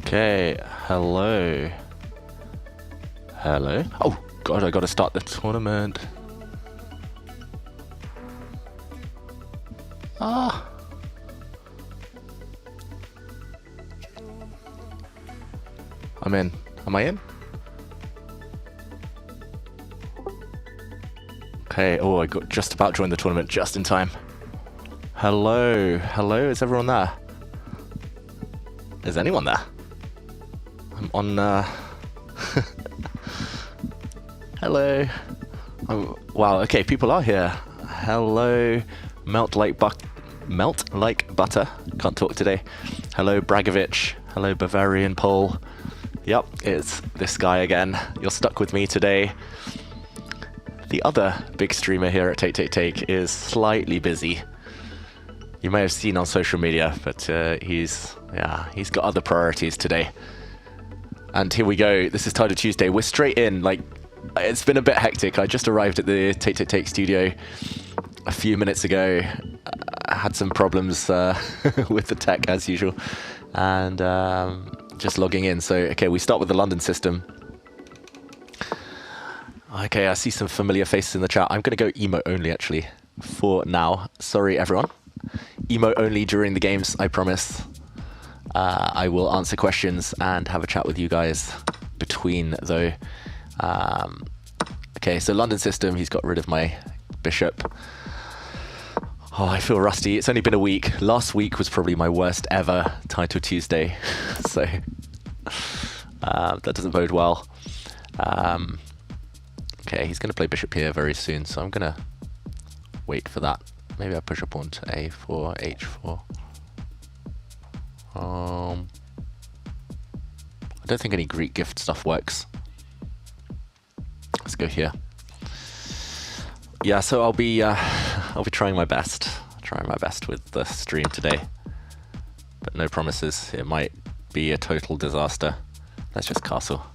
Okay, hello. Hello? Oh, God, I gotta start the tournament. Ah. I'm in. Am I in? Okay, oh, I got just about joined the tournament just in time. Hello, hello, is everyone there? Is anyone there? I'm on, hello. Oh, wow, okay, people are here. Hello, Melt Like Butter. Can't talk today. Hello, Bragovich. Hello, Bavarian Pole. Yep, it's this guy again. You're stuck with me today. The other big streamer here at Take is slightly busy. You may have seen on social media, but he's got other priorities today. And here we go. This is Title Tuesday. We're straight in. Like, it's been a bit hectic. I just arrived at the Take studio a few minutes ago. I had some problems with the tech as usual, and just logging in. So, okay, we start with the London system. Okay, I see some familiar faces in the chat. I'm going to go emo only, actually, for now. Sorry, everyone. Emo only during the games, I promise. I will answer questions and have a chat with you guys between, though. Okay, so London system, he's got rid of my bishop. Oh, I feel rusty. It's only been a week. Last week was probably my worst ever Title Tuesday. So that doesn't bode well. Okay, he's going to play bishop here very soon, so I'm going to wait for that. Maybe I push up onto a4, h4. I don't think any Greek gift stuff works. Let's go here. Yeah, so I'll be trying my best. With the stream today, but no promises. It might be a total disaster. Let's just castle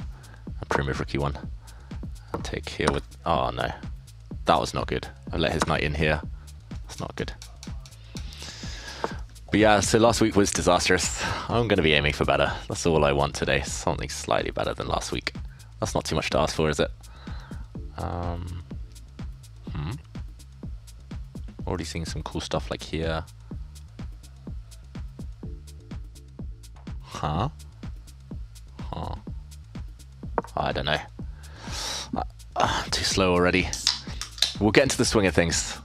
and pre-move rook e1 and take here with. Oh no, that was not good. I let his knight in here. That's not good. But yeah, so last week was disastrous. I'm going to be aiming for better. That's all I want today. Something slightly better than last week. That's not too much to ask for, is it? Already seeing some cool stuff like here. Huh? I don't know. Too slow already. We'll get into the swing of things.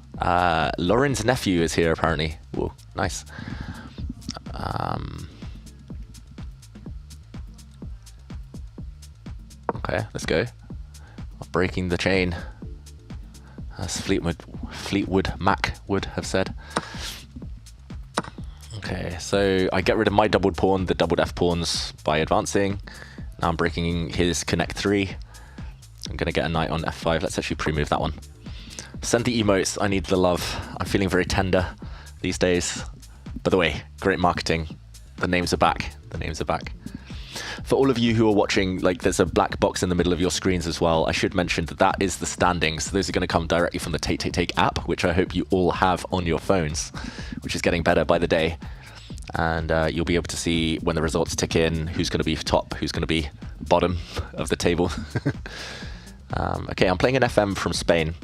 Lauren's nephew is here, apparently. Whoa, nice. Okay, let's go. Breaking the chain, as Fleetwood Mac would have said. Okay, so I get rid of my doubled pawn, the doubled f pawns, by advancing. Now I'm breaking his connect 3. I'm going to get a knight on f5. Let's actually pre-move that one. Send the emotes. I need the love. I'm feeling very tender these days. By the way, great marketing. The names are back. The names are back. For all of you who are watching, like, there's a black box in the middle of your screens as well. I should mention that that is the standings. So those are going to come directly from the Take app, which I hope you all have on your phones, which is getting better by the day. And you'll be able to see when the results tick in, who's going to be top, who's going to be bottom of the table. Okay, I'm playing an FM from Spain.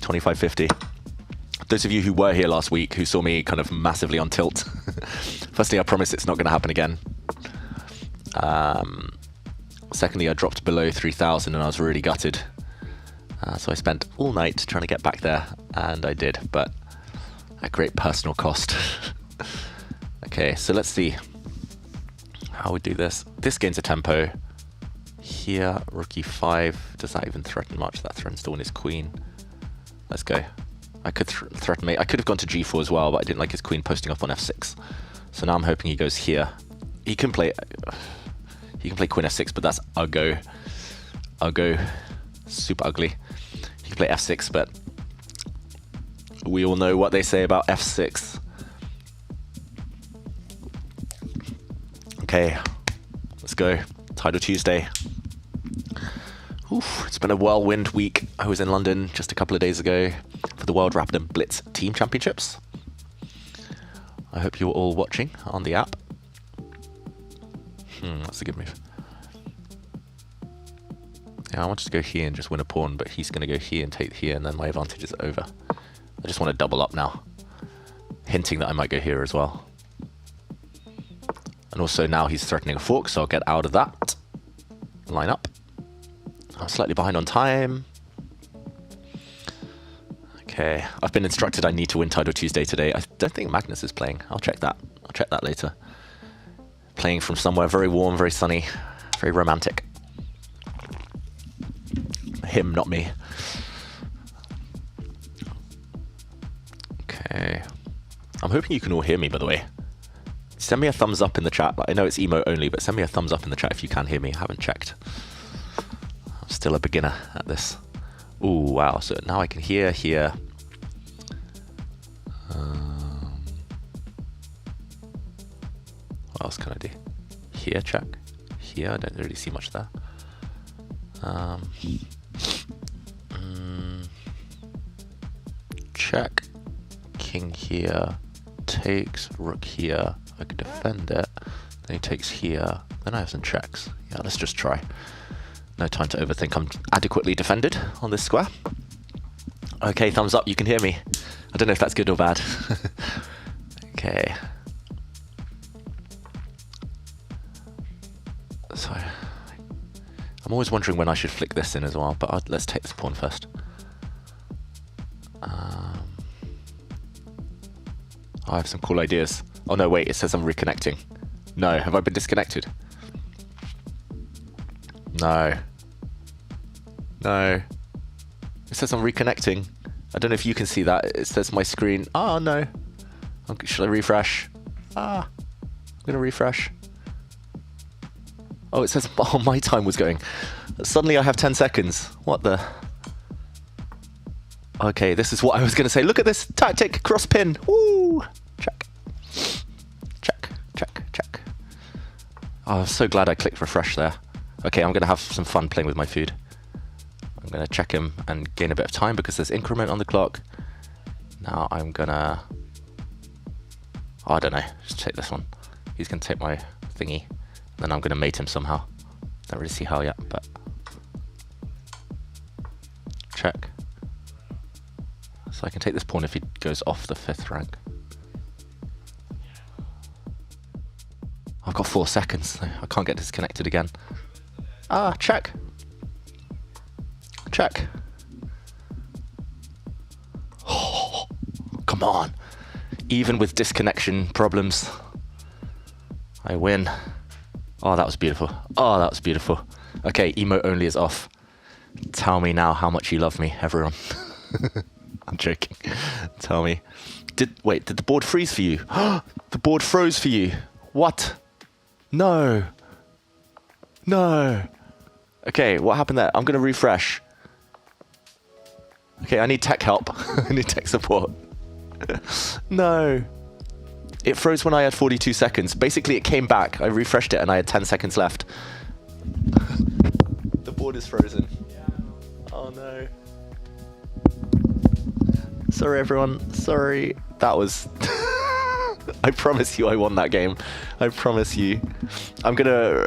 2550. Those of you who were here last week, who saw me kind of massively on tilt, firstly, I promise it's not going to happen again. Secondly, I dropped below 3,000 and I was really gutted. So I spent all night trying to get back there, and I did, but at great personal cost. Okay, so let's see how we do this. This gains a tempo. Here, rook e5. Does that even threaten much? That threatens to win his queen. Let's go. I could threaten me. I could have gone to g4 as well, but I didn't like his queen posting up on f6. So now I'm hoping he goes here. He can play queen f6, but that's uggo. Super ugly. He can play f6, but we all know what they say about f6. Okay, let's go. Title Tuesday. Oof, it's been a whirlwind week. I was in London just a couple of days ago for the World Rapid and Blitz Team Championships. I hope you're all watching on the app. That's a good move. Yeah, I wanted to go here and just win a pawn, but he's going to go here and take here, and then my advantage is over. I just want to double up now, hinting that I might go here as well. And also now he's threatening a fork, so I'll get out of that. Line up. I'm slightly behind on time. Okay, I've been instructed I need to win Tidal Tuesday today. I don't think Magnus is playing. I'll check that. I'll check that later. Playing from somewhere very warm, very sunny, very romantic. Him, not me. Okay. I'm hoping you can all hear me, by the way. Send me a thumbs up in the chat. I know it's emo only, but send me a thumbs up in the chat if you can hear me. I haven't checked. I'm still a beginner at this. Ooh, wow. So now I can hear here. What else can I do? Here, check. Here, I don't really see much there. Check. King here. Takes. Rook here. I could defend it. Then he takes here. Then I have some checks. Yeah, let's just try. No time to overthink. I'm adequately defended on this square. Okay, thumbs up. You can hear me. I don't know if that's good or bad. Okay. So, I'm always wondering when I should flick this in as well, but let's take this pawn first. I have some cool ideas. Oh no, wait, it says I'm reconnecting. No, have I been disconnected? No. No. It says I'm reconnecting. I don't know if you can see that. It says my screen. Oh no. Should I refresh? I'm gonna refresh. Oh, it says my time was going. Suddenly I have 10 seconds. What the? Okay, this is what I was gonna say. Look at this tactic, cross pin. Woo! Check. Check, check, check. Oh, I'm so glad I clicked refresh there. Okay, I'm gonna have some fun playing with my food. I'm gonna check him and gain a bit of time because there's increment on the clock. Now I'm gonna... Oh, I don't know, just take this one. He's gonna take my thingy. Then I'm gonna mate him somehow. Don't really see how yet, but... Check. So I can take this pawn if he goes off the 5th rank. I've got 4 seconds. I can't get disconnected again. Check. Check. Oh, come on. Even with disconnection problems, I win. Oh, that was beautiful. Oh, that was beautiful. Okay, emo only is off. Tell me now how much you love me, everyone. I'm joking. Tell me. Wait, did the board freeze for you? The board froze for you. What? No. No. Okay, what happened there? I'm going to refresh. Okay, I need tech help. I need tech support. No. It froze when I had 42 seconds. Basically, it came back. I refreshed it and I had 10 seconds left. The board is frozen. Oh no. Sorry, everyone. Sorry. That was... I promise you I won that game. I promise you. I'm gonna...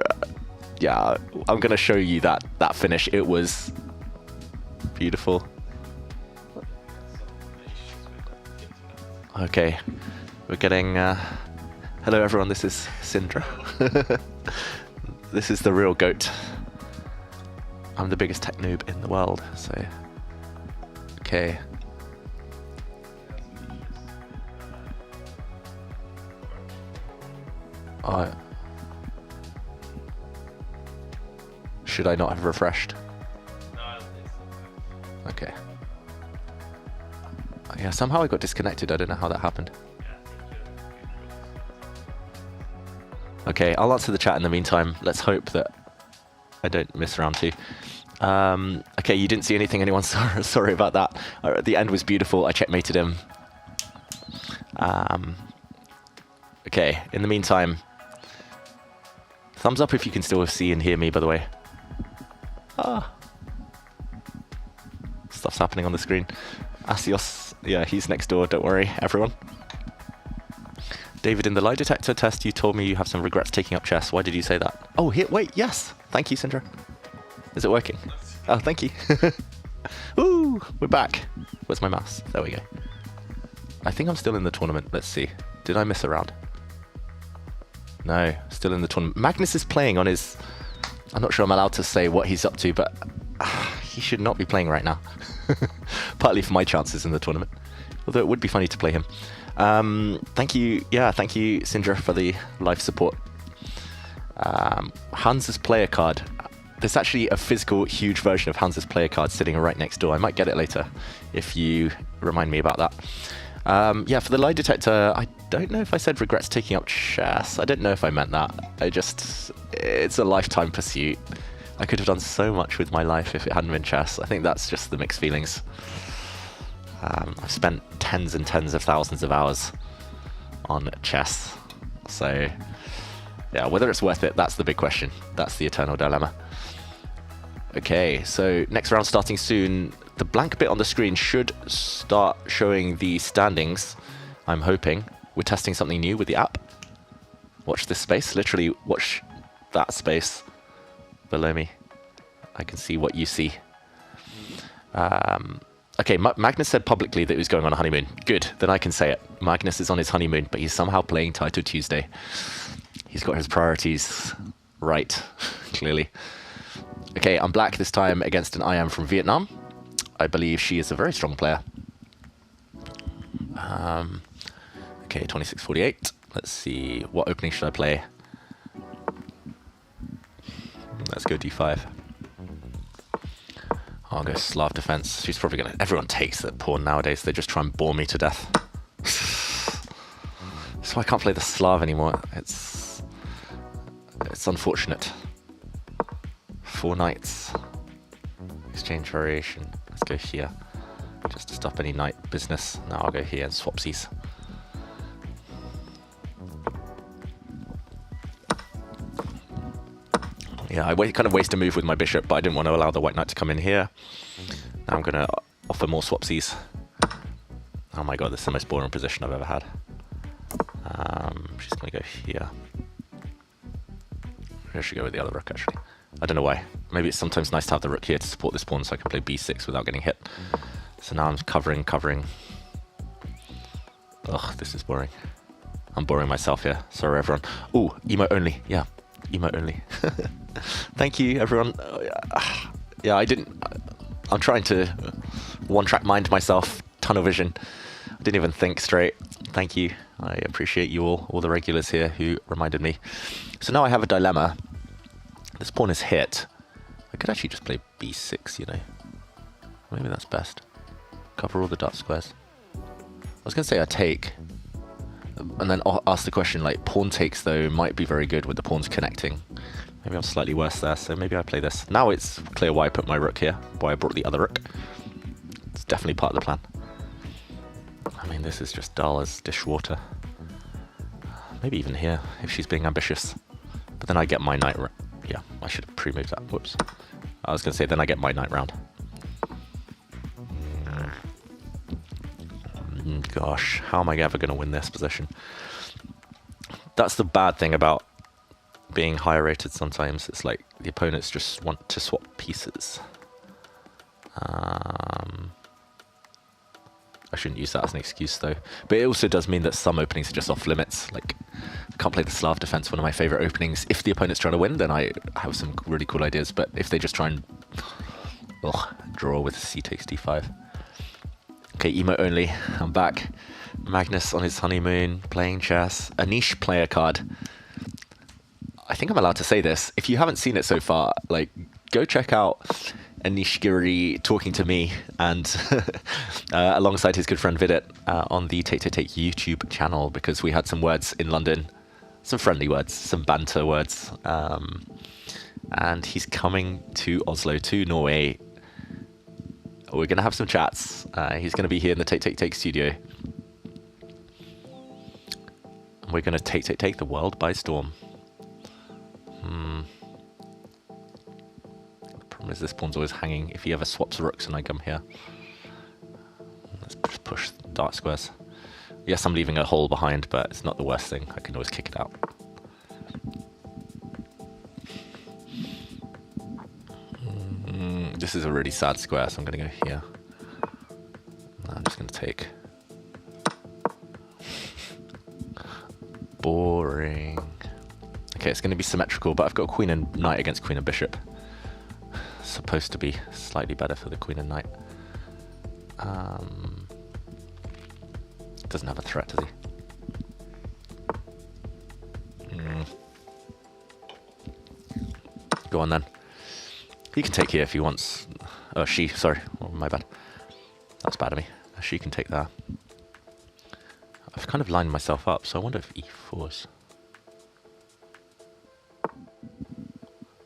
Yeah, I'm gonna show you that finish. It was beautiful. Okay. We're getting... Hello, everyone. This is Syndra. This is the real GOAT. I'm the biggest tech noob in the world, so... Okay. Should I not have refreshed? No, I don't think so. Okay. Yeah, somehow I got disconnected. I don't know how that happened. Okay, I'll answer the chat in the meantime. Let's hope that I don't miss round 2. Okay, you didn't see anything, anyone? Sorry about that. The end was beautiful. I checkmated him. Okay, in the meantime, thumbs up if you can still see and hear me, by the way. Stuff's happening on the screen. Asios, yeah, he's next door, don't worry, everyone. David, in the lie detector test, you told me you have some regrets taking up chess. Why did you say that? Oh, here, wait, yes. Thank you, Sindra. Is it working? Oh, thank you. Ooh, we're back. Where's my mouse? There we go. I think I'm still in the tournament. Let's see. Did I miss a round? No, still in the tournament. Magnus is playing on his... I'm not sure I'm allowed to say what he's up to, but he should not be playing right now. Partly for my chances in the tournament. Although it would be funny to play him. Thank you, Sindra, for the live support. Hans's player card. There's actually a physical, huge version of Hans's player card sitting right next door. I might get it later if you remind me about that. Yeah, for the lie detector, I don't know if I said regrets taking up chess. I don't know if I meant that. It's a lifetime pursuit. I could have done so much with my life if it hadn't been chess. I think that's just the mixed feelings. I've spent tens and tens of thousands of hours on chess. So, yeah, whether it's worth it, that's the big question. That's the eternal dilemma. Okay, so next round starting soon. The blank bit on the screen should start showing the standings, I'm hoping. We're testing something new with the app. Watch this space, literally watch that space below me. I can see what you see. Okay, Magnus said publicly that he was going on a honeymoon. Good, then I can say it. Magnus is on his honeymoon, but he's somehow playing Title Tuesday. He's got his priorities right, clearly. Okay, I'm black this time against an IM from Vietnam. I believe she is a very strong player. Okay, 26-48. Let's see, what opening should I play? Let's go d5. I'll go Slav defense. She's probably gonna... Everyone takes that pawn nowadays. They just try and bore me to death. So I can't play the Slav anymore. It's unfortunate. 4 knights. Exchange variation. Let's go here. Just to stop any knight business. Now I'll go here and swapsies. Yeah, I kind of waste a move with my bishop, but I didn't want to allow the white knight to come in here. Now I'm going to offer more swapsies. Oh my god, this is the most boring position I've ever had. She's going to go here. I should go with the other rook, actually. I don't know why. Maybe it's sometimes nice to have the rook here to support this pawn so I can play b6 without getting hit. So now I'm covering. Ugh, this is boring. I'm boring myself here. Sorry, everyone. Ooh, emote only. Yeah, emote only. Thank you, everyone. Yeah, I'm trying to one-track mind myself. Tunnel vision. I didn't even think straight. Thank you. I appreciate you all the regulars here who reminded me. So now I have a dilemma. This pawn is hit. I could actually just play b6, you know. Maybe that's best. Cover all the dark squares. I was going to say I take, and then ask the question, like, pawn takes, though, might be very good with the pawns connecting. Maybe I'm slightly worse there, so maybe I play this. Now it's clear why I put my rook here, why I brought the other rook. It's definitely part of the plan. I mean, this is just dull as dishwater. Maybe even here, if she's being ambitious. But then I get my knight... Yeah, I should have pre-moved that. Whoops. I was going to say, then I get my knight round. Gosh, how am I ever going to win this position? That's the bad thing about being higher rated sometimes. It's like the opponents just want to swap pieces. I shouldn't use that as an excuse though. But it also does mean that some openings are just off limits. Like, I can't play the Slav defense, one of my favorite openings. If the opponent's trying to win, then I have some really cool ideas. But if they just try and draw with c takes d5. Okay, emote only. I'm back. Magnus on his honeymoon, playing chess. A niche player card. I think I'm allowed to say this. If you haven't seen it so far, like, go check out Anish Giri talking to me and alongside his good friend Vidit on the Take YouTube channel, because we had some words in London, some friendly words, some banter words, and he's coming to Oslo, to Norway. We're going to have some chats. He's going to be here in the Take studio. And we're going to take the world by storm. The problem is this pawn's always hanging. If he ever swaps rooks and I come here. Let's just push dark squares. Yes, I'm leaving a hole behind, but it's not the worst thing. I can always kick it out. This is a really sad square, so I'm going to go here. I'm just going to take... Boring. Okay, it's going to be symmetrical, but I've got queen and knight against queen and bishop. Supposed to be slightly better for the queen and knight. Doesn't have a threat, does he? Go on then. He can take here if he wants. Oh, she, sorry. Oh, my bad. That's bad of me. She can take that. I've kind of lined myself up, so I wonder if e4's...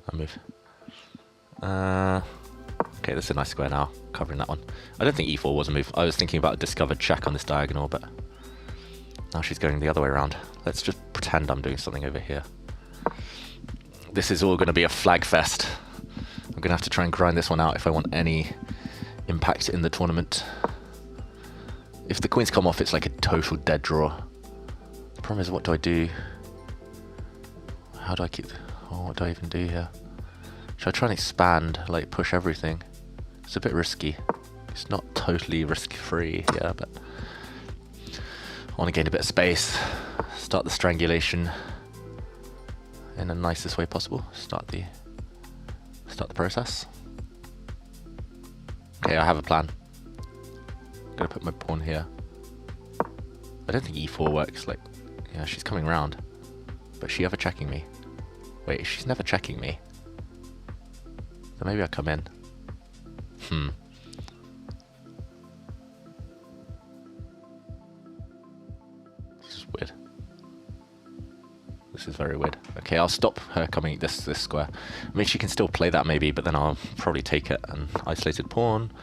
I'll move. Okay, this is a nice square now, covering that one. I don't think e4 was a move. I was thinking about a discovered check on this diagonal, but now she's going the other way around. Let's just pretend I'm doing something over here. This is all going to be a flag fest. I'm going to have to try and grind this one out if I want any impact in the tournament. If the queens come off, it's like a total dead draw. The problem is, what do I do? How do I keep... Oh, what do I even do here? Should I try and expand, like push everything? It's a bit risky. It's not totally risk-free, yeah, but I want to gain a bit of space. Start the strangulation in the nicest way possible. Start the process. Okay, I have a plan. I'm gonna put my pawn here. I don't think e4 works. Like, yeah, she's coming round, but is she ever checking me? Wait, she's never checking me. So maybe I come in. This is weird. This is very weird. Okay, I'll stop her coming this square. I mean, she can still play that maybe, but then I'll probably take it and isolated pawn.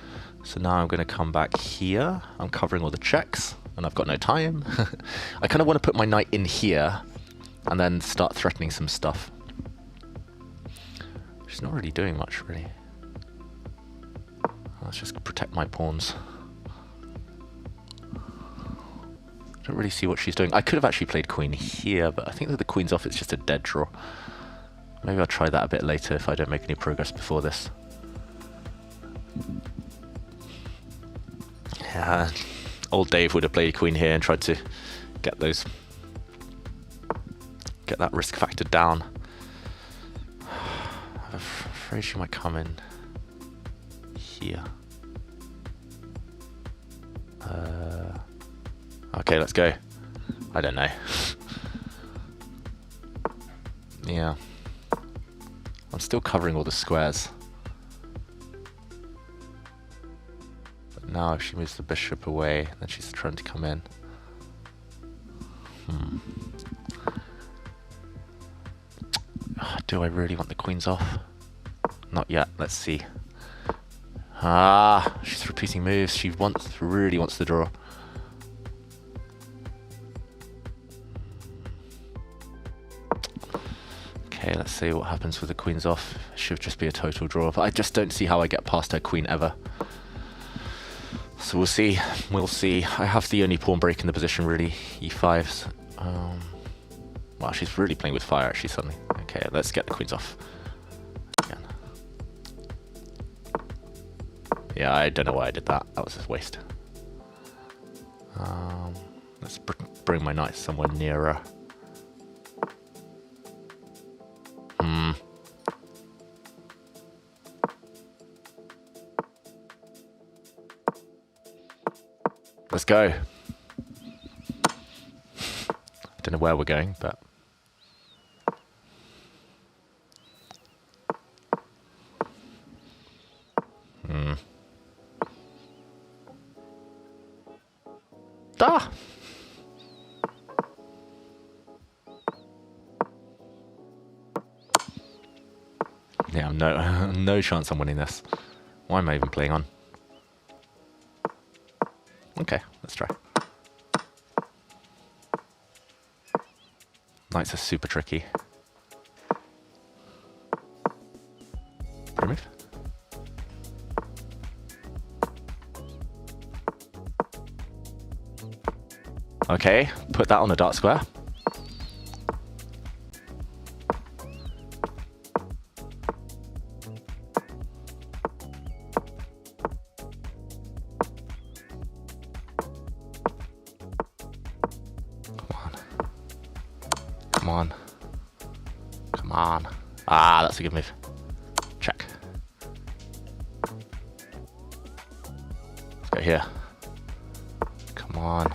So now I'm going to come back here. I'm covering all the checks, and I've got no time. I kind of want to put my knight in here, and then start threatening some stuff. She's not really doing much, really. Let's just protect my pawns. Don't really see what she's doing. I could have actually played queen here, but I think that the queen's off, it's just a dead draw. Maybe I'll try that a bit later if I don't make any progress before this. Yeah, old Dave would have played queen here and tried to get that risk factor down. I'm afraid she might come in here. Okay, let's go. I don't know. Yeah. I'm still covering all the squares. But now if she moves the bishop away, then she's trying to come in. Do I really want the queens off? Not yet. Let's see. Ah, she's repeating moves. She really wants the draw. Okay, let's see what happens with the queens off. It should just be a total draw, but I just don't see how I get past her queen ever. So we'll see. We'll see. I have the only pawn break in the position, really. E5s. Wow, she's really playing with fire, actually, suddenly. Okay, let's get the queens off. Again. Yeah, I don't know why I did that. That was just waste. Let's bring my knight somewhere nearer. Let's go. Don't know where we're going, but ah! Yeah, no chance I'm winning this. Why am I even playing on? Okay, let's try. Knights are super tricky. Pre-move. Okay, put that on the dark square. Come on. Come on. Ah, that's a good move. Check. Let's go here. Come on.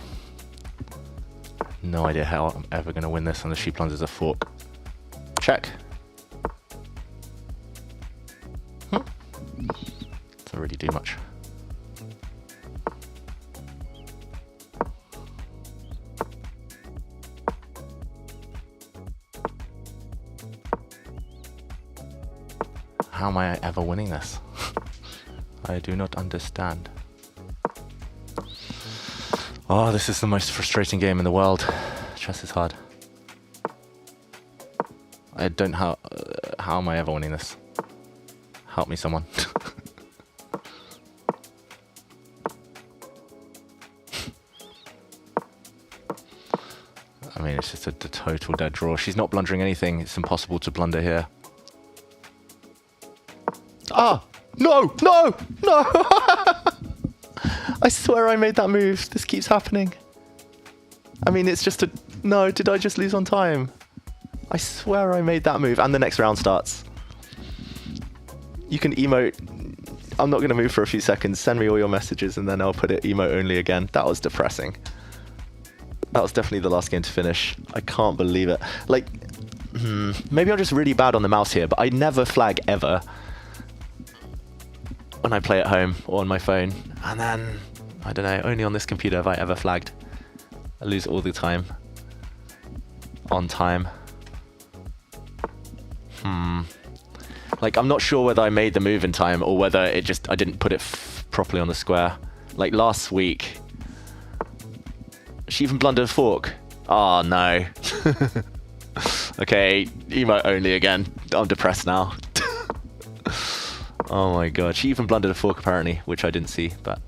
No idea how I'm ever going to win this unless she plunges a fork. Check. Doesn't really do much. How am I ever winning this? I do not understand. Oh, this is the most frustrating game in the world. Chess is hard. I don't how am I ever winning this? Help me, someone. I mean, it's just a total dead draw. She's not blundering anything. It's impossible to blunder here. Ah! No! No! No! I swear I made that move. This keeps happening. I mean, it's just a... No, did I just lose on time? I swear I made that move. And the next round starts. You can emote. I'm not going to move for a few seconds. Send me all your messages and then I'll put it emote only again. That was depressing. That was definitely the last game to finish. I can't believe it. Like, maybe I'm just really bad on the mouse here, but I never flag ever when I play at home or on my phone. And then, I don't know, only on this computer have I ever flagged. I lose all the time. On time. Like, I'm not sure whether I made the move in time or whether it just, I didn't put it properly on the square. Like last week, she even blundered a fork. Oh no. Okay, emote only again. I'm depressed now. Oh my god, she even blundered a fork apparently, which I didn't see, but...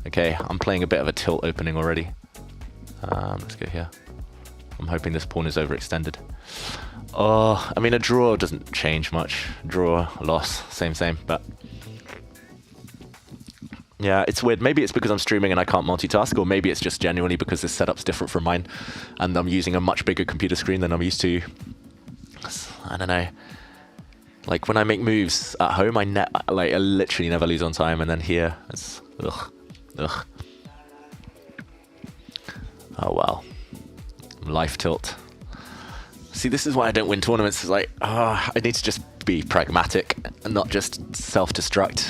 Okay, I'm playing a bit of a tilt opening already. Let's go here. I'm hoping this pawn is overextended. Oh, I mean, a draw doesn't change much. Draw, loss, same, but... Yeah, it's weird. Maybe it's because I'm streaming and I can't multitask, or maybe it's just genuinely because this setup's different from mine, and I'm using a much bigger computer screen than I'm used to. I don't know. Like, when I make moves at home, I literally never lose on time, and then here, it's... Ugh. Oh, well. Life tilt. See, this is why I don't win tournaments. It's like, I need to just be pragmatic and not just self-destruct.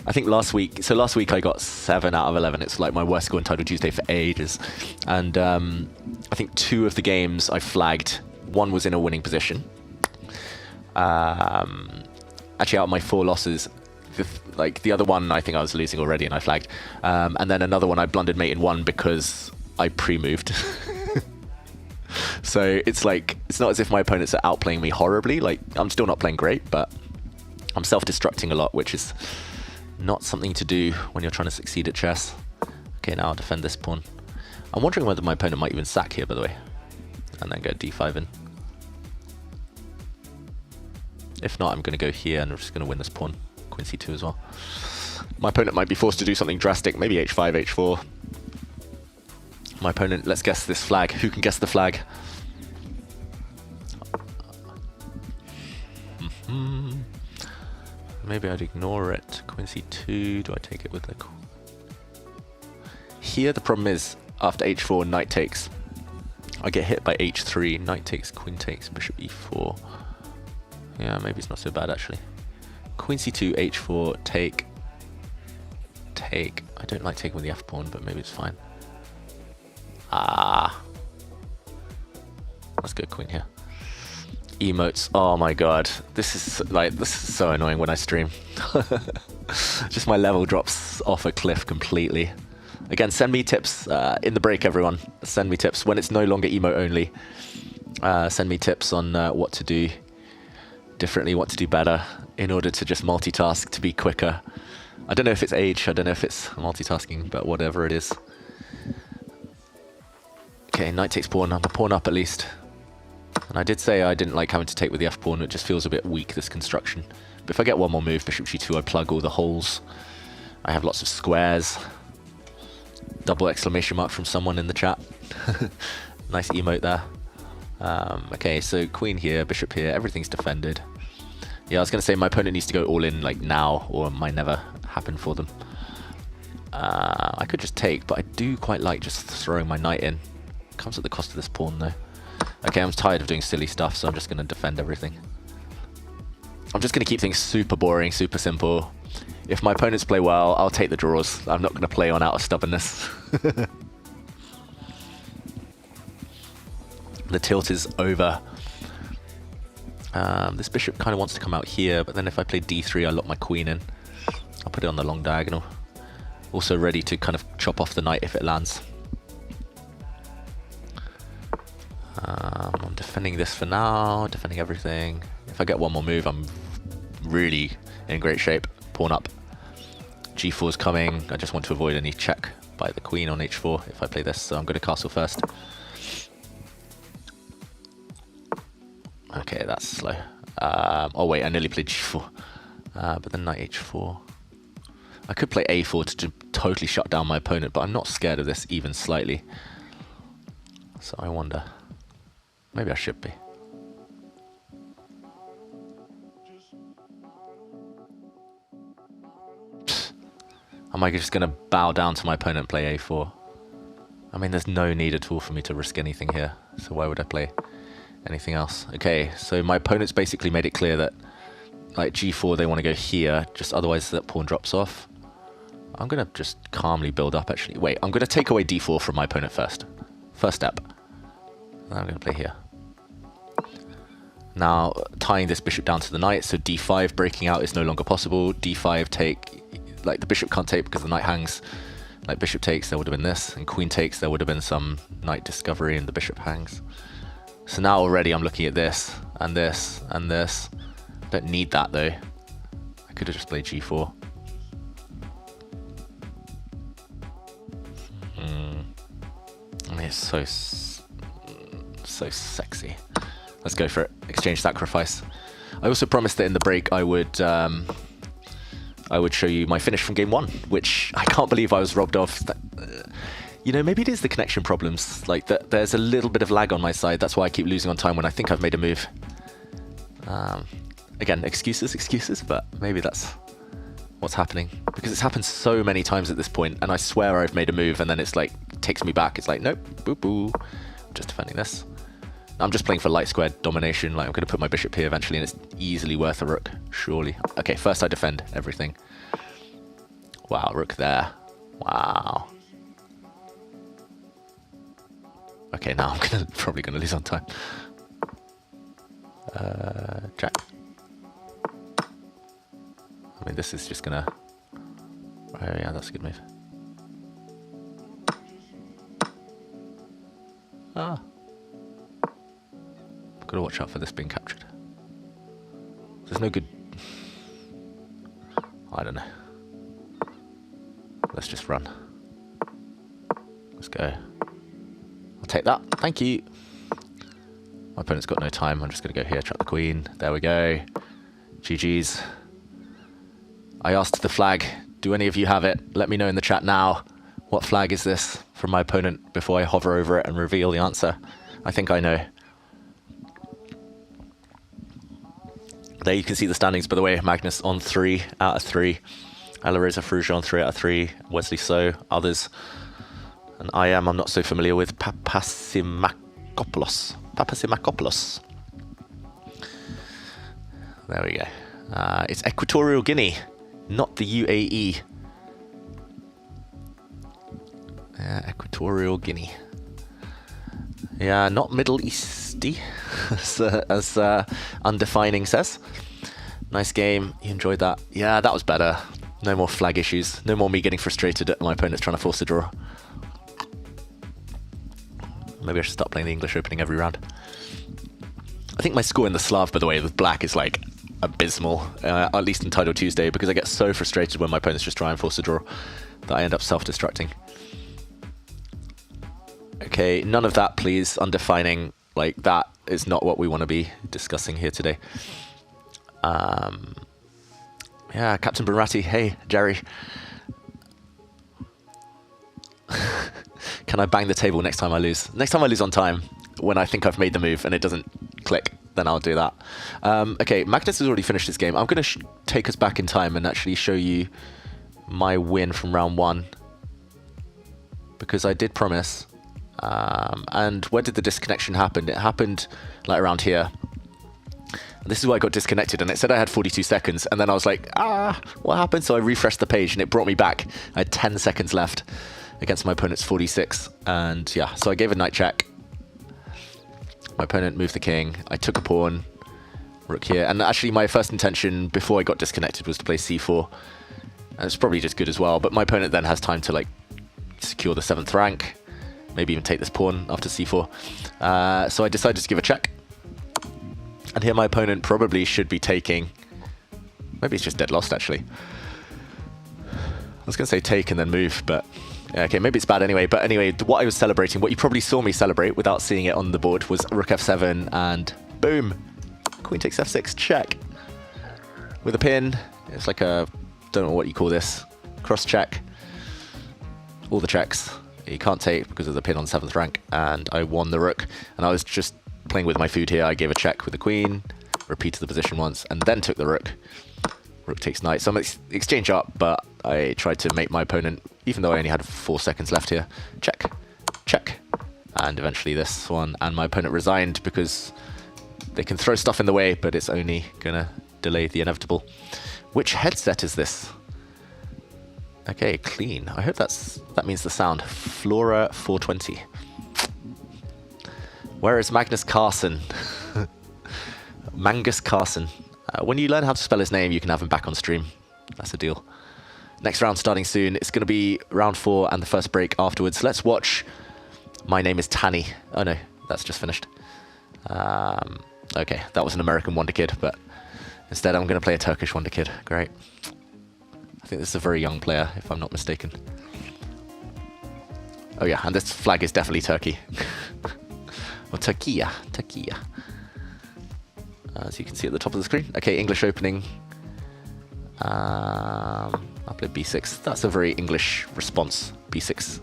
I think last week I got 7 out of 11. It's like my worst score in Title Tuesday for ages. And I think 2 of the games I flagged, one was in a winning position. Actually, out of my 4 losses, the other one I think I was losing already and I flagged. And then another one I blundered mate in 1 because I pre-moved. So it's like, it's not as if my opponents are outplaying me horribly. Like, I'm still not playing great, but I'm self-destructing a lot, which is not something to do when you're trying to succeed at chess. Okay, now I'll defend this pawn. I'm wondering whether my opponent might even sack here, by the way, and then go d5 in. If not, I'm going to go here and I'm just going to win this pawn. Queen c2 as well. My opponent might be forced to do something drastic, maybe h5, h4. My opponent, let's guess this flag. Who can guess the flag? Maybe I'd ignore it. Queen c2, do I take it with the... Here the problem is, after h4, knight takes. I get hit by h3, knight takes, queen takes, bishop e4. Yeah, maybe it's not so bad actually. Queen c2, h4, take. I don't like taking with the f pawn, but maybe it's fine. Let's go queen here. Emotes. Oh my god, this is so annoying when I stream. Just my level drops off a cliff completely. Again, send me tips in the break, everyone. Send me tips when it's no longer emote only. Send me tips on what to do differently, what to do better in order to just multitask, to be quicker. I don't know if it's age, I don't know if it's multitasking, but whatever it is. Okay, knight takes pawn. I'm a pawn up at least. And I did say I didn't like having to take with the f-pawn. It just feels a bit weak, this construction. But if I get one more move, bishop g2, I plug all the holes. I have lots of squares. Double exclamation mark from someone in the chat. Nice emote there. Okay, so queen here, bishop here, everything's defended. Yeah, I was going to say my opponent needs to go all in like now, or it might never happen for them. I could just take, but I do quite like just throwing my knight in. Comes at the cost of this pawn though. Okay, I'm tired of doing silly stuff, so I'm just going to defend everything. I'm just going to keep things super boring, super simple. If my opponents play well, I'll take the draws. I'm not going to play on out of stubbornness. The tilt is over. This bishop kind of wants to come out here, but then if I play d3, I lock my queen in. I'll put it on the long diagonal. Also ready to kind of chop off the knight if it lands. I'm defending this for now, defending everything. If I get one more move, I'm really in great shape. Pawn up. g4 is coming. I just want to avoid any check by the queen on h4 if I play this, so I'm going to castle first. Okay, that's slow. Oh wait, I nearly played g4. But then knight h4. I could play a4 to totally shut down my opponent, but I'm not scared of this even slightly. So I wonder. Maybe I should be. Am I just going to bow down to my opponent and play a4? I mean, there's no need at all for me to risk anything here. So why would I play anything else? Okay, so my opponent's basically made it clear that like g4, they want to go here, just otherwise that pawn drops off. I'm going to just calmly build up, actually. Wait, I'm going to take away d4 from my opponent first. First step. And I'm going to play here. Now, tying this bishop down to the knight, so d5 breaking out is no longer possible. d5 take, like the bishop can't take because the knight hangs. Like bishop takes, there would have been this, and queen takes, there would have been some knight discovery and the bishop hangs. So now already I'm looking at this, and this, and this. Don't need that though. I could have just played g4. I mean, it's so sexy. Let's go for it. Exchange sacrifice. I also promised that in the break I would show you my finish from game 1, which I can't believe I was robbed of. You know, maybe it is the connection problems. Like that, there's a little bit of lag on my side. That's why I keep losing on time when I think I've made a move. Again, excuses, but maybe that's what's happening, because it's happened so many times at this point, and I swear I've made a move, and then it's like takes me back. It's like nope, boo boo. I'm just defending this. I'm just playing for light square domination. Like I'm going to put my bishop here eventually, and it's easily worth a rook, surely. Okay, first I defend everything. Wow, rook there. Wow. Okay, now I'm probably gonna lose on time. Jack. I mean, this is just gonna. Oh yeah, that's a good move. Ah. Gotta watch out for this being captured. There's no good. I don't know. Let's just run. Let's go. I'll take that. Thank you. My opponent's got no time. I'm just going to go here, trap the queen. There we go. GG's. I asked the flag. Do any of you have it? Let me know in the chat now. What flag is this from my opponent before I hover over it and reveal the answer? I think I know. There you can see the standings, by the way. Magnus on 3 out of 3. Alarosa Fruja on 3 out of 3. Wesley So, others. And I'm not so familiar with Papasimakopoulos. Papasimakopoulos. There we go. It's Equatorial Guinea, not the UAE. Yeah, Equatorial Guinea. Yeah, not Middle Easty, as Undefining says. Nice game. You enjoyed that? Yeah, that was better. No more flag issues. No more me getting frustrated at my opponents trying to force a draw. Maybe I should start playing the English opening every round. I think my score in the Slav, by the way, with black is like abysmal, at least in Title Tuesday, because I get so frustrated when my opponents just try and force a draw that I end up self-destructing. Okay, none of that, please. Undefining, like that is not what we want to be discussing here today. Yeah, Captain Barati. Hey, Jerry. Can I bang the table next time I lose? Next time I lose on time, when I think I've made the move and it doesn't click, then I'll do that. Okay, Magnus has already finished this game. I'm going to take us back in time and actually show you my win from round 1. Because I did promise. And where did the disconnection happen? It happened like around here. This is why I got disconnected, and it said I had 42 seconds, and then I was like, what happened? So I refreshed the page, and it brought me back. I had 10 seconds left against my opponent's 46, and yeah, so I gave a knight check. My opponent moved the king. I took a pawn, rook here, and actually my first intention before I got disconnected was to play c4, and it's probably just good as well, but my opponent then has time to like secure the 7th rank, maybe even take this pawn after c4. So I decided to give a check. And here my opponent probably should be taking... Maybe it's just dead lost, actually. I was going to say take and then move, but... Yeah, okay, maybe it's bad anyway. But anyway, what I was celebrating, what you probably saw me celebrate without seeing it on the board, was rook f7 and boom! Queen takes f6, check. With a pin, it's like a... don't know what you call this. Cross check. All the checks. You can't take because there's a pin on 7th rank. And I won the rook. And I was just... playing with my food here. I gave a check with the queen, repeated the position once, and then took the rook. Rook takes knight. So I'm exchange up, but I tried to make my opponent, even though I only had 4 seconds left here, check, check, and eventually this one. And my opponent resigned because they can throw stuff in the way, but it's only gonna delay the inevitable. Which headset is this? Okay, clean. I hope that means the sound. Flora 420. Where is Magnus Carlsen? Mangus Carlsen. When you learn how to spell his name, you can have him back on stream. That's a deal. Next round starting soon. It's going to be round 4 and the first break afterwards. Let's watch My Name is Tanny. Oh no, that's just finished. Okay, that was an American Wonder Kid, but instead I'm going to play a Turkish Wonder Kid. Great. I think this is a very young player, if I'm not mistaken. Oh yeah, and this flag is definitely Turkey. Or Turkiya. As you can see at the top of the screen. Okay, English opening. I'll play b6. That's a very English response. b6.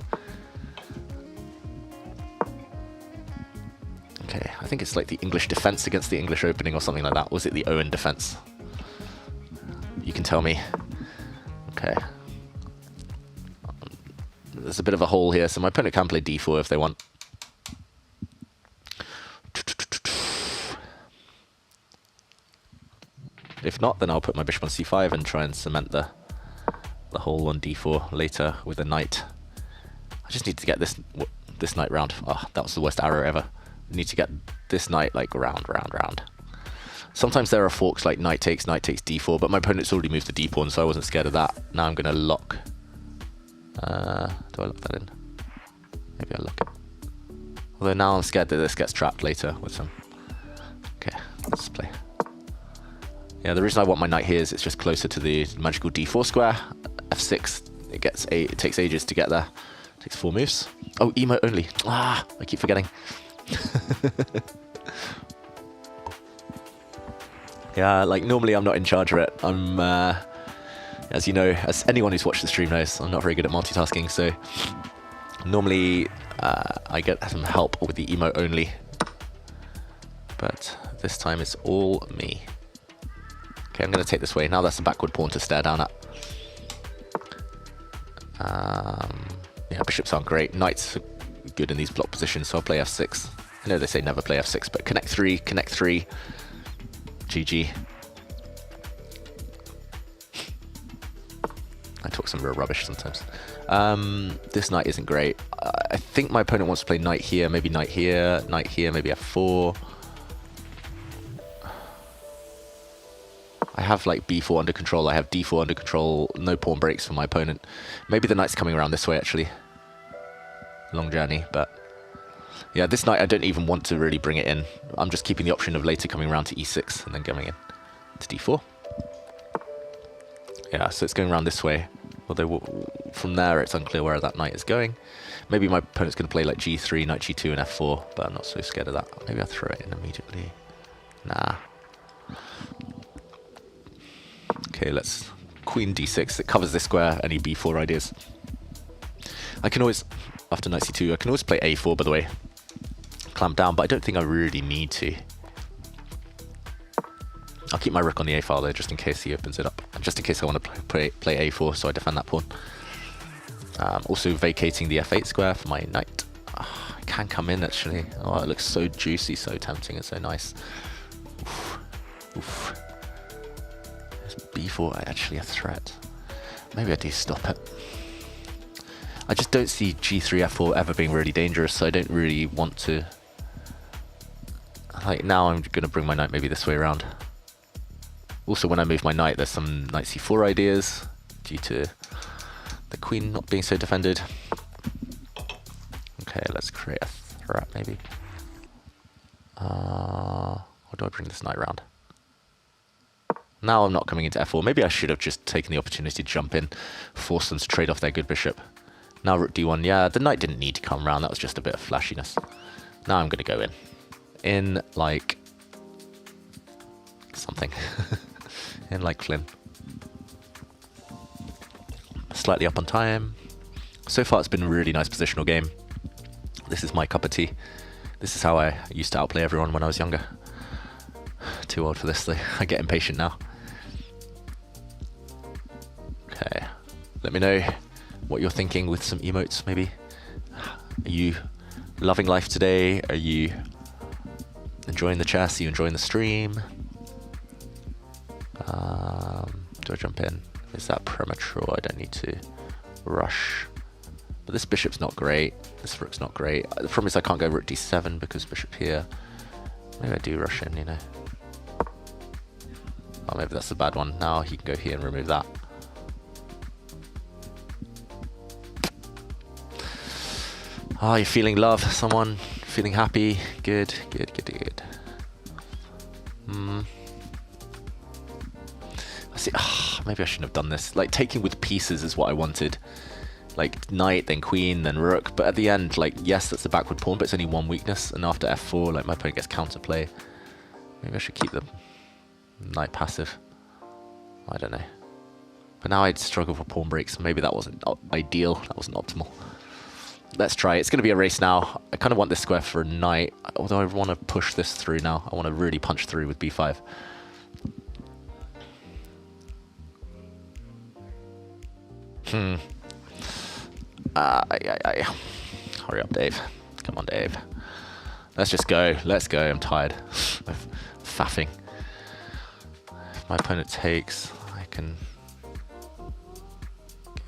Okay, I think it's like the English defense against the English opening or something like that. Was it the Owen defense? You can tell me. Okay. There's a bit of a hole here, so my opponent can play d4 if they want. If not, then I'll put my bishop on c5 and try and cement the hole on d4 later with a knight. I just need to get this knight round. Oh, that was the worst arrow ever. I need to get this knight like round. Sometimes there are forks like knight takes d4, but my opponent's already moved the d pawn, so I wasn't scared of that. Now I'm going to lock. Do I lock that in? Maybe I lock it. Although now I'm scared that this gets trapped later with some... Okay, let's play. Yeah, the reason I want my knight here is it's just closer to the magical d4 square. f6, it takes ages to get there. It takes 4 moves. Oh, emote only. I keep forgetting. Yeah, like normally I'm not in charge of it. I'm, as you know, as anyone who's watched the stream knows, I'm not very good at multitasking, so normally I get some help with the emote only. But this time it's all me. Okay, I'm going to take this way. Now that's a backward pawn to stare down at. Yeah, bishops aren't great. Knights are good in these block positions, so I'll play f6. I know they say never play f6, but connect 3. GG. I talk some real rubbish sometimes. This knight isn't great. I think my opponent wants to play knight here, maybe knight here, maybe f4. I have like b4 under control, I have d4 under control, no pawn breaks for my opponent. Maybe the knight's coming around this way actually. Long journey, but yeah, this knight I don't even want to really bring it in. I'm just keeping the option of later coming around to e6 and then going in to d4. Yeah, so it's going around this way. Although from there, it's unclear where that knight is going. Maybe my opponent's going to play like g3, knight g2, and f4, but I'm not so scared of that. Maybe I'll throw it in immediately. Nah. Okay, let's queen d6. It covers this square, any b4 ideas. I can always, after knight c2, I can always play a4, by the way. Clamp down, but I don't think I really need to. I'll keep my rook on the a file there, just in case he opens it up. Just in case I want to play a4, so I defend that pawn. Also vacating the f8 square for my knight. Oh, I can come in, actually. Oh, it looks so juicy, so tempting, and so nice. Oof. Oof. Is b4 actually a threat? Maybe I do stop it. I just don't see g3, f4 ever being really dangerous, so I don't really want to... Like, now I'm going to bring my knight maybe this way around. Also, when I move my knight, there's some knight c4 ideas, due to the queen not being so defended. Okay, let's create a threat, maybe. Or do I bring this knight around? Now I'm not coming into f4. Maybe I should have just taken the opportunity to jump in, force them to trade off their good bishop. Now rook d1, yeah, the knight didn't need to come around, that was just a bit of flashiness. Now I'm going to go in. In like... something. In like Flynn. Slightly up on time. So far it's been a really nice positional game. This is my cup of tea. This is how I used to outplay everyone when I was younger. Too old for this though. I get impatient now. Okay. Let me know what you're thinking with some emotes, maybe. Are you loving life today? Are you enjoying the chess? Are you enjoying the stream? Do I jump in? Is that premature? I don't need to rush. But this bishop's not great. This rook's not great. The problem is I can't go rook d7 because bishop here. Maybe I do rush in, you know. Oh, maybe that's a bad one. Now he can go here and remove that. Oh, you're feeling love, someone? Feeling happy? Good, good, good, good. I see. Maybe I shouldn't have done this. Like, taking with pieces is what I wanted. Like, knight, then queen, then rook. But at the end, like, yes, that's the backward pawn, but it's only one weakness. And after f4, like, my opponent gets counterplay. Maybe I should keep the knight passive. I don't know. But now I'd struggle for pawn breaks. Maybe that wasn't ideal. That wasn't optimal. Let's try. It's going to be a race now. I kind of want this square for a knight. Although I want to push this through now. I want to really punch through with b5. Hurry up, Dave. Come on, Dave. Let's just go. Let's go. I'm tired of faffing. If my opponent takes, I can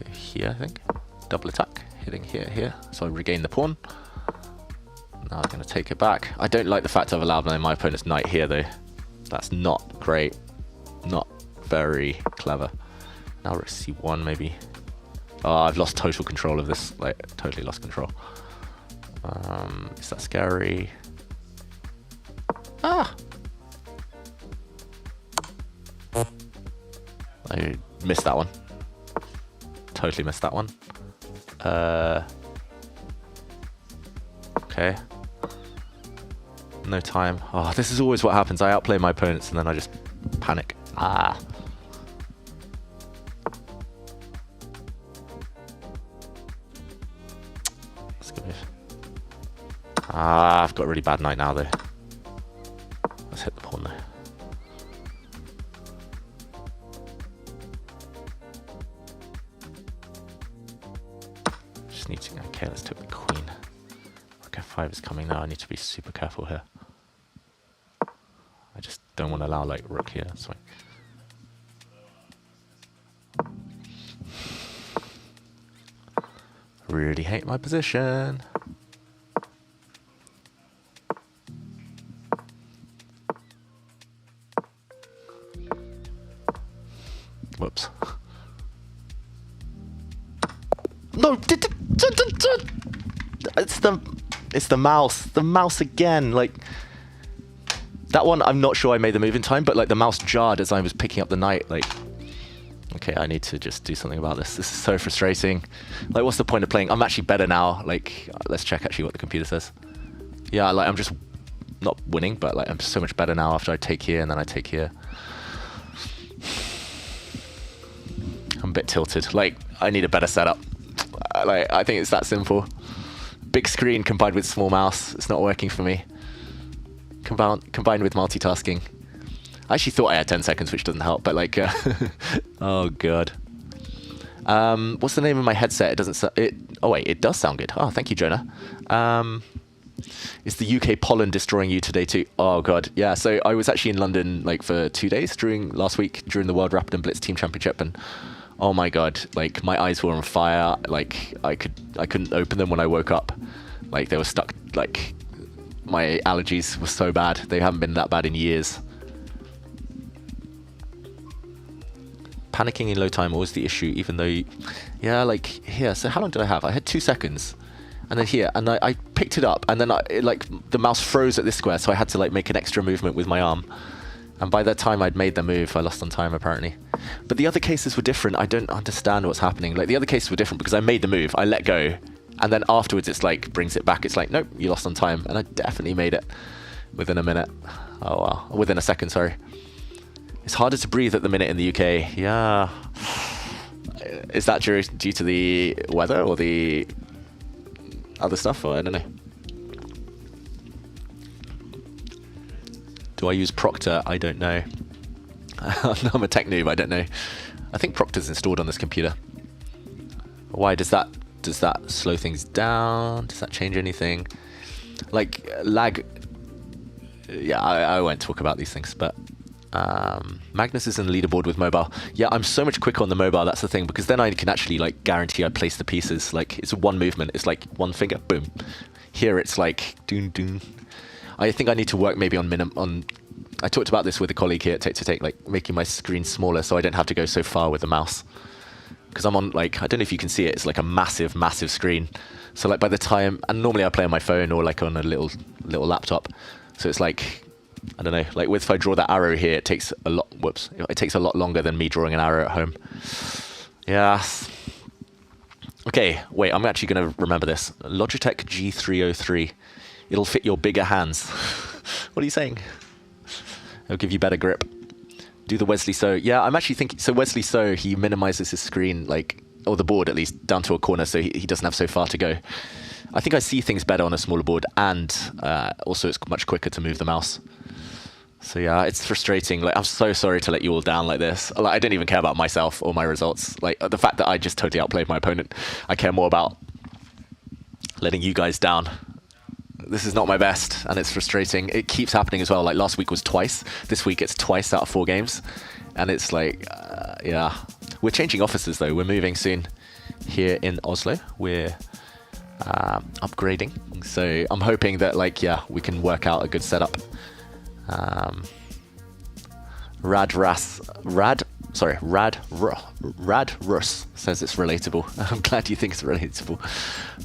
go here, I think. Double attack. Hitting here. So I regain the pawn. Now I'm going to take it back. I don't like the fact I've allowed my opponent's knight here, though. That's not great. Not very clever. Now rook c1, maybe. Oh, I've lost total control of this. Like, totally lost control. Is that scary? Ah! I missed that one. Totally missed that one. Okay. No time. Oh, this is always what happens. I outplay my opponents and then I just panic. Ah. Let's go move. Ah, I've got a really bad knight now though. Let's hit the pawn though. Need to, okay, let's take the queen. Rook f5 is coming now. I need to be super careful here. I just don't want to allow like rook here. So really hate my position. Whoops. No, it's the mouse. The mouse again. Like that one, I'm not sure I made the move in time, but like the mouse jarred as I was picking up the knight. Like, Okay, I need to just do something about this. This is so frustrating. Like, what's the point of playing? I'm actually better now. Like, let's check actually what the computer says. Yeah, like, I'm just not winning, but like, I'm so much better now after I take here and then I take here. I'm a bit tilted. Like, I need a better setup. Like, I think it's that simple. Big screen combined with small mouse. It's not working for me. Combined with multitasking. I actually thought I had 10 seconds, which doesn't help, but like, oh god. What's the name of my headset? It doesn't oh wait, it does sound good. Oh, thank you, Jonah. Is the UK pollen destroying you today too? Oh god, yeah. So I was actually in London like for 2 days last week during the World Rapid and Blitz Team Championship, and oh my god, like my eyes were on fire. Like I couldn't open them when I woke up. Like they were stuck. Like my allergies were so bad. They haven't been that bad in years. Panicking in low time was the issue, even though, yeah, like here. So how long did I have? I had 2 seconds, and then here, and I picked it up, and then like the mouse froze at this square, so I had to like make an extra movement with my arm. And by the time I'd made the move, I lost on time apparently. But the other cases were different. I don't understand what's happening. Like the other cases were different because I made the move, I let go, and then afterwards it's like brings it back. It's like, nope, you lost on time, and I definitely made it within a minute. Oh wow, within a second, sorry. It's harder to breathe at the minute in the UK. Yeah. Is that due to the weather or the other stuff? Or I don't know. Do I use Proctor? I don't know. I'm a tech noob. I don't know. I think Proctor's installed on this computer. Why does that slow things down? Does that change anything? Like lag. Yeah, I won't talk about these things, but. Magnus is in the leaderboard with mobile. Yeah, I'm so much quicker on the mobile, that's the thing, because then I can actually like guarantee I place the pieces. Like it's one movement, it's like one finger, boom. Here it's like doon doon. I think I need to work maybe on I talked about this with a colleague here at Take to Take, like making my screen smaller so I don't have to go so far with the mouse. Because I'm on like, I don't know if you can see it, it's like a massive screen. So like by the time, and normally I play on my phone or like on a little laptop. So it's like, I don't know, like if I draw that arrow here, it takes a lot, it takes a lot longer than me drawing an arrow at home. Yeah. Okay, wait, I'm actually going to remember this. Logitech G303. It'll fit your bigger hands. What are you saying? It'll give you better grip. Do the Wesley So. Yeah, I'm actually thinking, so Wesley So, he minimizes his screen, like, or the board at least, down to a corner so he doesn't have so far to go. I think I see things better on a smaller board, and also it's much quicker to move the mouse. So yeah, it's frustrating. Like, I'm so sorry to let you all down like this. Like, I don't even care about myself or my results. Like the fact that I just totally outplayed my opponent, I care more about letting you guys down. This is not my best, and it's frustrating. It keeps happening as well. Like last week was twice. This week it's twice out of 4 games, and it's like, yeah. We're changing offices though. We're moving soon here in Oslo. We're upgrading, so I'm hoping that like, yeah, we can work out a good setup. Rad Russ says it's relatable. I'm glad you think it's relatable,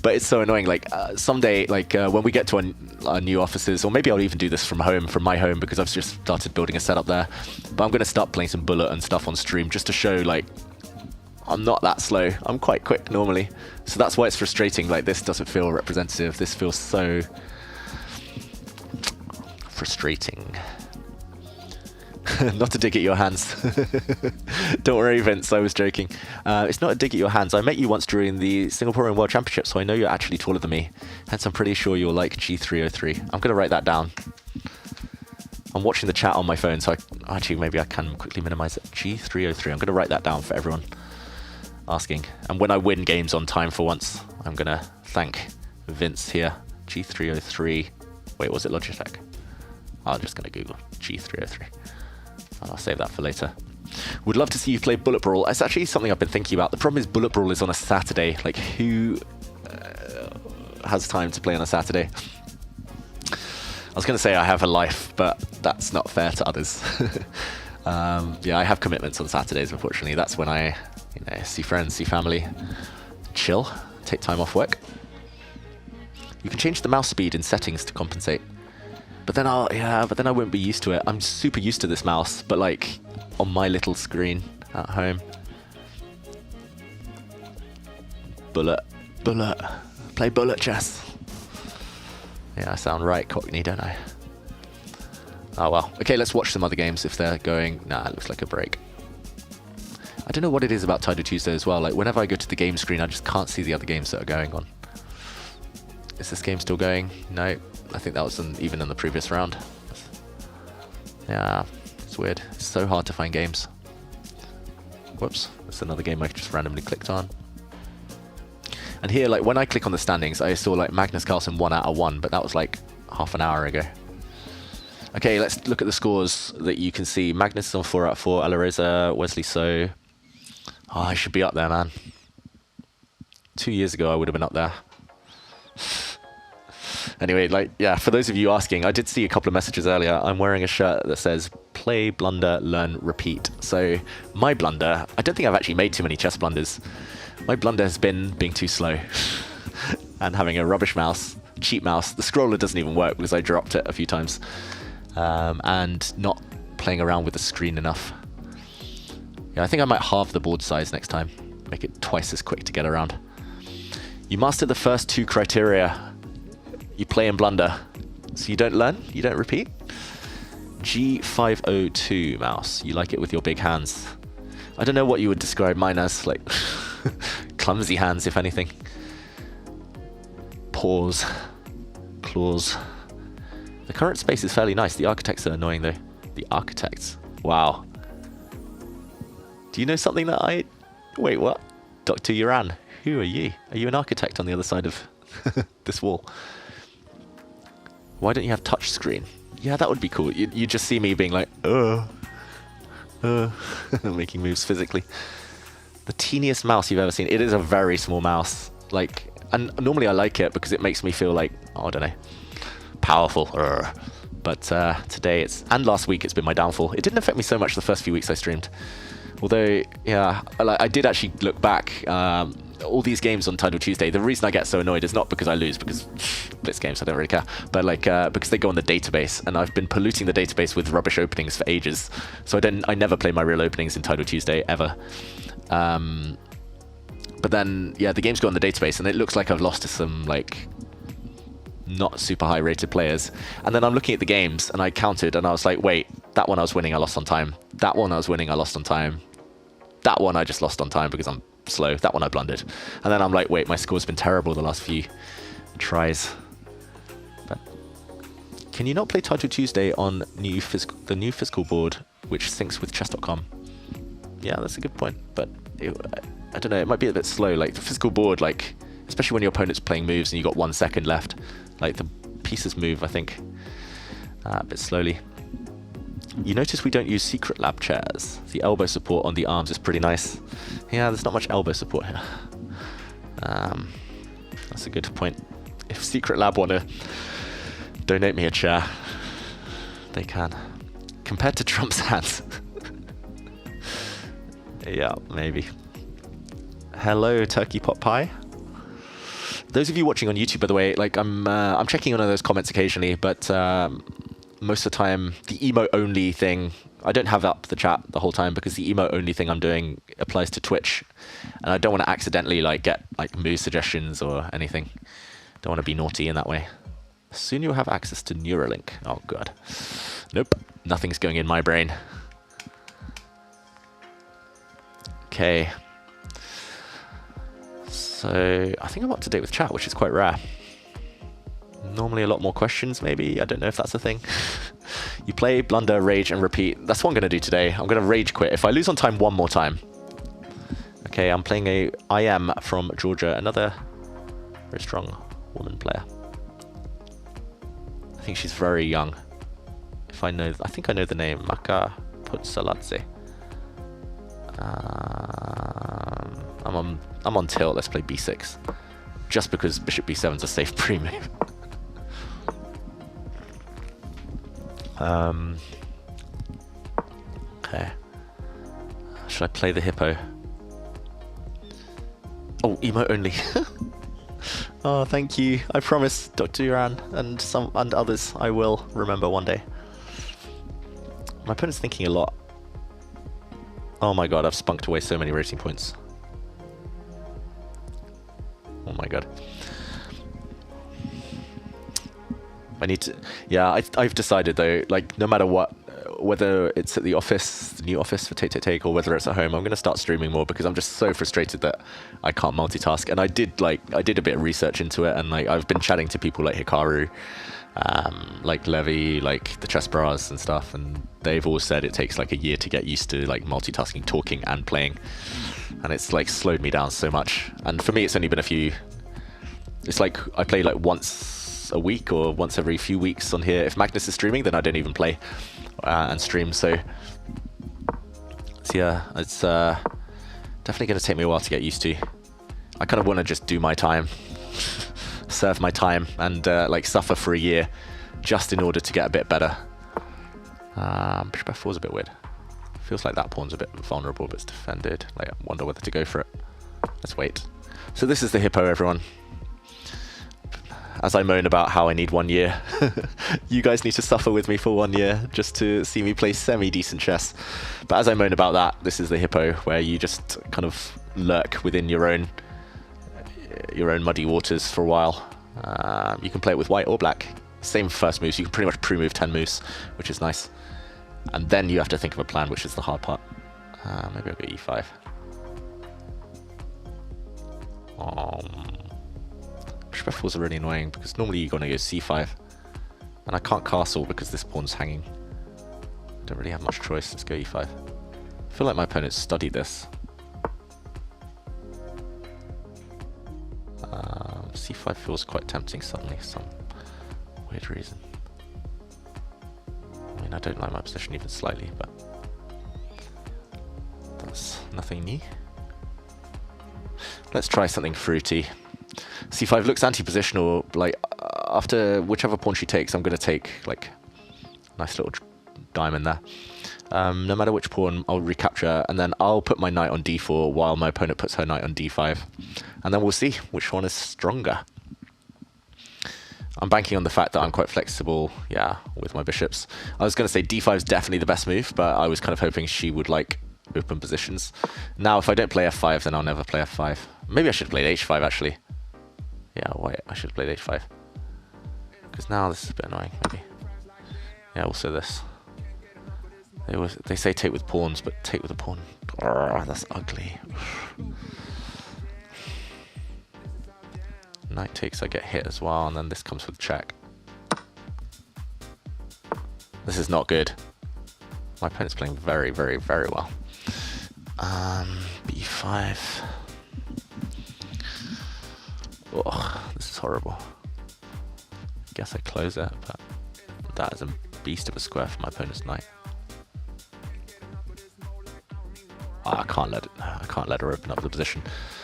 but it's so annoying. Like someday, like when we get to our new offices, or maybe I'll even do this from my home, because I've just started building a setup there. But I'm going to start playing some Bullet and stuff on stream just to show like I'm not that slow. I'm quite quick normally, so that's why it's frustrating. Like this doesn't feel representative. This feels so frustrating. Not a dig at your hands. Don't worry, Vince, I was joking. It's not a dig at your hands. I met you once during the Singaporean World Championship, so I know you're actually taller than me. Hence, I'm pretty sure you're like G303. I'm going to write that down. I'm watching the chat on my phone, so actually maybe I can quickly minimize it. G303. I'm going to write that down for everyone asking. And when I win games on time for once, I'm going to thank Vince here. G303. Wait, was it Logitech? I'm just going to Google G303. I'll save that for later. Would love to see you play Bullet Brawl. It's actually something I've been thinking about. The problem is Bullet Brawl is on a Saturday. Like, who has time to play on a Saturday? I was going to say I have a life, but that's not fair to others. Yeah, I have commitments on Saturdays, unfortunately. That's when I see friends, see family, chill, take time off work. You can change the mouse speed in settings to compensate. But then I won't be used to it. I'm super used to this mouse, but like on my little screen at home. Bullet. Bullet. Play bullet chess. Yeah, I sound right Cockney, don't I? Oh well. Okay, let's watch some other games if they're going. Nah, it looks like a break. I don't know what it is about Title Tuesday as well. Like, whenever I go to the game screen, I just can't see the other games that are going on. Is this game still going? No. I think that was even in the previous round. Yeah, it's weird. It's so hard to find games. Whoops. That's another game I just randomly clicked on. And here, like, when I click on the standings, I saw, like, Magnus Carlsen 1 out of 1, but that was, like, half an hour ago. Okay, let's look at the scores that you can see. Magnus is on 4 out of 4. Alarosa, Wesley So. Oh, I should be up there, man. 2 years ago, I would have been up there. Anyway, like, yeah, for those of you asking, I did see a couple of messages earlier. I'm wearing a shirt that says, play, blunder, learn, repeat. So my blunder, I don't think I've actually made too many chess blunders. My blunder has been being too slow and having a rubbish mouse, cheap mouse. The scroller doesn't even work because I dropped it a few times. And not playing around with the screen enough. Yeah, I think I might halve the board size next time. Make it twice as quick to get around. You master the first 2 criteria. You play and blunder. So you don't learn, you don't repeat. G502 mouse. You like it with your big hands. I don't know what you would describe mine as, like clumsy hands, if anything. Pause. Claws. The current space is fairly nice. The architects are annoying though. The architects. Wow. Do you know something that I... Wait, what? Dr. Uran, who are you? Are you an architect on the other side of this wall? Why don't you have touch screen? Yeah, that would be cool. You just see me being like, making moves physically. The teeniest mouse you've ever seen. It is a very small mouse. Like, and normally I like it because it makes me feel like, oh, I don't know, powerful. But today and last week it's been my downfall. It didn't affect me so much the first few weeks I streamed. Although, yeah, I did actually look back. All these games on Title Tuesday, the reason I get so annoyed is not because I lose, because blitz games, I don't really care, but like because they go on the database, and I've been polluting the database with rubbish openings for ages. So I never play my real openings in Title Tuesday ever. But then, yeah, the games go on the database, and it looks like I've lost to some like not super high rated players. And then I'm looking at the games, and I counted, and I was like, wait, that one I was winning, I lost on time. That one I was winning, I lost on time. That one I just lost on time because I'm slow. That one I blundered. And then I'm like, wait, my score's been terrible the last few tries. But can you not play Title Tuesday on the new physical board, which syncs with chess.com? Yeah, that's a good point. But I don't know, it might be a bit slow. Like the physical board, like especially when your opponent's playing moves and you got 1 second left, like the pieces move, I think, a bit slowly. You notice we don't use secret lab chairs. The elbow support on the arms is pretty nice. Yeah, there's not much elbow support here. That's a good point. If secret lab want to donate me a chair, they can. Compared to Trump's hands. Yeah, maybe. Hello, turkey pot pie. Those of you watching on YouTube, by the way, like I'm checking on those comments occasionally, but most of the time, the emote only thing, I don't have up the chat the whole time because the emote only thing I'm doing applies to Twitch, and I don't want to accidentally like get like move suggestions or anything. Don't want to be naughty in that way. Soon you'll have access to Neuralink. Oh god. Nope, nothing's going in my brain. Okay. So I think I'm up to date with chat, which is quite rare. Normally a lot more questions, maybe. I don't know if that's a thing. You play, blunder, rage, and repeat. That's what I'm going to do today. I'm going to rage quit. If I lose on time one more time. Okay, I'm playing a IM from Georgia, another very strong woman player. I think she's very young. I think I know the name. Maka Putsaladze. I'm on tilt. Let's play b6. Just because bishop b7 is a safe pre-move. Okay. Should I play the hippo? Oh, emote only. Oh, thank you. I promise, Dr. Uran and others, I will remember one day. My opponent's thinking a lot. Oh my god, I've spunked away so many rating points. thank God. I need to, yeah, I've decided though, like no matter what, whether it's at the office, the new office for Take, or whether it's at home, I'm going to start streaming more because I'm just so frustrated that I can't multitask. And I did a bit of research into it, and like I've been chatting to people like Hikaru, like Levy, like the Chess Bras and stuff, and they've all said it takes like a year to get used to like multitasking, talking and playing, and it's like slowed me down so much. And for me, it's only been a few. It's like I play like once a week or once every few weeks on here. If Magnus is streaming, then I don't even play and stream. So yeah, it's definitely going to take me a while to get used to. I kind of want to just do my time, serve my time, and like suffer for a year just in order to get a bit better. Bishop f4 is a bit weird. Feels like that pawn's a bit vulnerable, but it's defended. Like, I wonder whether to go for it. Let's wait. So this is the hippo, everyone. As I moan about how I need 1 year, you guys need to suffer with me for 1 year just to see me play semi-decent chess. But as I moan about that, this is the hippo, where you just kind of lurk within your own muddy waters for a while. You can play it with white or black. Same first moves. You can pretty much pre-move 10 moves, which is nice. And then you have to think of a plan, which is the hard part. Maybe I'll go e5. Bishop f4 is really annoying because normally you're going to go c5, and I can't castle because this pawn's hanging. Don't really have much choice. Let's go e5. I feel like my opponent studied this. C5 feels quite tempting suddenly for some weird reason. I mean, I don't like my position even slightly, but that's nothing new. Let's try something fruity. C5 looks anti-positional. Like after whichever pawn she takes, I'm going to take like a nice little diamond there. No matter which pawn, I'll recapture, and then I'll put my knight on d4 while my opponent puts her knight on d5, and then we'll see which one is stronger. I'm banking on the fact that I'm quite flexible, yeah, with my bishops. I was going to say d5 is definitely the best move, but I was kind of hoping she would like open positions. Now, if I don't play f5, then I'll never play f5. Maybe I should have played h5 actually. Yeah, wait, I should have played h5. Because now this is a bit annoying, maybe. Yeah, also this. They say take with pawns, but take with a pawn. Oh, that's ugly. Knight takes, I get hit as well, and then this comes with check. This is not good. My opponent's playing very, very, very well. b5. Oh, this is horrible. Guess I close it, but that is a beast of a square for my opponent's knight. Oh, I can't let her open up the position.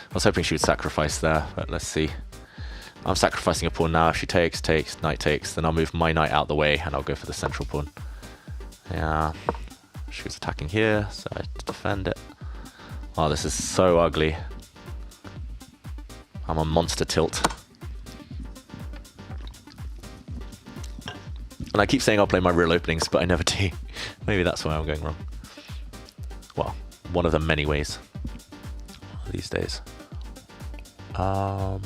I was hoping she would sacrifice there, but let's see. I'm sacrificing a pawn now. If she takes, knight takes, then I'll move my knight out the way and I'll go for the central pawn. Yeah, she was attacking here, so I defend it. Oh, this is so ugly. I'm on monster tilt. And I keep saying I'll play my real openings, but I never do. Maybe that's why I'm going wrong. Well, one of the many ways these days. I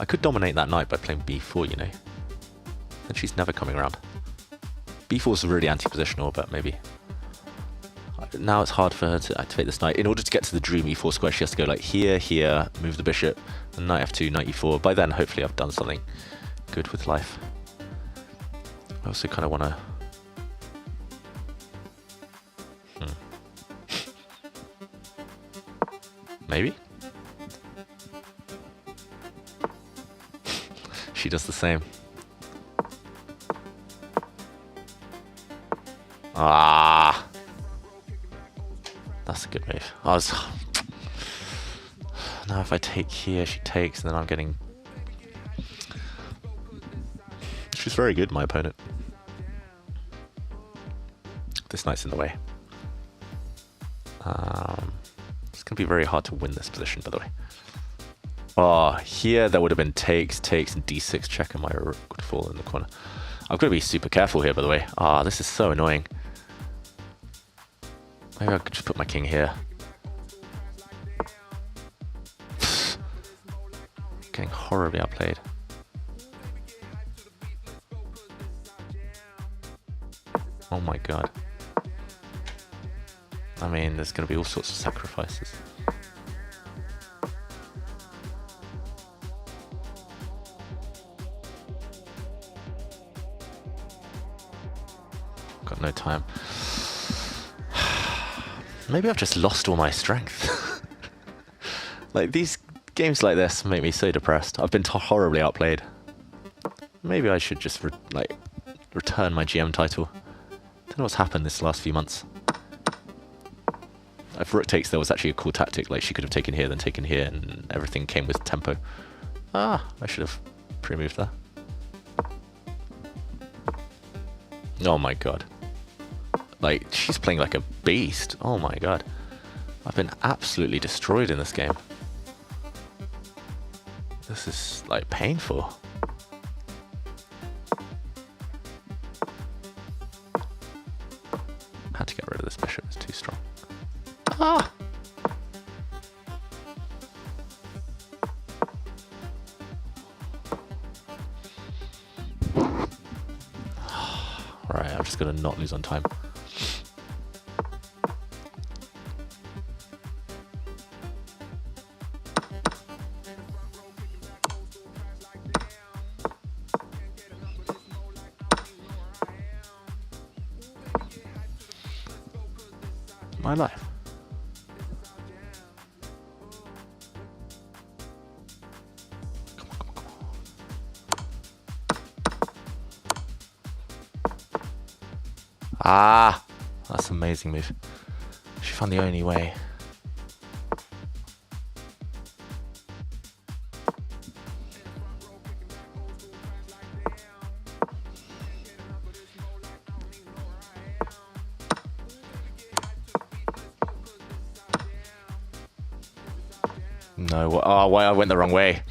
could dominate that knight by playing b4, you know. And she's never coming around. b4 is really anti-positional, but maybe. Now it's hard for her to activate this knight. In order to get to the dream e4 square, she has to go like here, move the bishop, and knight f2, knight e4. By then, hopefully I've done something good with life. I also kind of want to... Maybe? She does the same. Ah, that's a good move. Now if I take here, she takes, and then I'm getting... She's very good, my opponent. This knight's in the way. It's going to be very hard to win this position, by the way. Oh, here there would have been takes, and d6 check, and my rook would fall in the corner. I've got to be super careful here, by the way. Ah, this is so annoying. Maybe I could just put my king here. Getting horribly outplayed. Oh my god. I mean, there's going to be all sorts of sacrifices. Got no time. Maybe I've just lost all my strength. Like, these games like this make me so depressed. I've been horribly outplayed. Maybe I should just return my GM title. Don't know what's happened this last few months. If rook takes, there was actually a cool tactic. Like, she could have taken here, then taken here, and everything came with tempo. Ah, I should have pre-moved there. Oh my god. Like, she's playing like a beast. Oh my god. I've been absolutely destroyed in this game. This is, like, painful. Had to get rid of this bishop, it's too strong. Ah! Right, I'm just gonna not lose on time. My life. Ah, that's an amazing move. She found the only way. No, oh, why I went the wrong way.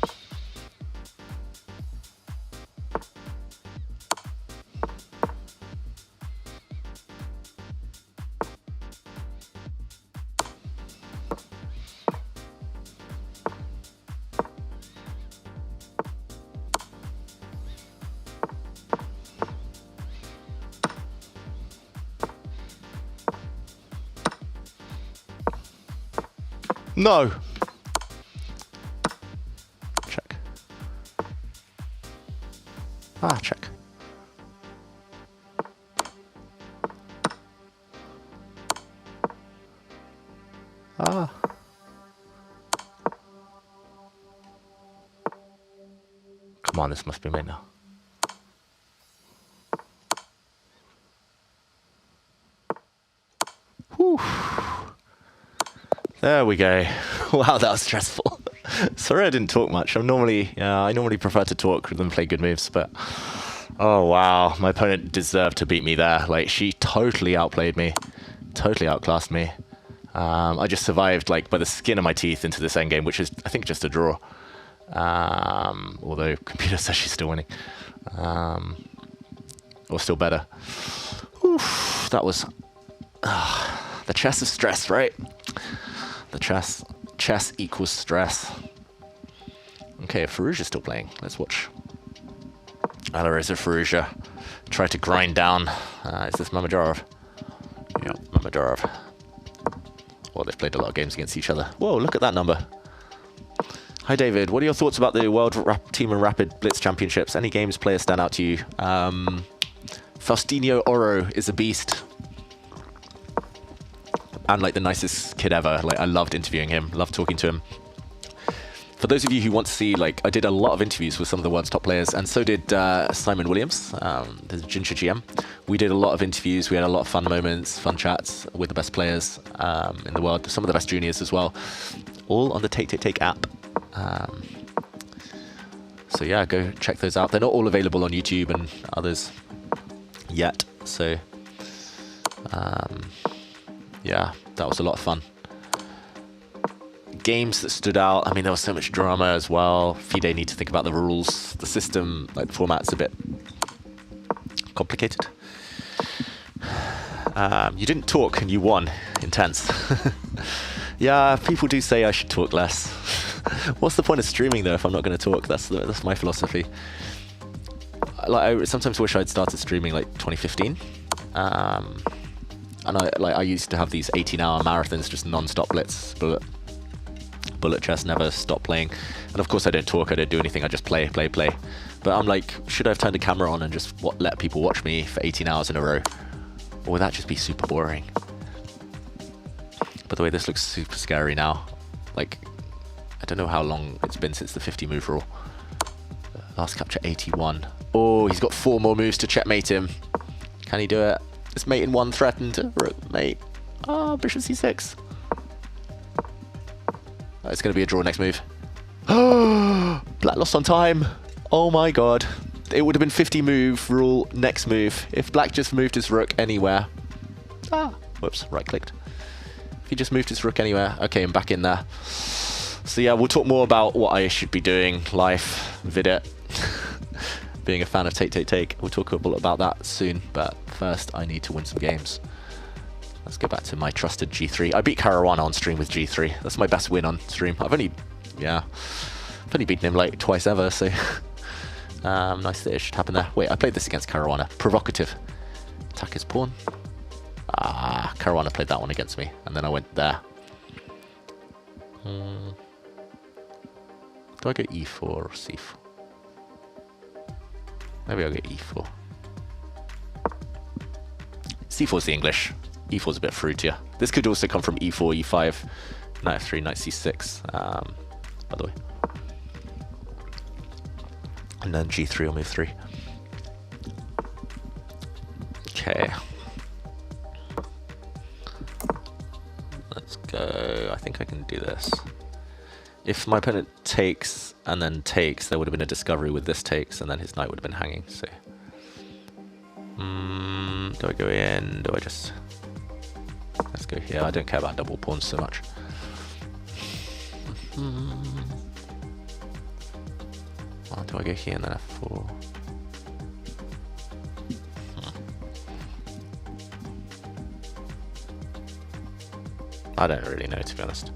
No. Check. Ah, check. Ah. Come on, this must be made now. Whew. There we go. Wow, that was stressful. Sorry I didn't talk much. I normally prefer to talk than play good moves, but oh wow, my opponent deserved to beat me there. Like, she totally outplayed me, totally outclassed me. I just survived like by the skin of my teeth into this endgame, which is I think just a draw. Although computer says she's still winning, or still better. Oof, that was the chess of stress, right? The chess equals stress. Okay, Firouzja's still playing. Let's watch. Alireza Firouzja try to grind down. Is this Mamedyarov? Yeah, Mamedyarov. Well, they've played a lot of games against each other. Whoa, look at that number. Hi, David. What are your thoughts about the World Team and Rapid Blitz Championships? Any games players stand out to you? Faustino Oro is a beast. And like the nicest kid ever. Like, I loved interviewing him, loved talking to him. For those of you who want to see, like, I did a lot of interviews with some of the world's top players, and so did Simon Williams, the Ginger GM. We did a lot of interviews. We had a lot of fun moments, fun chats with the best players in the world, some of the best juniors as well, all on the Take app. So yeah, go check those out. They're not all available on YouTube and others yet. So yeah, that was a lot of fun. Games that stood out. I mean, there was so much drama as well. FIDE need to think about the rules. The system, like the format's a bit complicated. You didn't talk and you won. Intense. Yeah, people do say I should talk less. What's the point of streaming though if I'm not going to talk? That's my philosophy. Like, I sometimes wish I'd started streaming like 2015. And I used to have these 18-hour marathons, just non-stop blitz, bullet chess, never stop playing. And of course I don't talk, I don't do anything, I just play. But I'm like, should I have turned the camera on and just let people watch me for 18 hours in a row? Or would that just be super boring? By the way, this looks super scary now. Like, I don't know how long it's been since the 50 move rule. Last capture 81. Oh, he's got 4 more moves to checkmate him. Can he do it? It's mate in 1 threatened. Rook mate. Ah, bishop c6. It's going to be a draw next move. Black lost on time. Oh my god. It would have been 50 move rule next move if black just moved his rook anywhere. Ah, whoops, right clicked. If he just moved his rook anywhere. Okay, I'm back in there. So yeah, we'll talk more about what I should be doing, life, vidit. Being a fan of take. We'll talk a bit about that soon, but first I need to win some games. Let's go back to my trusted G3. I beat Caruana on stream with G3. That's my best win on stream. I've only beaten him like twice ever, so nice that it should happen there. Wait, I played this against Caruana. Provocative. Attack his pawn. Ah, Caruana played that one against me, and then I went there. Do I go e4 or c4? Maybe I'll go e4. c4's the English. e4's a bit fruitier. This could also come from e4, e5, knight f3, knight c6, by the way. And then g3 or move 3. Okay. Let's go. I think I can do this. If my opponent takes and then takes, there would have been a discovery with this takes, and then his knight would have been hanging. So, do I go in? Do I just... Let's go here. I don't care about double pawns so much. Oh, do I go here and then f4? I don't really know, to be honest.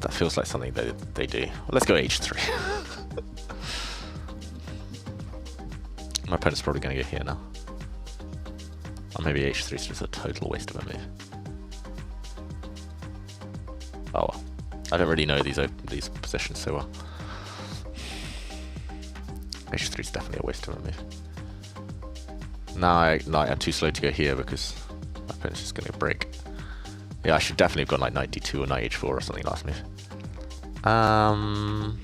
That feels like something that they do. Well, let's go h3. My opponent's probably going to go here now. Or maybe h3 is just a total waste of a move. Oh well. I don't really know these positions so well. h3 is definitely a waste of a move. Now I'm too slow to go here because my opponent's just going to break. Yeah, I should definitely have gone like knight d2 or knight h4 or something last move. Oh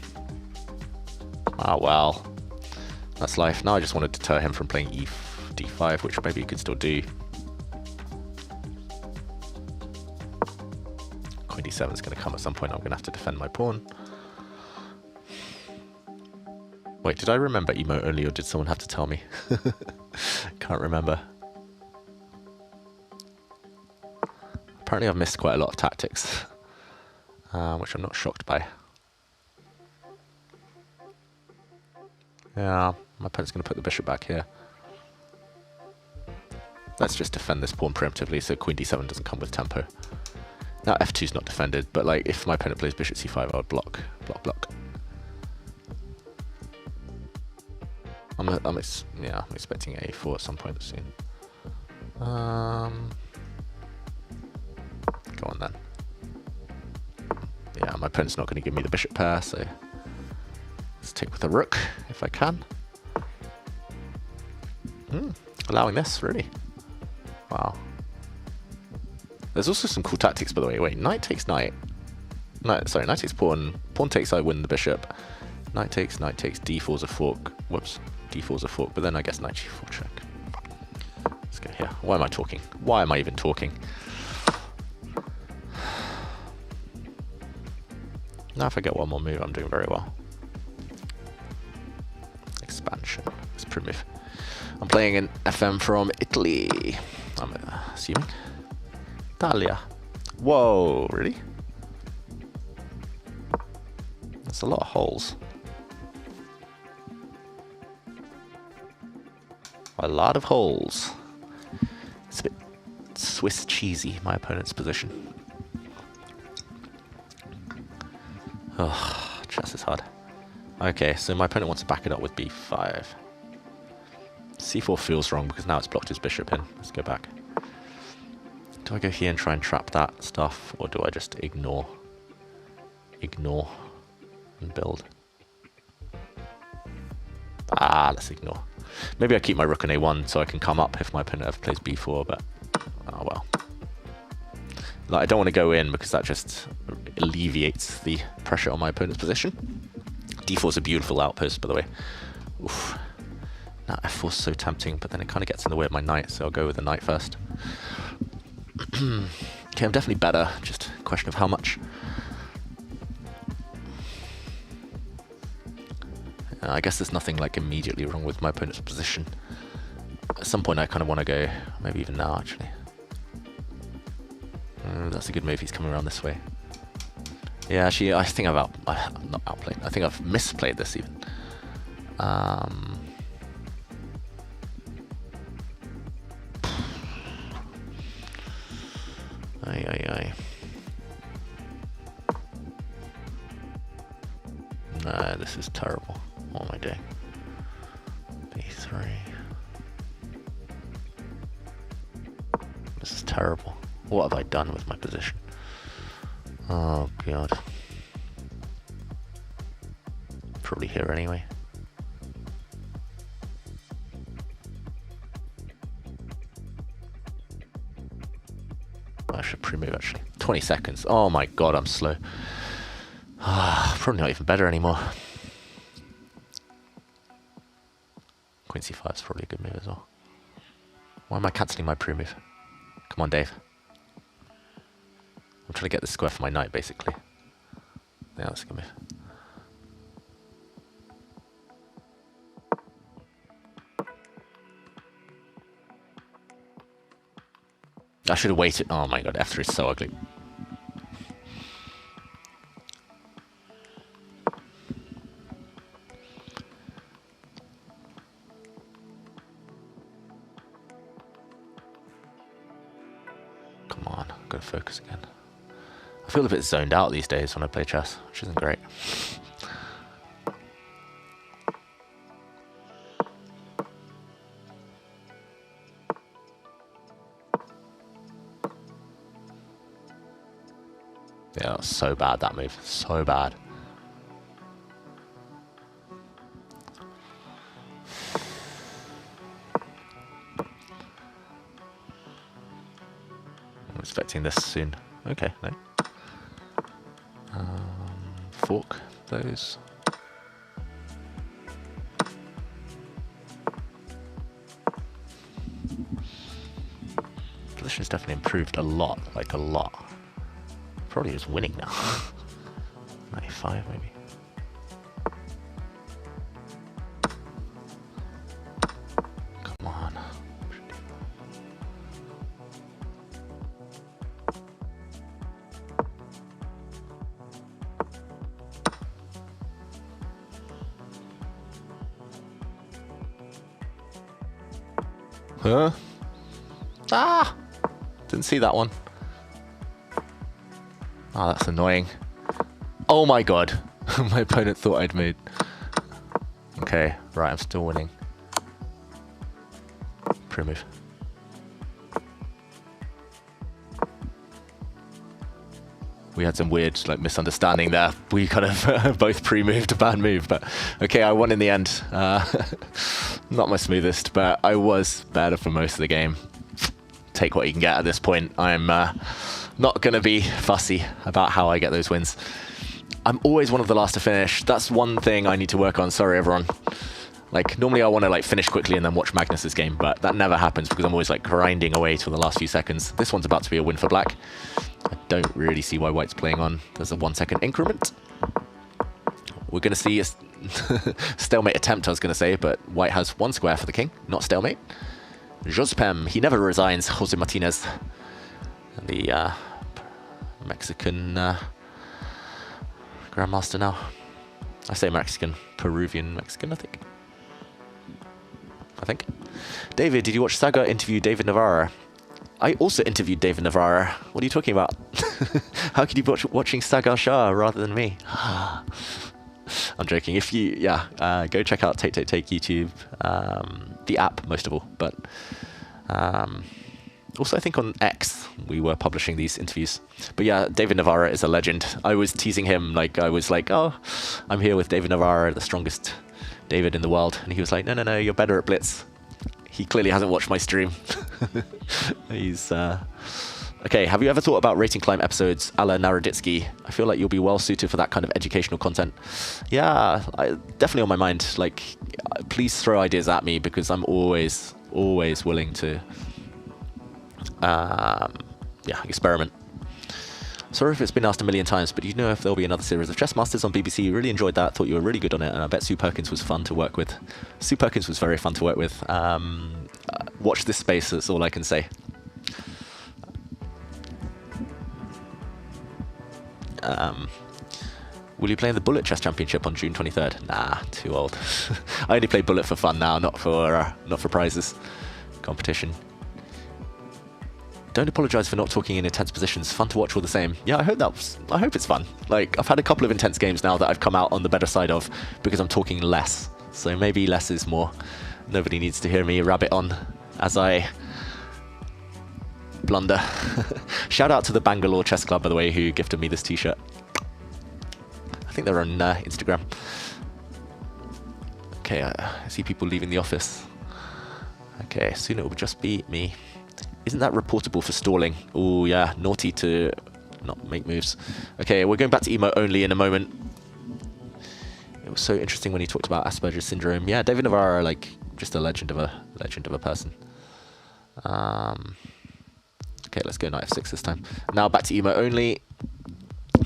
well. That's life. Now I just want to deter him from playing d5, which maybe he could still do. Queen d7 is going to come at some point. I'm going to have to defend my pawn. Wait, did I remember emote only, or did someone have to tell me? Can't remember. Apparently I've missed quite a lot of tactics, which I'm not shocked by. Yeah, my opponent's going to put the bishop back here. Let's just defend this pawn preemptively so queen d7 doesn't come with tempo. Now f2's not defended, but like if my opponent plays bishop c5, I would block. I'm expecting a4 at some point soon. Go on then. Yeah, my opponent's not going to give me the bishop pair, so let's take with the rook if I can. Allowing this, really. Wow. There's also some cool tactics, by the way. Wait, knight takes knight. Knight takes pawn. Pawn takes, I win the bishop. Knight takes, d4's a fork. Whoops, d4's a fork, but then I guess knight g4 check. Let's go here. Why am I talking? Why am I even talking? Now if I get one more move, I'm doing very well. Expansion. Let's primitive. I'm playing in FM from Italy. I'm assuming. Italia. Whoa, really? That's a lot of holes. A lot of holes. It's a bit Swiss cheesy, my opponent's position. Oh, chess is hard. Okay, so my opponent wants to back it up with b5. c4 feels wrong because now it's blocked his bishop in. Let's go back. Do I go here and try and trap that stuff, or do I just ignore? Ignore and build. Let's ignore. Maybe I keep my rook on a1 so I can come up if my opponent ever plays b4, but oh well. Like, I don't want to go in because that just alleviates the pressure on my opponent's position. d4 is a beautiful outpost, by the way. Oof. Now f4 is so tempting, but then it kind of gets in the way of my knight, so I'll go with the knight first. Okay, I'm definitely better, just a question of how much. I guess there's nothing like immediately wrong with my opponent's position. At some point I kind of want to go, maybe even now actually. That's a good move, he's coming around this way. Yeah, actually, I think I've not outplayed, I think I've misplayed this even. No, this is terrible. What am I doing? b3. This is terrible. What have I done with my position? Oh god. Probably here anyway. I should pre-move actually. 20 seconds. Oh my god, I'm slow. Probably not even better anymore. Queen c5 is probably a good move as well. Why am I cancelling my pre-move? Come on, Dave. I'm trying to get the square for my knight, basically. Yeah, that's a good move. I should have waited. Oh my god, f3 is so ugly. Come on, I've got to focus again. I feel a bit zoned out these days when I play chess, which isn't great. Yeah, that was so bad, that move. So bad. I'm expecting this soon. Okay, no. Fork those. Position's definitely improved a lot, like a lot. Probably is winning now. 95 maybe. Come on. Huh? Ah! Didn't see that one. Oh, that's annoying. Oh my god. My opponent thought I'd made. Okay, right, I'm still winning. Pre-move. We had some weird like misunderstanding there. We kind of both pre-moved a bad move, but okay, I won in the end. Not my smoothest, but I was better for most of the game. Take what you can get at this point. I'm not going to be fussy about how I get those wins. I'm always one of the last to finish. That's one thing I need to work on. Sorry, everyone. Like, normally I want to like finish quickly and then watch Magnus's game, but that never happens because I'm always like grinding away till the last few seconds. This one's about to be a win for black. I don't really see why white's playing on. There's a 1 second increment. We're going to see a stalemate attempt, I was going to say, but white has 1 square for the king, not stalemate. Jospem, he never resigns. Jose Martinez, the Mexican Grandmaster now. I say Mexican, Peruvian Mexican, I think. David, did you watch Saga interview David Navarra? I also interviewed David Navarra. What are you talking about? How could you be watching Sagar Shah rather than me? I'm joking. If you, go check out Take YouTube, the app most of all, but also I think on X we were publishing these interviews. But yeah, David Navarra is a legend. I was teasing him, I was like, oh, I'm here with David Navarra, the strongest David in the world, and he was like, no, you're better at Blitz. He clearly hasn't watched my stream. He's okay. Have you ever thought about rating climb episodes a la Naroditsky? I feel like you'll be well suited for that kind of educational content. Yeah, definitely on my mind. Please throw ideas at me, because I'm always willing to experiment. Sorry if it's been asked a million times, but do you know if there'll be another series of Chess Masters on BBC? Really enjoyed that. Thought you were really good on it, and I bet Sue Perkins was fun to work with. Sue Perkins was very fun to work with. Watch this space, that's all I can say. Will you play in the Bullet Chess Championship on June 23rd? Nah, too old. I only play Bullet for fun now, not for prizes. Competition. Don't apologise for not talking in intense positions. Fun to watch all the same. Yeah, I hope it's fun. I've had a couple of intense games now that I've come out on the better side of, because I'm talking less. So maybe less is more. Nobody needs to hear me rabbit on as I blunder. Shout out to the Bangalore Chess Club, by the way, who gifted me this t-shirt. I think they're on Instagram. Okay, I see people leaving the office. Okay, soon it will just be me. Isn't that reportable for stalling? Oh yeah, naughty to not make moves. Okay, we're going back to emo only in a moment. It was so interesting when he talked about Asperger's syndrome. Yeah, David Navarra, just a legend of a person. Okay, let's go knight f6 this time. Now back to emo only.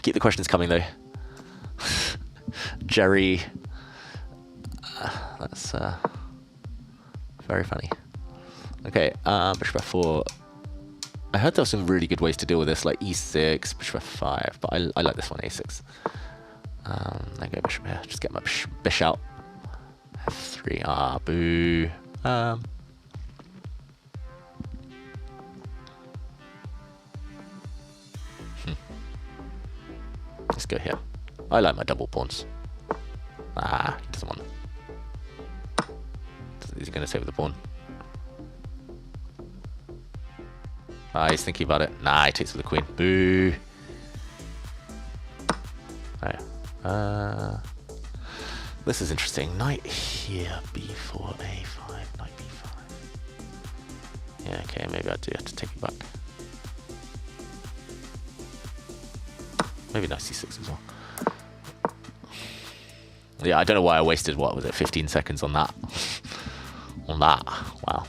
Keep the questions coming though. Jerry, that's very funny. Okay, bishop f4. I heard there were some really good ways to deal with this, like e6, bishop f5, but I like this one, a6. Then go bishop here, just get my bishop out. f3, boo. Let's go here. I like my double pawns. He doesn't want them. Is he going to save the pawn? He's thinking about it. Nah, he takes with the queen. Boo. Oh. This is interesting. Knight here, b4, a5, knight b5. Yeah, okay, maybe I do have to take it back. Maybe knight c6 as well. Yeah, I don't know why I wasted, 15 seconds on that. Wow.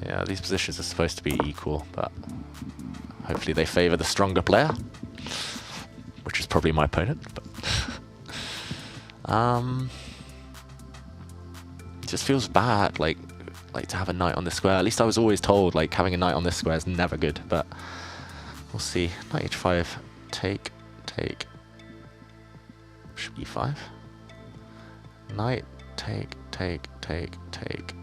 Yeah, these positions are supposed to be equal, but hopefully they favour the stronger player, which is probably my opponent. But it just feels bad, like to have a knight on this square. At least I was always told, having a knight on this square is never good, but we'll see. Knight h5, take, bishop e5, knight, take, and then take.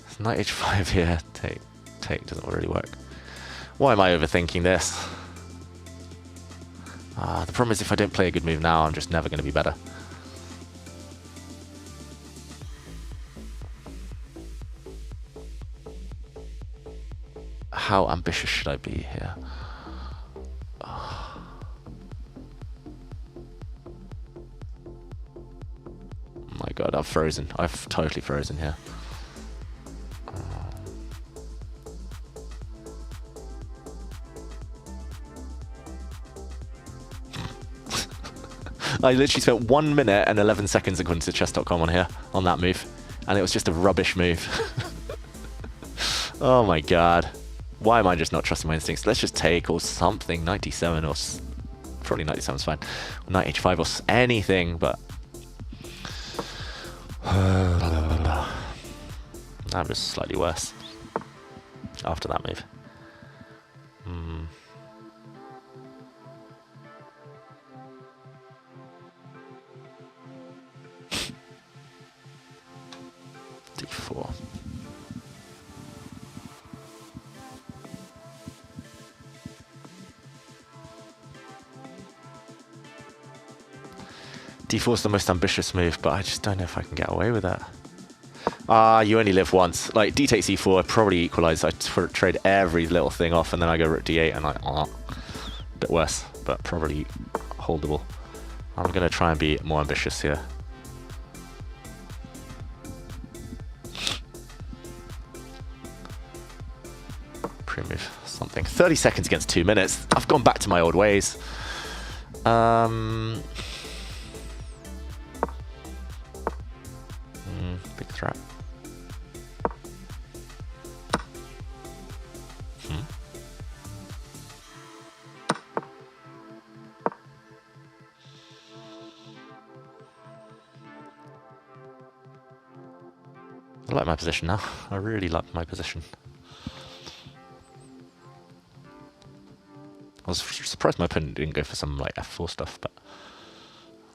It's knight h5 here, take doesn't really work. Why am I overthinking this? The problem is if I don't play a good move now, I'm just never going to be better. How ambitious should I be here? Oh my god, I've frozen. I've totally frozen here. I literally spent 1 minute and 11 seconds according to chess.com on here, on that move. And it was just a rubbish move. Oh my god. Why am I just not trusting my instincts? Let's just take or something. 97 or... Probably 97 is fine. Knight h5 or anything, but... That was slightly worse. After that move. d4. d4 is the most ambitious move, but I just don't know if I can get away with that. Ah, you only live once. Like, d takes e4, I probably equalize. I trade every little thing off, and then I go rook d8, and a bit worse, but probably holdable. I'm going to try and be more ambitious here. Pre-move something. 30 seconds against 2 minutes. I've gone back to my old ways. Big threat. I like my position now. I really like my position. I was surprised my opponent didn't go for some like f4 stuff, but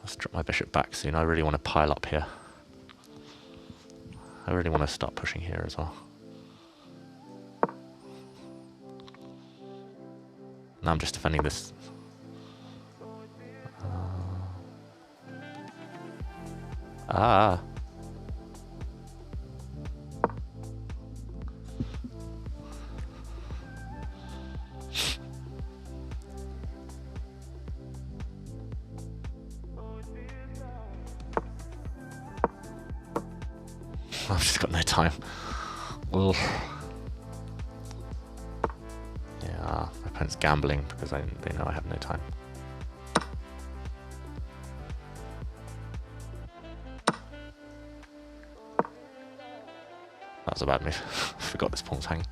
let's drop my bishop back soon. I really want to pile up here. I really want to start pushing here as well. Now I'm just defending this. I've just got no time. Ugh. Yeah, my opponent's gambling because they know I have no time. That was a bad move. I forgot this pawn was hanging.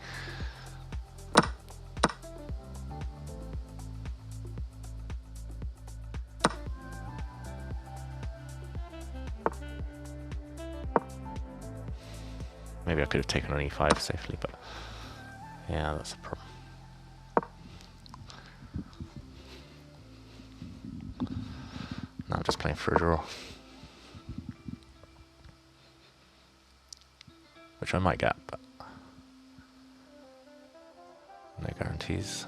Maybe I could have taken on e5 safely, but yeah, that's a problem. Now I'm just playing for a draw. Which I might get, but no guarantees.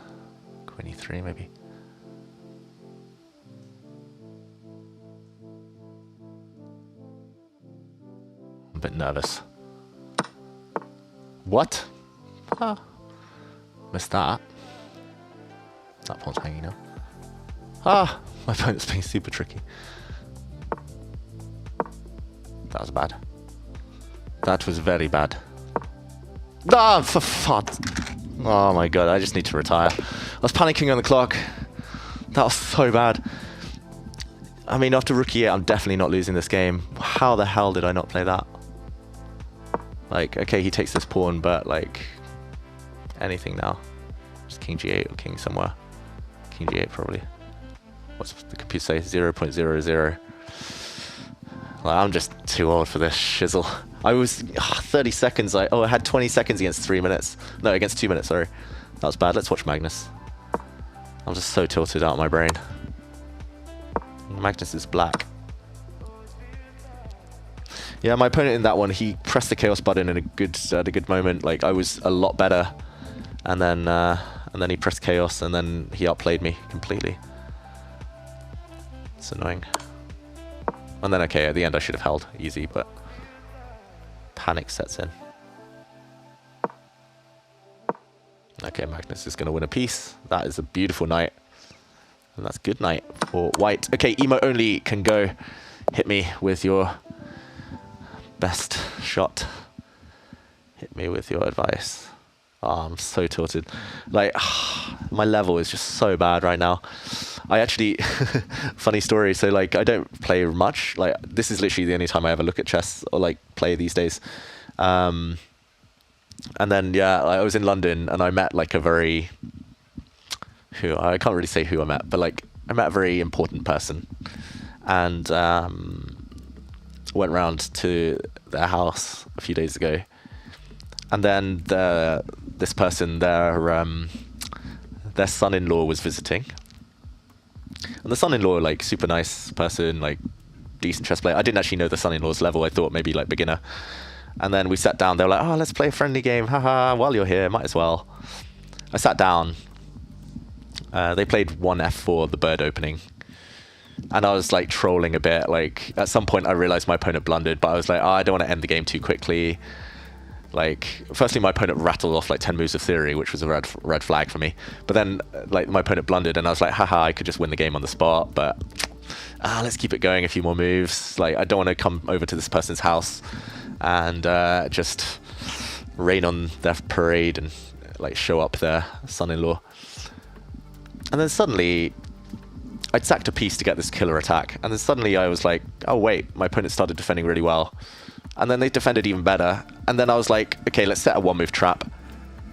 Queen e3 maybe. I'm a bit nervous. What? Ah, missed that. That pawn's hanging now. Ah, my opponent's being super tricky. That was bad. That was very bad. Ah, for fuck. Oh my god, I just need to retire. I was panicking on the clock. That was so bad. I mean, after rook e8, I'm definitely not losing this game. How the hell did I not play that? Like, okay, he takes this pawn, but like, anything now. Just king g8 or king somewhere. King g8 probably. What's the computer say? 0.00. Like, I'm just too old for this shizzle. I was 30 seconds. I had 20 seconds against 3 minutes. No, against 2 minutes, sorry. That was bad. Let's watch Magnus. I'm just so tilted out of my brain. Magnus is black. Yeah, my opponent in that one, he pressed the chaos button in at a good moment. Like, I was a lot better, and then he pressed chaos, and then he outplayed me completely. It's annoying. And then, okay, at the end I should have held easy, but panic sets in. Okay, Magnus is going to win a piece. That is a beautiful knight, and that's good knight for white. Okay, emo only can go. Hit me with your best shot. Hit me with your advice. Oh, I'm so tilted. Like, my level is just so bad right now. I actually, funny story, so like, I don't play much. Like, this is literally the only time I ever look at chess or like play these days. And then, yeah, I was in London and I met like a very, I can't really say who I met, but like, I met a very important person. And went round to their house a few days ago, and then this person, their son-in-law was visiting, and the son-in-law, like, super nice person, like decent chess player. I didn't actually know the son-in-law's level. I thought maybe like beginner, And then we sat down. They were like, oh, let's play a friendly game. Haha, while you're here, might as well. I sat down. They played one F4, the bird opening. And I was like trolling a bit. Like at some point I realized my opponent blundered, but I was like, oh, I don't want to end the game too quickly. Like, firstly, my opponent rattled off like 10 moves of theory, which was a red flag for me. But then like my opponent blundered and I was like, haha, I could just win the game on the spot. But let's keep it going, a few more moves. Like, I don't want to come over to this person's house and just rain on their parade and like show up their son-in-law. And then suddenly I'd sacked a piece to get this killer attack. And then suddenly I was like, oh wait, my opponent started defending really well. And then they defended even better. And then I was like, okay, let's set a one move trap.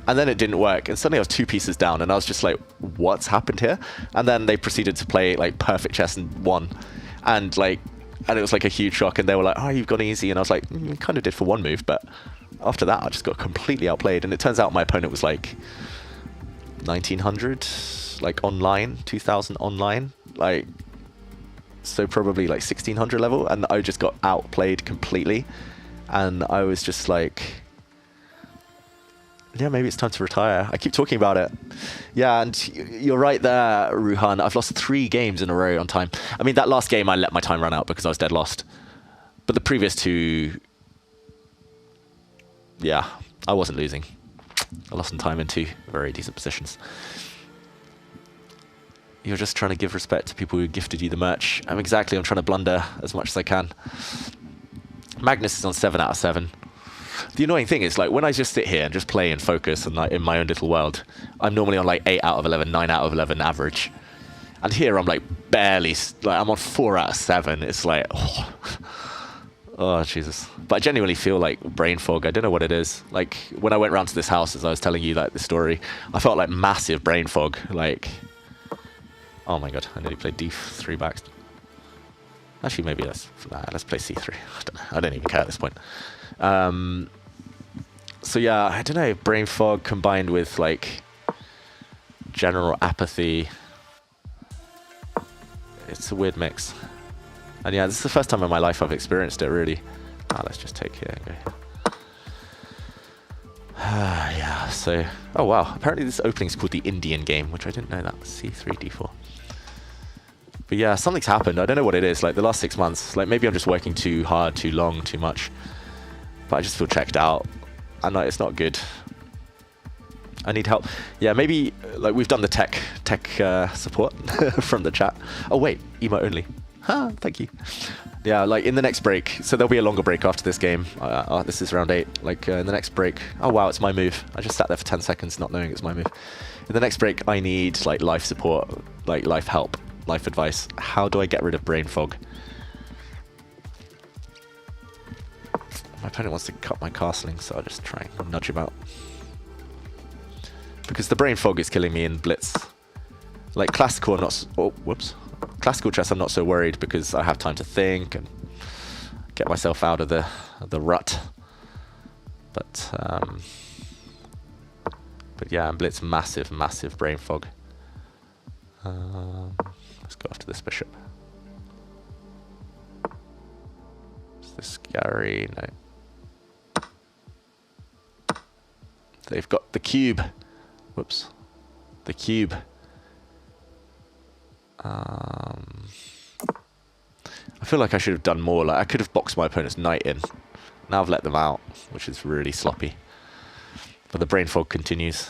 And then it didn't work. And suddenly I was 2 pieces down and I was just like, what's happened here? And then they proceeded to play like perfect chess and won. And it was like a huge shock. And they were like, oh, you've gone easy. And I was like, you kind of did for one move. But after that, I just got completely outplayed. And it turns out my opponent was like 1900, like online, 2000 online, like, so probably like 1600 level. And I just got outplayed completely. And I was just like, yeah, maybe it's time to retire. I keep talking about it. Yeah, and you're right there, Ruhan. I've lost 3 games in a row on time. I mean, that last game, I let my time run out because I was dead lost. But the previous 2, yeah, I wasn't losing. I lost some time in 2 very decent positions. You're just trying to give respect to people who gifted you the merch. I'm trying to blunder as much as I can. Magnus is on 7 out of 7. The annoying thing is, like, when I just sit here and just play and focus and like in my own little world, I'm normally on like 8 out of 11, 9 out of 11 average. And here I'm like barely, like I'm on 4 out of 7. It's like, oh Jesus. But I genuinely feel like brain fog. I don't know what it is. Like when I went round to this house, as I was telling you like the story, I felt like massive brain fog. Like, oh my God, I nearly played D3 back. Actually, maybe let's play C3. I don't even care at this point. So yeah, I don't know, brain fog combined with like general apathy. It's a weird mix. And yeah, this is the first time in my life I've experienced it, really. Let's just take here and go here. Yeah, so, oh wow, apparently this opening is called the Indian game, which I didn't know that. C3, D4. But yeah, something's happened. I don't know what it is. Like the last 6 months, like maybe I'm just working too hard, too long, too much. But I just feel checked out. And like, it's not good. I need help. Yeah, maybe like we've done the tech support from the chat. Oh wait, emote only. Thank you. Yeah, like in the next break. So there'll be a longer break after this game. This is round 8. Like in the next break. Oh wow, it's my move. I just sat there for 10 seconds not knowing it's my move. In the next break, I need like life support, like life help, life advice. How do I get rid of brain fog? My opponent wants to cut my castling, so I'll just try and nudge him out. Because the brain fog is killing me in blitz. Like classical, I'm not. Oh, whoops. Classical chess, I'm not so worried because I have time to think and get myself out of the rut. But yeah, in blitz, massive brain fog. Let's go after this bishop. Is this scary? No. They've got the cube. Whoops. The cube. I feel like I should have done more. Like I could have boxed my opponent's knight in. Now I've let them out, which is really sloppy. But the brain fog continues.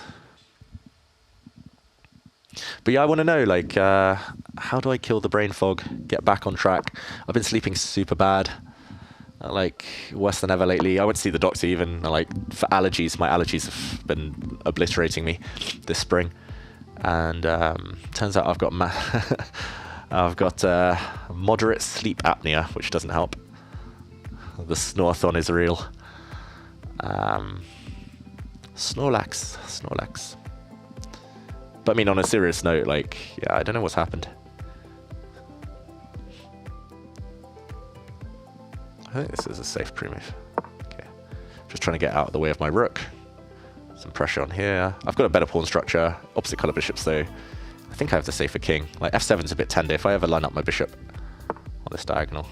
But yeah, I want to know, like, how do I kill the brain fog? Get back on track. I've been sleeping super bad. Like worse than ever lately. I went to see the doctor even, like, for allergies. My allergies have been obliterating me this spring. And turns out I've got moderate sleep apnea, which doesn't help. The snoreathon is real. Snorlax. But I mean, on a serious note, like, yeah, I don't know what's happened. I think this is a safe pre-move. Okay, just trying to get out of the way of my rook. Some pressure on here. I've got a better pawn structure. Opposite colour bishops, though. I think I have the safer king. Like, f7's a bit tender if I ever line up my bishop on this diagonal.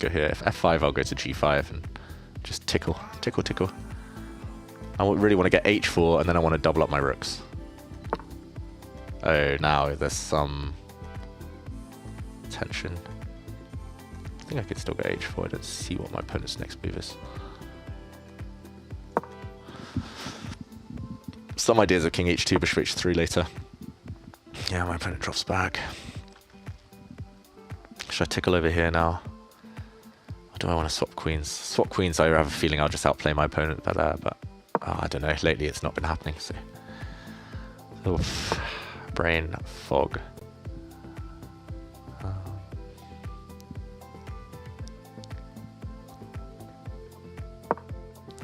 go here. If f5, I'll go to g5 and just tickle. I really want to get h4, and then I want to double up my rooks. Oh, now there's some tension. I think I could still go h4. I don't see what my opponent's next move is. Some ideas of king h2, bishop h3 later. Yeah, my opponent drops back. Should I tickle over here now? Or do I want to swap queens? Swap queens, I have a feeling I'll just outplay my opponent there, but I don't know. Lately it's not been happening, so. Oof. Brain fog.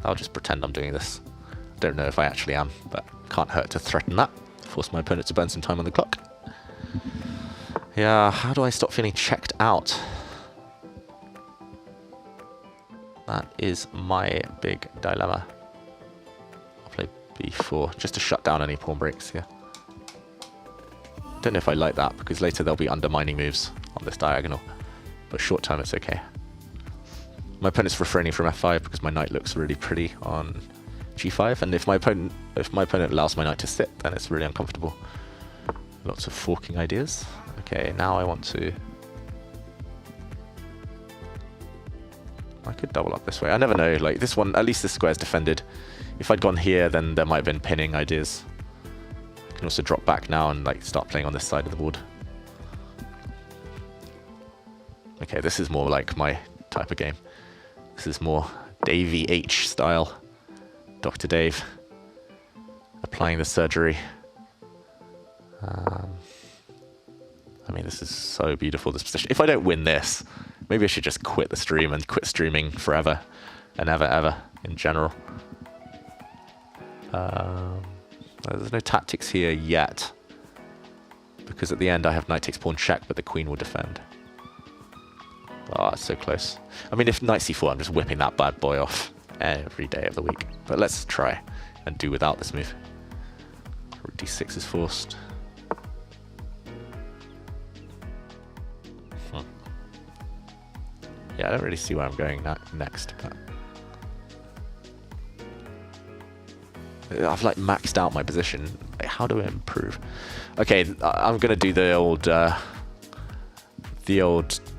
I'll just pretend I'm doing this. Don't know if I actually am, but can't hurt to threaten that. Force my opponent to burn some time on the clock. Yeah, how do I stop feeling checked out? That is my big dilemma. I'll play b4 just to shut down any pawn breaks here. Don't know if I like that because later there'll be undermining moves on this diagonal, but short term it's okay. My opponent's refraining from f5 because my knight looks really pretty on g5, and if my opponent allows my knight to sit, then it's really uncomfortable. Lots of forking ideas. Okay, now I want to. I could double up this way. I never know. Like this one, at least this square's defended. If I'd gone here, then there might have been pinning ideas. I can also drop back now and like start playing on this side of the board. Okay, this is more like my type of game. This is more Davey H style. Dr. Dave applying the surgery. I mean, this is so beautiful, this position. If I don't win this, maybe I should just quit the stream and quit streaming forever and ever in general. There's no tactics here yet, because at the end I have knight takes pawn check, but the queen will defend. Oh, it's so close. I mean, if knight c4, I'm just whipping that bad boy off every day of the week. But let's try and do without this move. Rook d6 is forced. Yeah, I don't really see where I'm going next, but I've like maxed out my position. How do I improve? Okay, I'm gonna do the old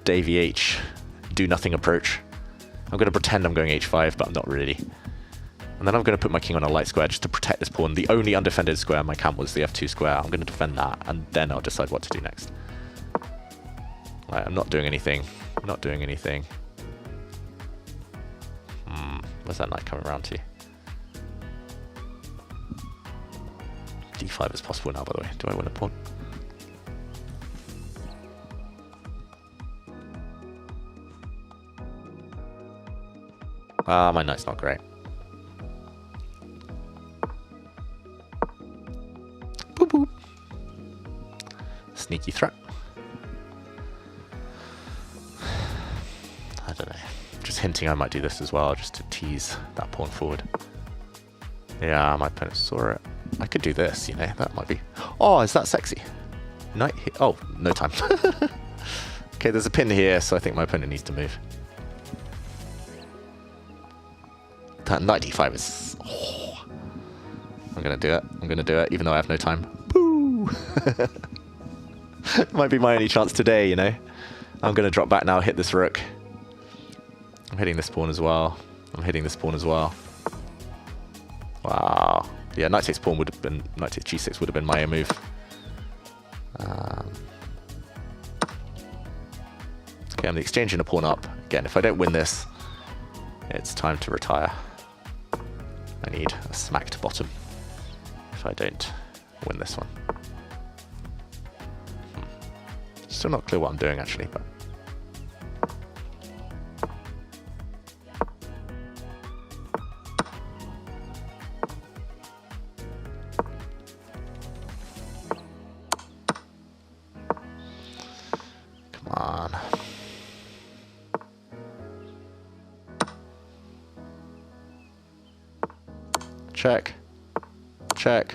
Davey H do nothing approach. I'm gonna pretend I'm going h5, but I'm not really. And then I'm gonna put my king on a light square just to protect this pawn. The only undefended square in my camp was the f2 square. I'm gonna defend that, and then I'll decide what to do next. Right, I'm not doing anything. I'm not doing anything. Where's that knight coming around to? d5 is possible now, by the way. Do I win a pawn? My knight's not great. Boop boop. Sneaky threat. I don't know. Just hinting I might do this as well, just to tease that pawn forward. Yeah, my opponent saw it. I could do this, you know, that might be... Oh, is that sexy? Knight here. Oh, no time. Okay, there's a pin here, so I think my opponent needs to move. That knight d5 is... Oh. I'm going to do it. I'm going to do it, even though I have no time. Boo! Might be my only chance today, you know. I'm going to drop back now, hit this rook. I'm hitting this pawn as well. I'm hitting this pawn as well. Wow. Yeah, knight takes pawn would have been... Knight takes g6 would have been my move. Okay, I'm exchanging a pawn up. Again, if I don't win this, it's time to retire. I need a smacked bottom if I don't win this one. Still not clear what I'm doing, actually, but... Check. Check.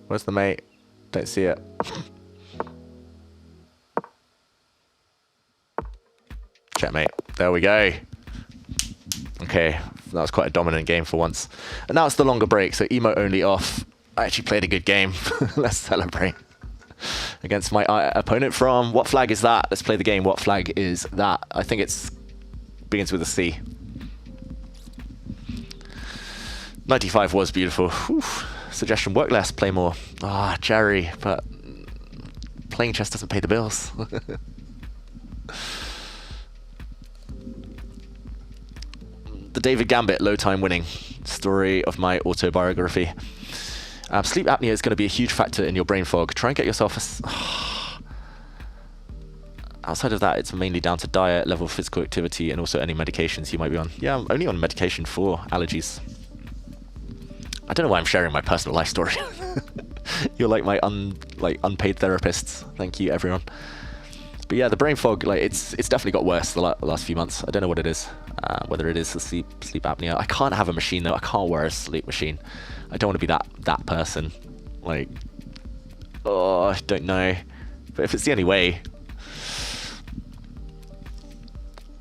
Where's the mate? Don't see it. Checkmate. There we go. Okay, that was quite a dominant game for once. And now it's the longer break, so emote only off. I actually played a good game. Let's celebrate. Against my opponent from... What flag is that? Let's play the game. What flag is that? I think it's... begins with a C. 95 was beautiful. Whew. Suggestion, work less, play more. Ah, Jerry, but... playing chess doesn't pay the bills. The David Gambit low time winning story of my autobiography. Sleep apnea is going to be a huge factor in your brain fog. Try and get yourself outside of that, it's mainly down to diet, level of physical activity, and also any medications you might be on. Yeah, I'm only on medication for allergies. I don't know why I'm sharing my personal life story. You're like my unpaid therapists. Thank you, everyone. But yeah, the brain fog, like it's definitely got worse the last few months. I don't know what it is. Whether it is the sleep apnea. I can't have a machine though. I can't wear a sleep machine. I don't want to be that person. Like, oh, I don't know. But if it's the only way.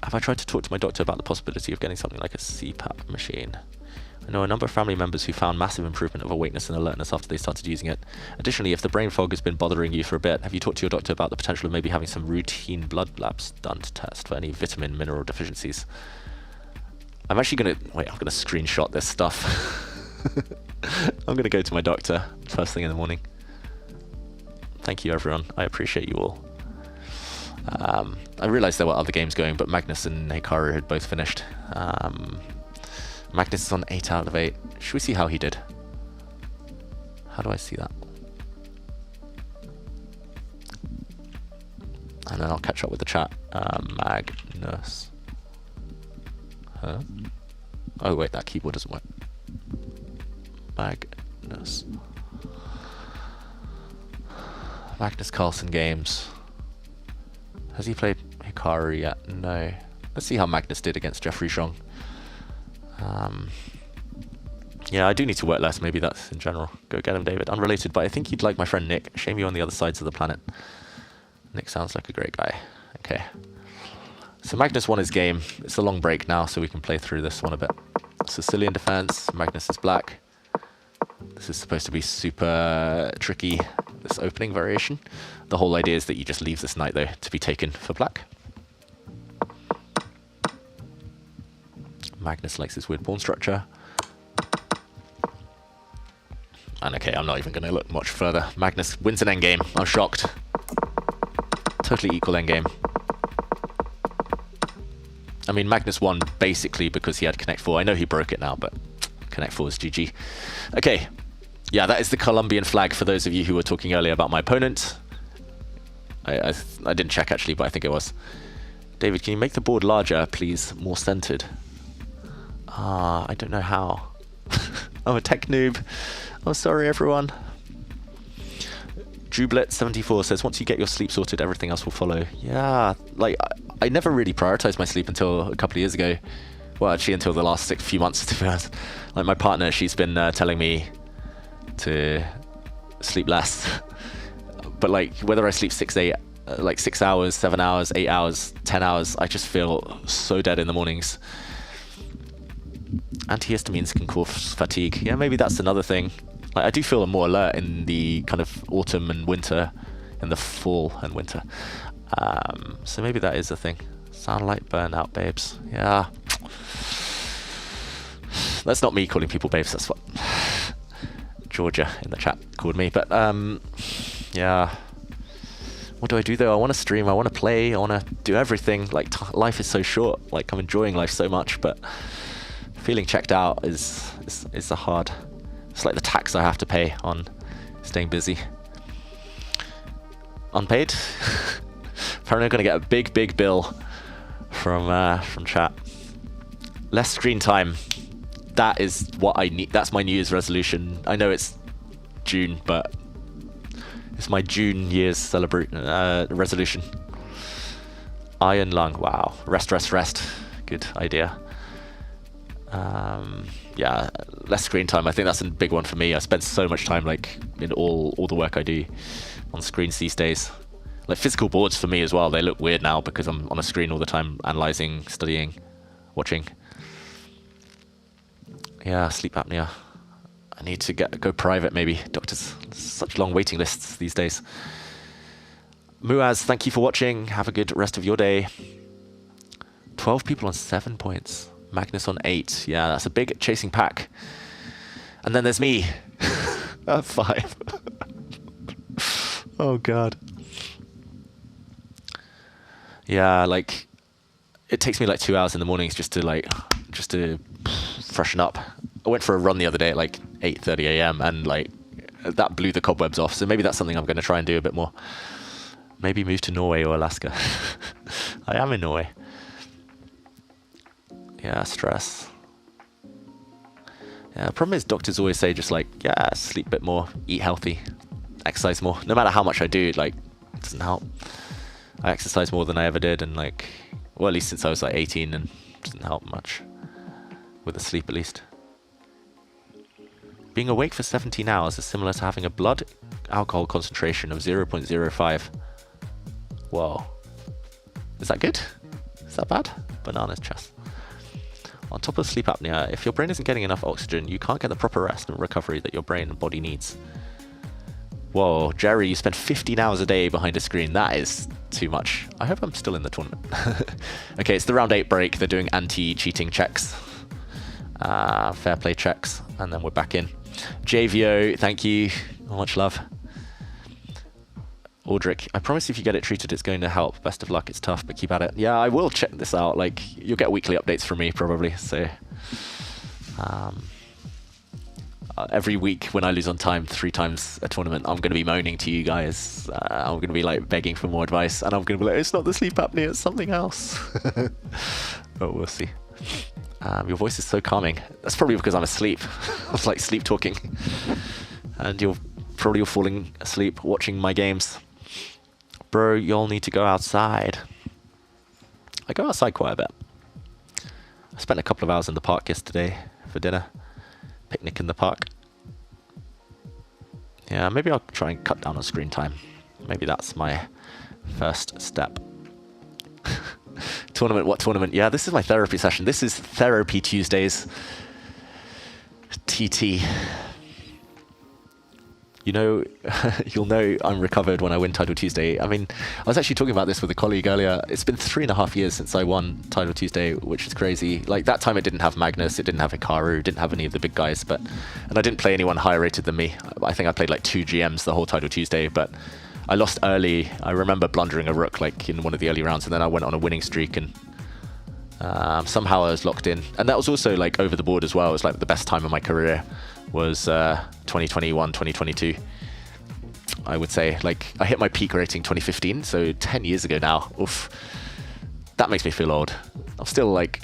Have I tried to talk to my doctor about the possibility of getting something like a CPAP machine? I know a number of family members who found massive improvement of awakeness and alertness after they started using it. Additionally, if the brain fog has been bothering you for a bit, have you talked to your doctor about the potential of maybe having some routine blood labs done to test for any vitamin, mineral deficiencies? I'm actually going to... Wait, I'm going to screenshot this stuff. I'm going to go to my doctor first thing in the morning. Thank you, everyone. I appreciate you all. I realised there were other games going, but Magnus and Hikaru had both finished. Magnus is on 8 out of 8. Should we see how he did? How do I see that? And then I'll catch up with the chat. Magnus. Huh? Oh wait, that keyboard doesn't work. Magnus. Magnus Carlsen games. Has he played Hikaru yet? No. Let's see how Magnus did against Jeffrey Zhong. Yeah, I do need to work less. Maybe that's in general. Go get him, David. Unrelated, but I think you'd like my friend Nick. Shame you on the other sides of the planet. Nick sounds like a great guy. Okay. So Magnus won his game. It's a long break now, so we can play through this one a bit. Sicilian defense. Magnus is black. This is supposed to be super tricky, this opening variation. The whole idea is that you just leave this knight, though, to be taken for black. Magnus likes his weird pawn structure. And okay, I'm not even going to look much further. Magnus wins an endgame. I'm shocked. Totally equal endgame. I mean, Magnus won basically because he had Connect 4. I know he broke it now, but Connect 4 is GG. Okay. Yeah, that is the Colombian flag for those of you who were talking earlier about my opponent. I didn't check actually, but I think it was. David, can you make the board larger, please? More centered. I don't know how. I'm a tech noob. Oh, sorry, everyone. Drewblet74 says, once you get your sleep sorted, everything else will follow. Yeah, like, I never really prioritized my sleep until a couple of years ago. Well, actually, until the last few months, to be honest. Like, my partner, she's been telling me to sleep less. But, like, whether I sleep 6 hours, 7 hours, 8 hours, 10 hours, I just feel so dead in the mornings. Antihistamines can cause fatigue. Yeah, maybe that's another thing. Like, I do feel more alert in the kind of autumn and winter, in the fall and winter. So maybe that is a thing. Sound like burnout, babes. Yeah. That's not me calling people babes. That's what Georgia in the chat called me. But yeah. What do I do though? I want to stream. I want to play. I want to do everything. Like, life is so short. Like, I'm enjoying life so much, but feeling checked out is a hard. It's like the tax I have to pay on staying busy. Unpaid. Apparently I'm going to get a big bill from chat. Less screen time. That is what I need. That's my New Year's resolution. I know it's June, but it's my June year's resolution. Iron lung. Wow. Rest. Good idea. Yeah, less screen time. I think that's a big one for me. I spend so much time, like, in all the work I do on screens these days. Like physical boards for me as well, they look weird now because I'm on a screen all the time, analyzing, studying, watching. Yeah, sleep apnea. I need to go private maybe. Doctors, such long waiting lists these days. Muaz, thank you for watching. Have a good rest of your day. 12 people on 7 points. Magnus on 8. Yeah, that's a big chasing pack. And then there's me. At 5. Oh, God. Yeah, like, it takes me like 2 hours in the mornings just to freshen up. I went for a run the other day at like 8:30 a.m. and like that blew the cobwebs off. So maybe that's something I'm going to try and do a bit more. Maybe move to Norway or Alaska. I am in Norway. Yeah, stress. Yeah, the problem is doctors always say just like, yeah, sleep a bit more, eat healthy, exercise more. No matter how much I do, like, it doesn't help. I exercise more than I ever did, and like, well, at least since I was like 18, and it doesn't help much with the sleep at least. Being awake for 17 hours is similar to having a blood alcohol concentration of 0.05. Whoa. Is that good? Is that bad? Bananas, chess. On top of sleep apnea, if your brain isn't getting enough oxygen, you can't get the proper rest and recovery that your brain and body needs. Whoa, Jerry, you spend 15 hours a day behind a screen. That is too much. I hope I'm still in the tournament. Okay, it's the round 8 break. They're doing anti-cheating checks. Fair play checks. And then we're back in. JVO, thank you. Much love. Audric, I promise if you get it treated, it's going to help. Best of luck. It's tough, but keep at it. Yeah, I will check this out. Like, you'll get weekly updates from me, probably. So, every week when I lose on time 3 times a tournament, I'm going to be moaning to you guys. I'm going to be like begging for more advice, and I'm going to be like, it's not the sleep apnea, it's something else. But we'll see. Your voice is so calming. That's probably because I'm asleep. I was like sleep talking, and you're probably falling asleep watching my games. Bro, you'll need to go outside. I go outside quite a bit. I spent a couple of hours in the park yesterday for dinner. Picnic in the park. Yeah, maybe I'll try and cut down on screen time. Maybe that's my first step. Tournament, what tournament? Yeah, this is my therapy session. This is Therapy Tuesdays. TT. You know, you'll know I'm recovered when I win Title Tuesday. I mean, I was actually talking about this with a colleague earlier. It's been 3.5 years since I won Title Tuesday, which is crazy. Like, that time it didn't have Magnus, it didn't have Hikaru, it didn't have any of the big guys, and I didn't play anyone higher rated than me. I think I played like 2 GMs the whole Title Tuesday, but I lost early. I remember blundering a rook like in one of the early rounds, and then I went on a winning streak, and somehow I was locked in. And that was also like over the board as well. It was like the best time of my career was 2021, 2022. I would say, like, I hit my peak rating 2015, so 10 years ago now. Oof. That makes me feel old. I'm still like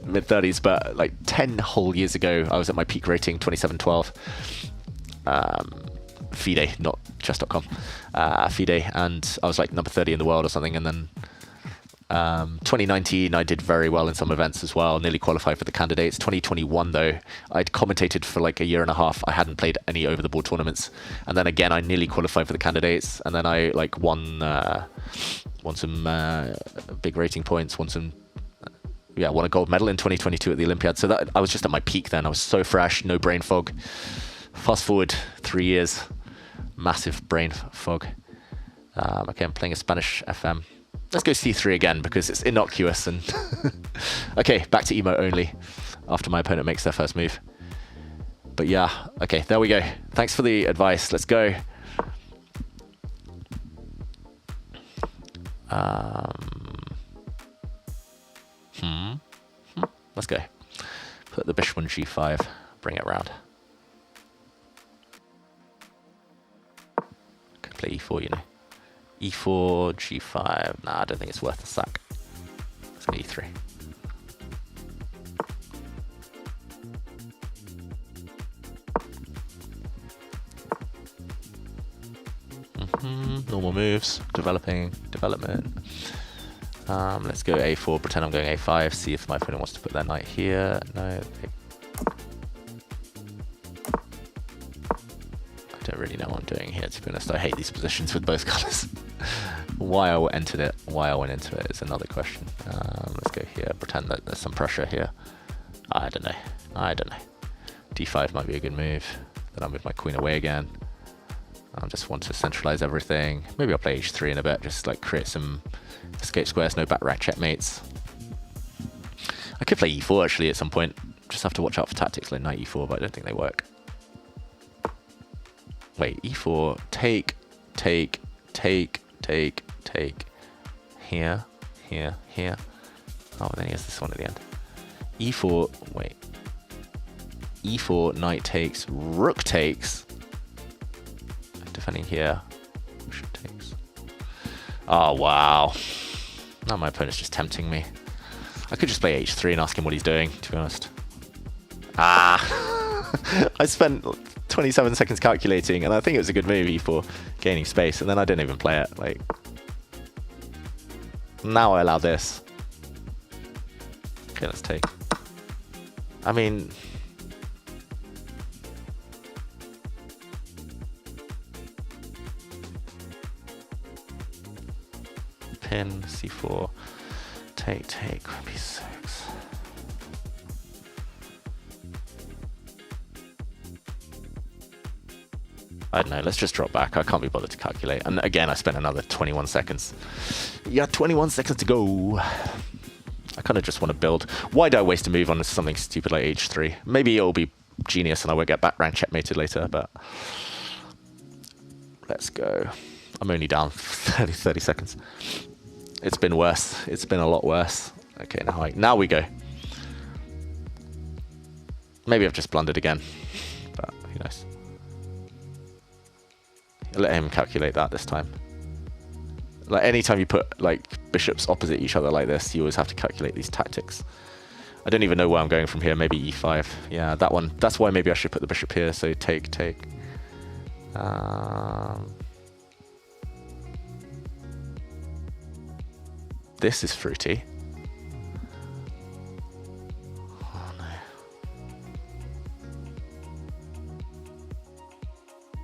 mid-30s, but like 10 whole years ago, I was at my peak rating 27-12. FIDE, not chess.com. FIDE, and I was like number 30 in the world or something, and then 2019, I did very well in some events as well, nearly qualified for the candidates. 2021, though, I'd commentated for like a year and a half. I hadn't played any over-the-board tournaments. And then again, I nearly qualified for the candidates. And then I like won some big rating points, won a gold medal in 2022 at the Olympiad. So that I was just at my peak then. I was so fresh, no brain fog. Fast forward 3 years, massive brain fog. Okay, I'm playing a Spanish FM. Let's go C3 again because it's innocuous and okay, back to emo only after my opponent makes their first move. But yeah, okay, there we go. Thanks for the advice. Let's go. Let's go. Put the bishop on G5, bring it around. Can play E4, you know. E4, G5. Nah, I don't think it's worth the sack. Let's go E3. Normal moves. Development. Let's go A4. Pretend I'm going A5. See if my opponent wants to put their knight here. No. I don't really know what I'm doing here, to be honest. I hate these positions with both colours. Why I entered it, why I went into it is another question. Let's go here, pretend that there's some pressure here. I don't know. D5 might be a good move. Then I'll move my queen away again. I just want to centralize everything. Maybe I'll play h3 in a bit, just like create some escape squares, no back rank checkmates. I could play e4 actually at some point. Just have to watch out for tactics like knight e4, but I don't think they work. Wait, e4, take. Here. Oh, then he has this one at the end. E4, wait. E4, knight takes, rook takes. Defending here. Bishop takes. Oh, wow. Now my opponent's just tempting me. I could just play h3 and ask him what he's doing, to be honest. I spent 27 seconds calculating, and I think it was a good move e4, gaining space, and then I didn't even play it. Like, now I allow this. Okay, let's take. I mean, pin, c4, take, b6. I don't know, let's just drop back. I can't be bothered to calculate. And again, I spent another 21 seconds. Yeah, 21 seconds to go. I kind of just want to build. Why do I waste a move on something stupid like h3? Maybe it'll be genius and I won't get back rank checkmated later, but let's go. I'm only down 30 seconds. It's been worse. It's been a lot worse. Okay, now we go. Maybe I've just blundered again, but who knows. Let him calculate that this time. Like, anytime you put like bishops opposite each other like this, you always have to calculate these tactics. I don't even know where I'm going from here. Maybe e5. Yeah, that one. That's why maybe I should put the bishop here. So take. This is fruity. Oh no.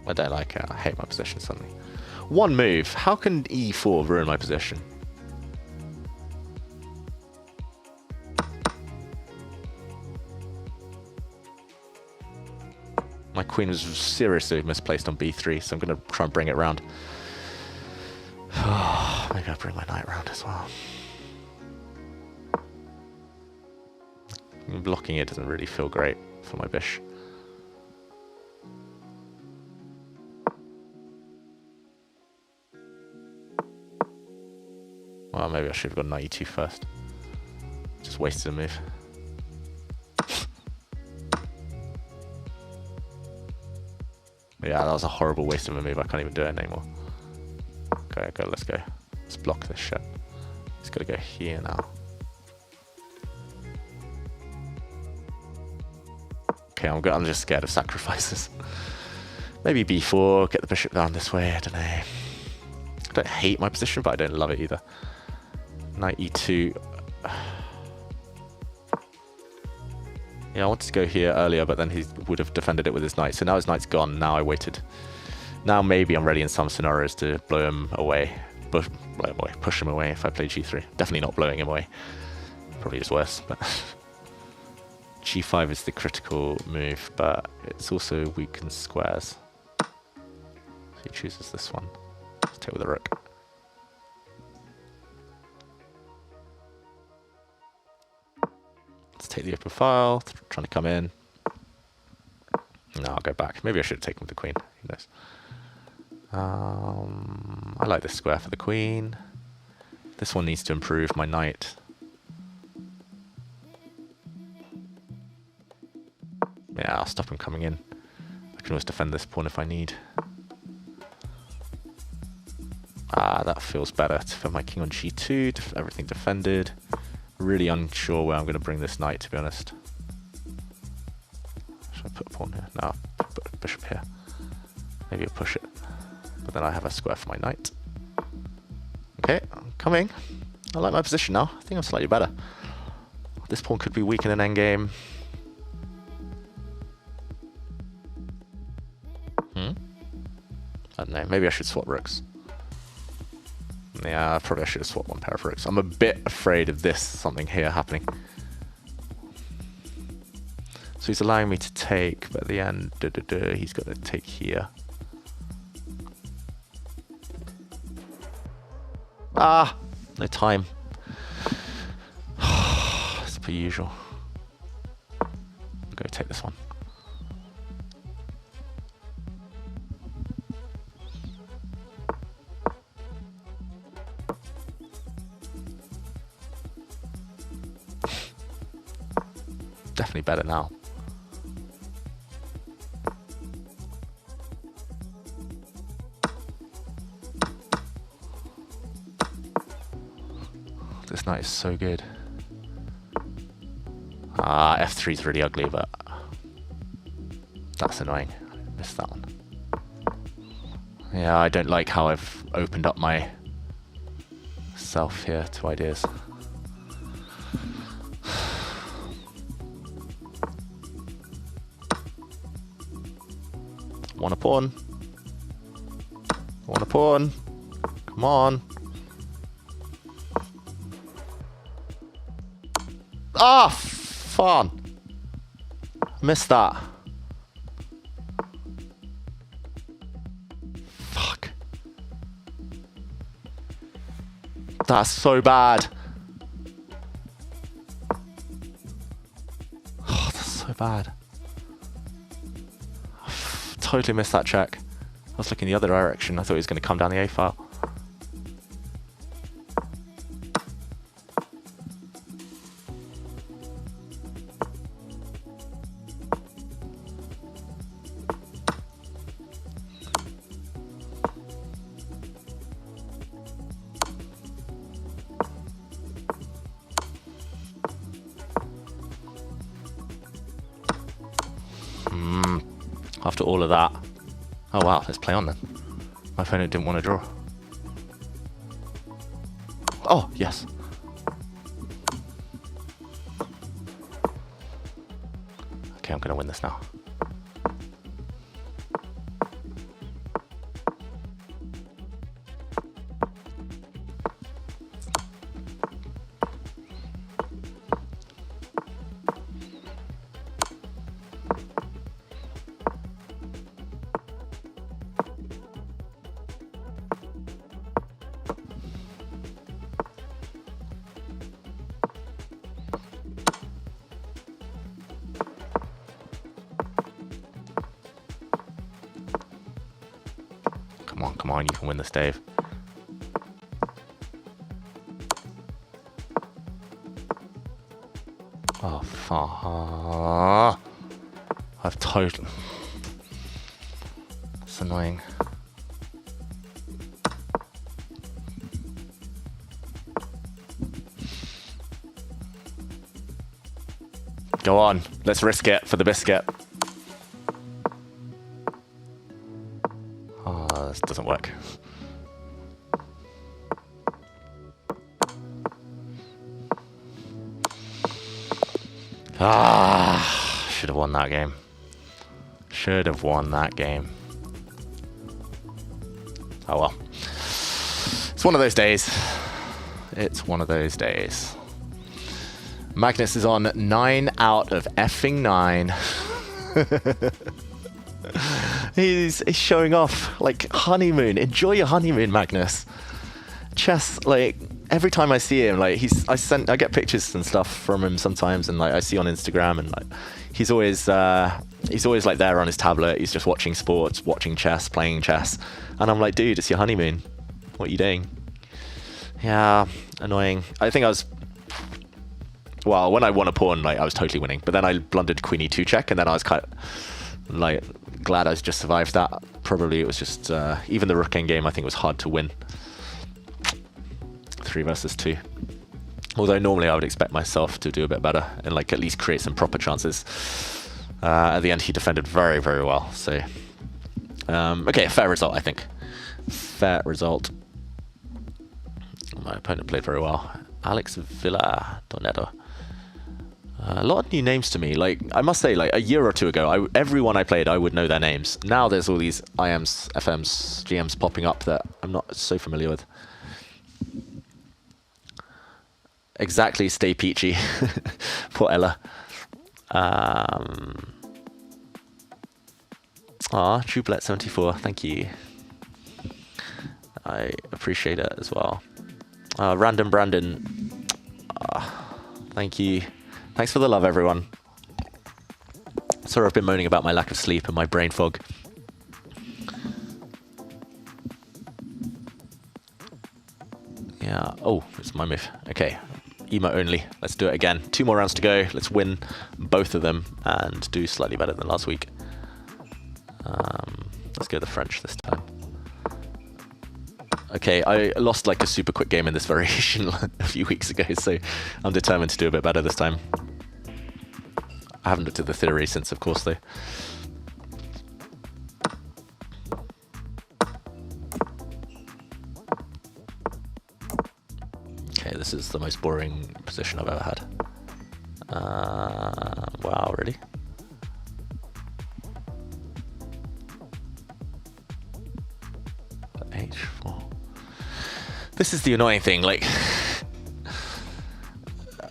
I don't like it. I hate my position suddenly. One move. How can e4 ruin my position? My queen was seriously misplaced on b3, so I'm going to try and bring it round. Maybe I'll bring my knight round as well. Blocking it doesn't really feel great for my bish. Well, maybe I should have gone knight e2 first. Just wasted a move. Yeah, that was a horrible waste of a move. I can't even do it anymore. Okay, let's go. Let's block this shit. It's got to go here now. Okay, I'm just scared of sacrifices. Maybe b4, get the bishop down this way. I don't know. I don't hate my position, but I don't love it either. Knight e2. Yeah, I wanted to go here earlier, but then he would have defended it with his knight. So now his knight's gone. Now I waited. Now maybe I'm ready in some scenarios to blow him away. Push him away if I play g3. Definitely not blowing him away. Probably just worse. But g5 is the critical move, but it's also weakens squares. So he chooses this one. Let's take with the rook. Let's take the open file, trying to come in. No, I'll go back. Maybe I should have taken with the queen. Who knows? I like this square for the queen. This one needs to improve my knight. Yeah, I'll stop him coming in. I can always defend this pawn if I need. That feels better to defend my king on g2, everything defended. Really unsure where I'm going to bring this knight, to be honest. Should I put a pawn here? No, I'll put a bishop here. Maybe I'll push it. But then I have a square for my knight. Okay, I'm coming. I like my position now. I think I'm slightly better. This pawn could be weak in an endgame. maybe I should swap rooks. Yeah, probably I should have swapped one pair of rooks. I'm a bit afraid of this, something here happening. So he's allowing me to take, but at the end, he's got to take here. Ah, no time. As per usual. I'll go take this one. Definitely better now. This knight is so good. Ah, f3 is really ugly, but that's annoying. I missed that one. Yeah, I don't like how I've opened up my self here to ideas. Want a pawn? Want a pawn? Come on. Ah, fun. Missed that. Fuck. That's so bad. Oh, that's so bad. Totally missed that check. I was looking the other direction. I thought he was going to come down the A file. After all of that. Oh wow, let's play on then. My opponent didn't want to draw. Oh, yes. Okay, I'm going to win this now. Come on, you can win this, Dave. Oh, fuck. I've totally... It's annoying. Go on, let's risk it for the biscuit. This doesn't work. Ah, should have won that game. Should have won that game. Oh well. It's one of those days. It's one of those days. Magnus is on 9 out of effing 9. He's showing off, like, honeymoon. Enjoy your honeymoon, Magnus. Chess, like, every time I see him, like, I get pictures and stuff from him sometimes, and like I see on Instagram, and like he's always like there on his tablet. He's just watching sports, watching chess, playing chess, and I'm like, dude, it's your honeymoon. What are you doing? Yeah, annoying. I think I was. Well, when I won a pawn, like I was totally winning, but then I blundered queen e2 check, and then I was kind of like glad I just survived that. Probably it was just even the rook endgame I think was hard to win. 3 versus 2. Although normally I would expect myself to do a bit better and like at least create some proper chances. At the end he defended very, very well. So okay, a fair result I think. Fair result. My opponent played very well. Alex Villa Doneto. A lot of new names to me. Like, I must say, like a year or two ago, everyone I played, I would know their names. Now there's all these IMs, FMs, GMs popping up that I'm not so familiar with. Exactly, stay peachy. Poor Ella. Trouplet74, thank you. I appreciate it as well. Random Brandon, thank you. Thanks for the love, everyone. Sorry I've been moaning about my lack of sleep and my brain fog. Yeah, oh, it's my move. Okay, emo only. Let's do it again. 2 more rounds to go. Let's win both of them and do slightly better than last week. Let's go the French this time. Okay, I lost like a super quick game in this variation a few weeks ago, so I'm determined to do a bit better this time. I haven't looked at the theory since, of course, though. Okay, this is the most boring position I've ever had. Wow, really? H4. This is the annoying thing, like...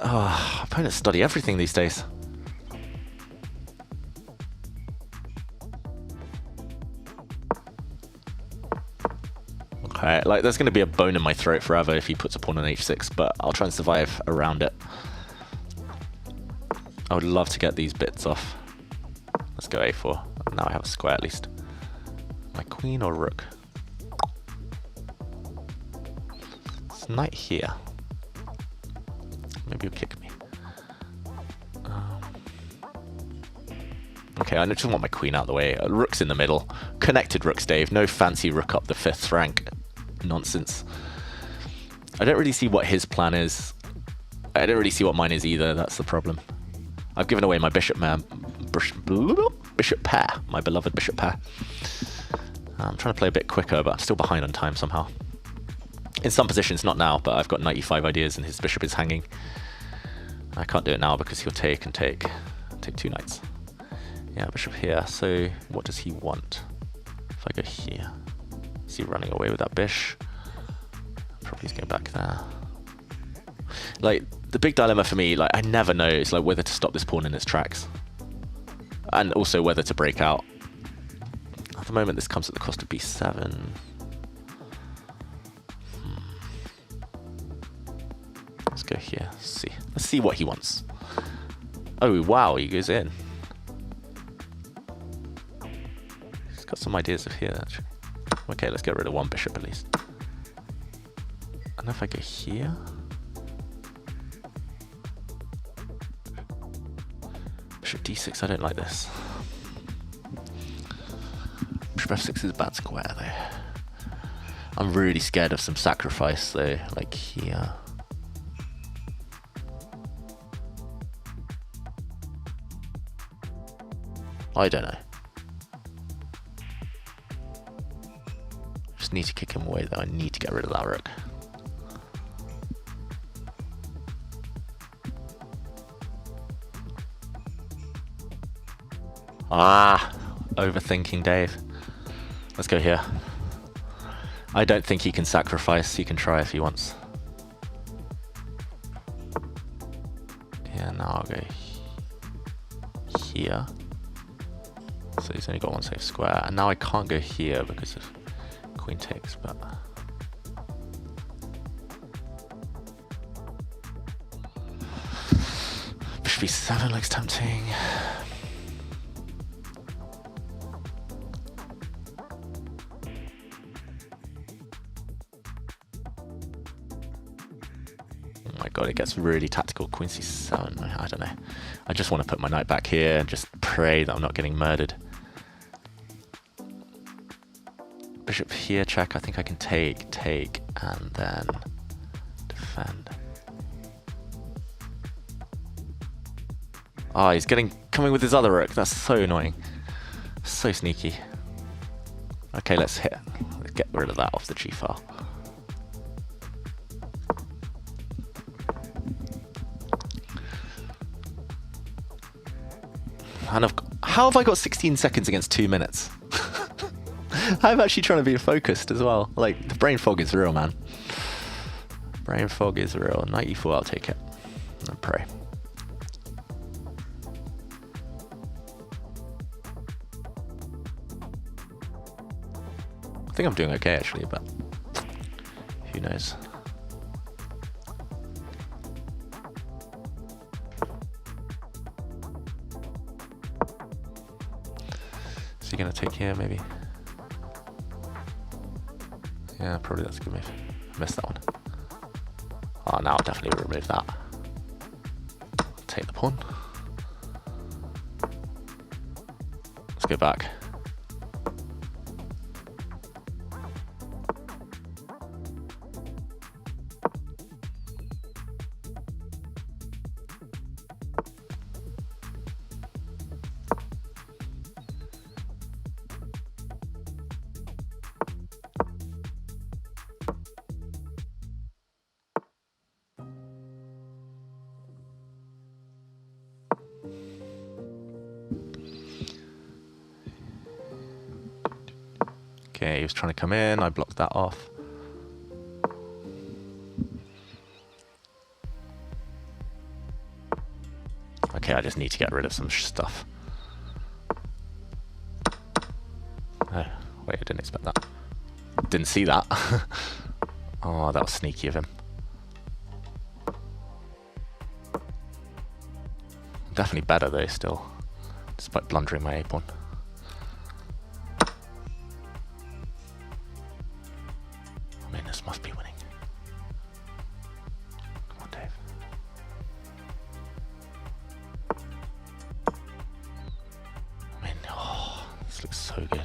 opponents study everything these days. Okay, like there's going to be a bone in my throat forever if he puts a pawn on h6, but I'll try and survive around it. I would love to get these bits off. Let's go a4. Now I have a square at least. My queen or rook? It's knight here. Maybe you'll kick me. Okay, I just want my queen out of the way. Rook's in the middle. Connected rooks, Dave. No fancy rook up the 5th rank nonsense. I don't really see what his plan is. I don't really see what mine is either. That's the problem. I've given away my bishop pair, my beloved bishop pair. I'm trying to play a bit quicker, but I'm still behind on time somehow. In some positions, not now, but I've got 95 ideas and his bishop is hanging. I can't do it now because he'll take and take 2 knights. Yeah, bishop here. So what does he want? If I go here, is he running away with that bish? Probably he's going back there. Like, the big dilemma for me, like, I never know, is like whether to stop this pawn in its tracks. And also whether to break out. At the moment, this comes at the cost of b7. Let's go here. Let's see what he wants. Oh, wow, he goes in. He's got some ideas of here, actually. Okay, let's get rid of one bishop at least. And if I go here... Bishop d6, I don't like this. Bishop f6 is a bad square, though. I'm really scared of some sacrifice, though, like here. I don't know. Just need to kick him away, though. I need to get rid of that rook. Overthinking, Dave. Let's go here. I don't think he can sacrifice. He can try if he wants. Yeah, now I'll go here. So he's only got one safe square. And now I can't go here because of queen takes, but... Bishop b7 looks tempting. God, it gets really tactical. Queen c7, I don't know. I just want to put my knight back here and just pray that I'm not getting murdered. Bishop here, check. I think I can take, and then defend. Oh, he's coming with his other rook. That's so annoying. So sneaky. Okay, let's get rid of that off the g file. And how have I got 16 seconds against 2 minutes? I'm actually trying to be focused as well. Like, the brain fog is real, man. Brain fog is real. 94, I'll take it. And pray. I think I'm doing okay, actually, but who knows? Is he going to take here, maybe? Yeah, probably that's a good move. Missed that one. Oh, now I'll definitely remove that. Take the pawn. Let's go back. Okay, he was trying to come in, I blocked that off. Okay, I just need to get rid of some stuff. Oh, wait, I didn't expect that. Didn't see that. Oh, that was sneaky of him. Definitely better though, still. Despite blundering my A-pawn. I mean, this must be winning. Come on, Dave. I mean, oh, this looks so good.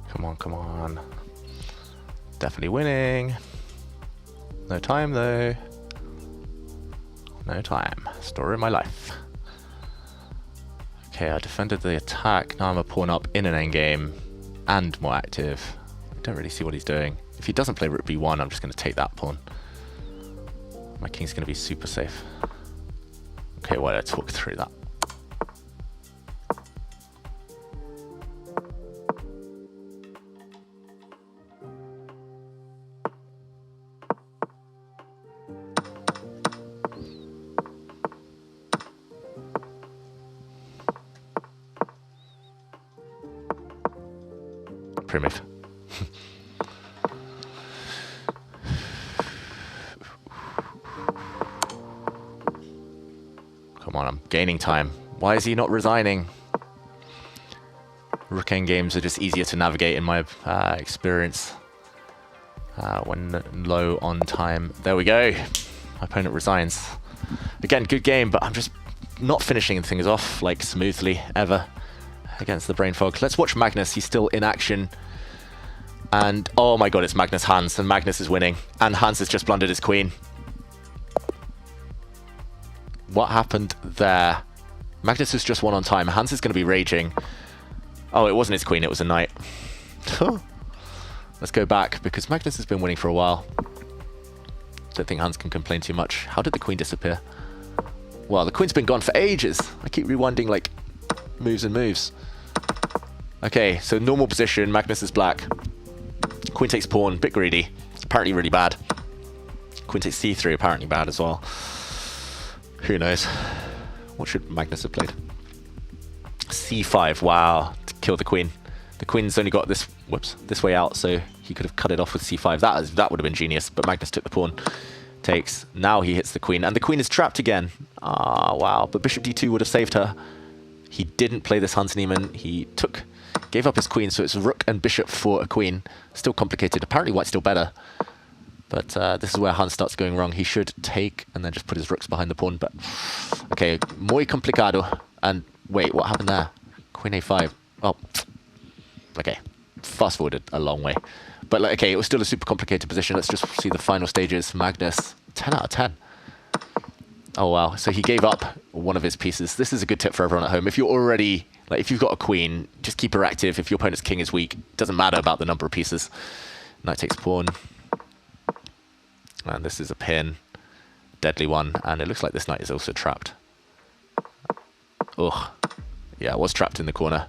Come on, come on. Definitely winning. No time though. No time. Story of my life. Okay, I defended the attack. Now I'm a pawn up in an endgame and more active. I don't really see what he's doing. If he doesn't play rook b1, I'm just going to take that pawn. My king's going to be super safe. Okay, well, let's talk through that. Pre-move. Come on, I'm gaining time. Why is he not resigning? Rook end games are just easier to navigate in my experience when low on time. There we go. My opponent resigns. Again, good game, but I'm just not finishing things off like smoothly ever against the brain fog. Let's watch Magnus. He's still in action. And oh my god, it's Magnus Hans, and Magnus is winning. And Hans has just blundered his queen. What happened there? Magnus has just won on time. Hans is going to be raging. Oh, it wasn't his queen, it was a knight. Let's go back, because Magnus has been winning for a while. Don't think Hans can complain too much. How did the queen disappear? Well, the queen's been gone for ages. I keep rewinding like moves and moves. Okay, so normal position, Magnus is black. Queen takes pawn, bit greedy. It's apparently really bad. Queen takes c3, apparently bad as well. Who knows? What should Magnus have played? c5, wow, to kill the queen. The queen's only got this, whoops, this way out, so he could have cut it off with c5. That would have been genius, but Magnus took the pawn. Takes, now he hits the queen, and the queen is trapped again. Ah, wow, but bishop d2 would have saved her. He didn't play this Hans Niemann. He gave up his queen, so it's rook and bishop for a queen. Still complicated. Apparently white's still better. But this is where Hans starts going wrong. He should take and then just put his rooks behind the pawn. But okay, muy complicado. And wait, what happened there? Queen a5. Oh, okay. Fast forwarded a long way. But like, okay, it was still a super complicated position. Let's just see the final stages. Magnus, 10 out of 10. Oh, wow. So he gave up one of his pieces. This is a good tip for everyone at home. If you're already, like, if you've got a queen, just keep her active. If your opponent's king is weak, it doesn't matter about the number of pieces. Knight takes pawn. And this is a pin. Deadly one. And it looks like this knight is also trapped. Ugh. Yeah, it was trapped in the corner.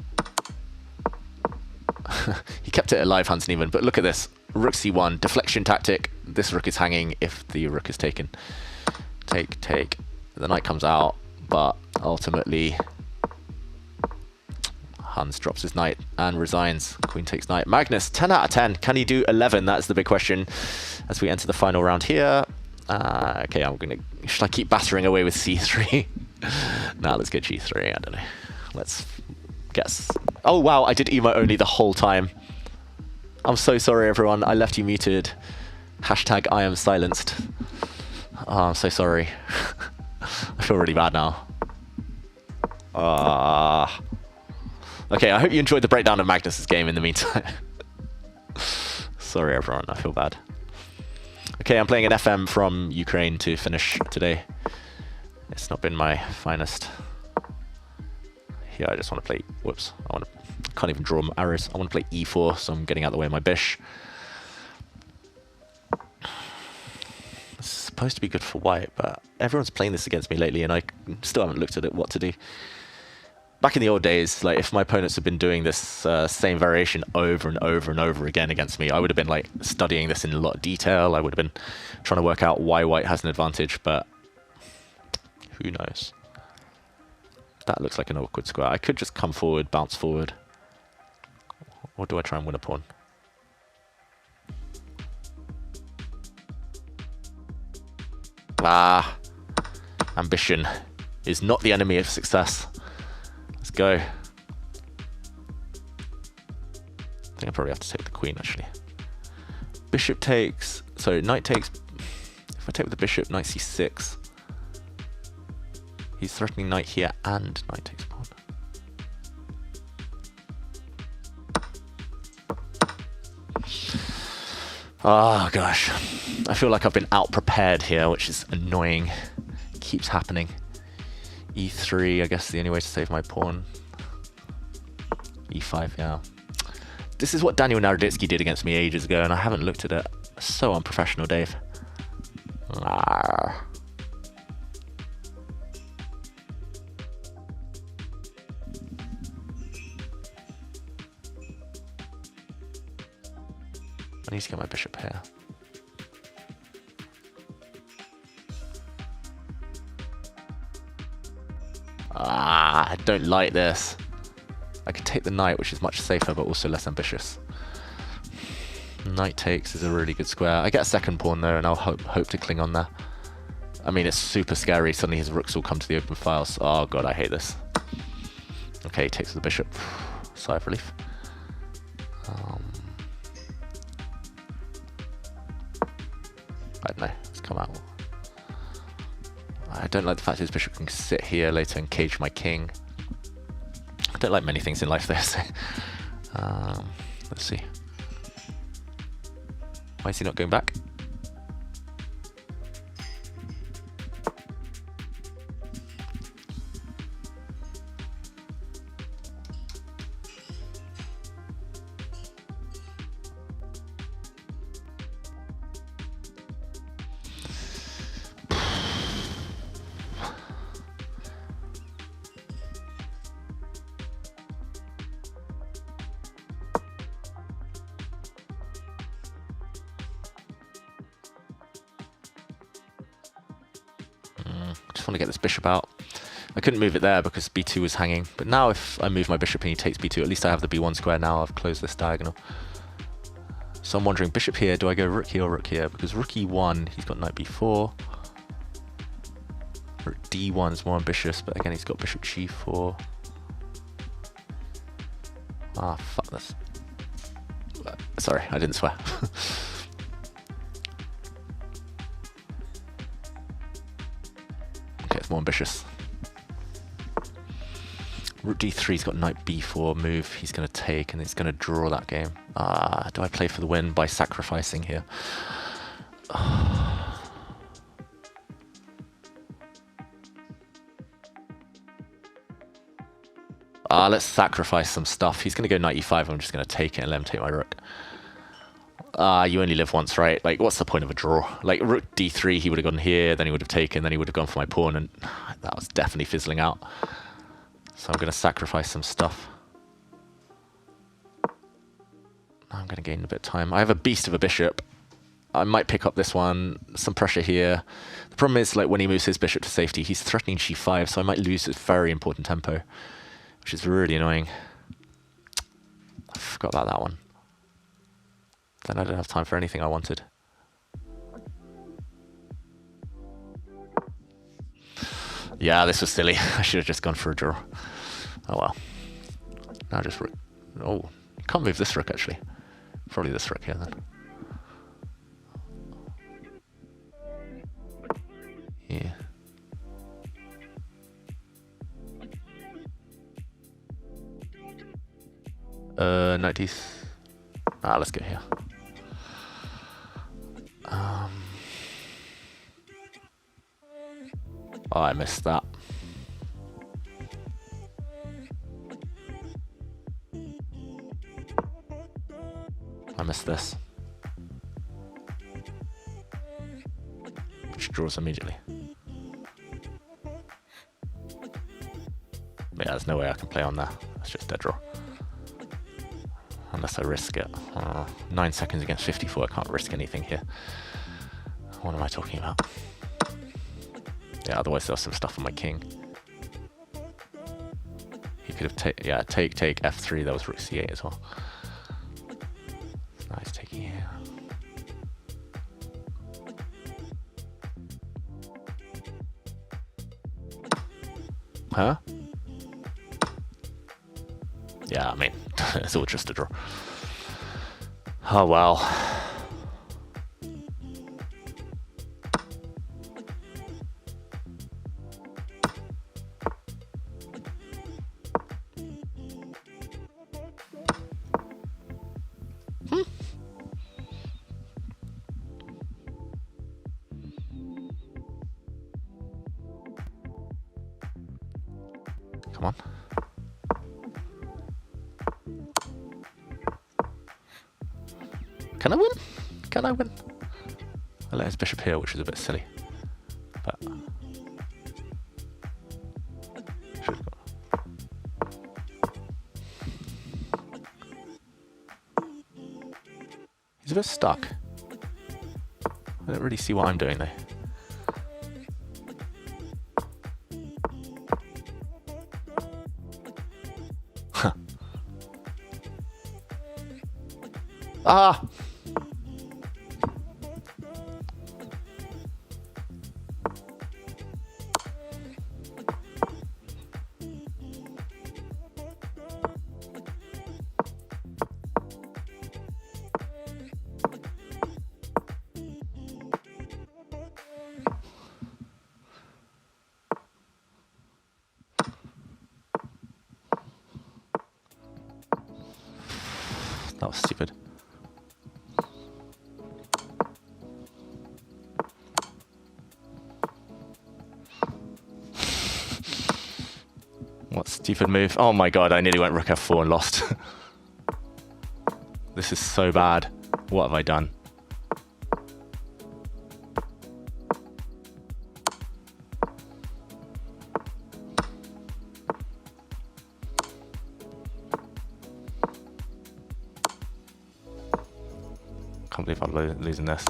He kept it alive, Hans Niemann. But look at this. Rook c1, deflection tactic. This rook is hanging if the rook is taken. Take, take. The knight comes out, but ultimately Hans drops his knight and resigns. Queen takes knight. Magnus, 10 out of 10. Can he do 11? That's the big question as we enter the final round here. Okay, I'm going to... Should I keep battering away with c3? Nah, let's go g3. I don't know. Let's guess. Oh, wow, I did emo only the whole time. I'm so sorry, everyone. I left you muted. Hashtag I am silenced. Oh, I'm so sorry. I feel really bad now. Okay, I hope you enjoyed the breakdown of Magnus's game in the meantime. Sorry, everyone. I feel bad. Okay, I'm playing an FM from Ukraine to finish today. It's not been my finest. Here, I just want to play... Whoops. I can't even draw arrows. I want to play e4, so I'm getting out of the way of my bish. It's supposed to be good for white, but everyone's playing this against me lately, and I still haven't looked at it, what to do. Back in the old days, like if my opponents had been doing this same variation over and over and over again against me, I would have been like studying this in a lot of detail. I would have been trying to work out why white has an advantage, but who knows? That looks like an awkward square. I could just come forward, bounce forward. Or do I try and win a pawn? Ah, ambition is not the enemy of success. Let's go. I think I probably have to take the queen, actually. Bishop takes, so knight takes, if I take with the bishop, knight c6. He's threatening knight here and knight takes pawn. Oh gosh, I feel like I've been out prepared here, which is annoying. It keeps happening. E3, I guess the only way to save my pawn. E5, yeah. This is what Daniel Naroditsky did against me ages ago, and I haven't looked at it. So unprofessional, Dave. Arrgh. I need to get my bishop here. Ah, I don't like this. I could take the knight, which is much safer, but also less ambitious. Knight takes is a really good square. I get a second pawn there, and I'll hope to cling on there. I mean, it's super scary. Suddenly his rooks will come to the open files. Oh god, I hate this. Okay, he takes the bishop. Sigh of relief. I don't know, let's come out. I don't like the fact his bishop can sit here later and cage my king. I don't like many things in life there, so let's see. Why is he not going back? Just want to get this bishop out. I couldn't move it there because b2 was hanging, but now if I move my bishop and he takes b2, at least I have the b1 square now. I've closed this diagonal. So I'm wondering, bishop here, do I go rook here or rook here? Because rook e1, he's got knight b4. Rook d1 is more ambitious, but again, he's got bishop g4. Ah, fuck this. Sorry, I didn't swear. Okay, it's more ambitious. Rook d3's got knight b4 move. He's going to take, and he's going to draw that game. Do I play for the win by sacrificing here? Let's sacrifice some stuff. He's going to go knight e5. I'm just going to take it and let him take my rook. You only live once, right? Like, what's the point of a draw? Like, rook d3, he would have gone here, then he would have taken, then he would have gone for my pawn, and that was definitely fizzling out. So I'm going to sacrifice some stuff. I'm going to gain a bit of time. I have a beast of a bishop. I might pick up this one. Some pressure here. The problem is, like, when he moves his bishop to safety, he's threatening g5, so I might lose this very important tempo, which is really annoying. I forgot about that one. Then I don't have time for anything I wanted. Yeah, this was silly. I should have just gone for a draw. Oh well. Now just rook. Oh, you can't move this rook actually. Probably this rook here then. Yeah. Knight d. Let's go here. Oh, I missed that. I missed this. Which draws immediately. Yeah, there's no way I can play on there. That's just dead draw. Unless I risk it. 9 seconds against 54, I can't risk anything here. What am I talking about? Yeah, otherwise there's some stuff on my king. He could have take f3, that was rook c8 as well. Now he's taking here. Huh? Yeah, I mean, it's all just a draw. Oh well. Come on. Can I win? Can I win? I let his bishop here, which is a bit silly. But he's a bit stuck. I don't really see what I'm doing though. Ah! That was stupid. What stupid move. Oh my god, I nearly went rook f4 and lost. This is so bad. What have I done? Can't believe I'm losing this.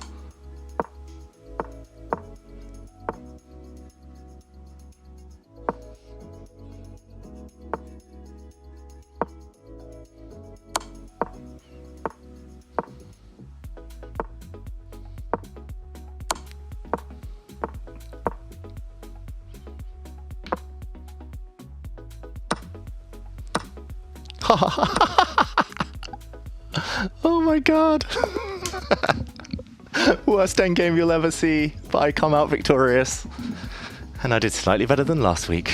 Oh my god. Worst endgame you'll ever see, but I come out victorious. And I did slightly better than last week.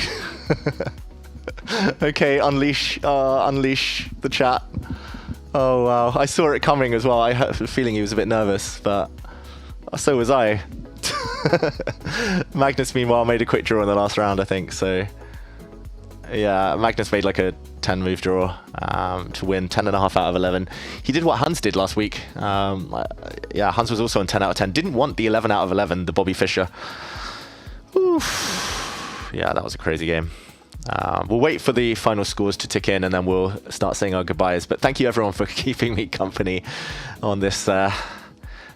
Okay, unleash the chat. Oh wow, I saw it coming as well. I had a feeling he was a bit nervous, but so was I. Magnus, meanwhile, made a quick draw in the last round, I think. So yeah, Magnus made like a 10 move draw to win 10.5 out of 11. He did what Hans did last week. Yeah, Hans was also on 10 out of 10. Didn't want the 11 out of 11, the Bobby Fischer. Oof. Yeah, that was a crazy game. We'll wait for the final scores to tick in and then we'll start saying our goodbyes. But thank you everyone for keeping me company on this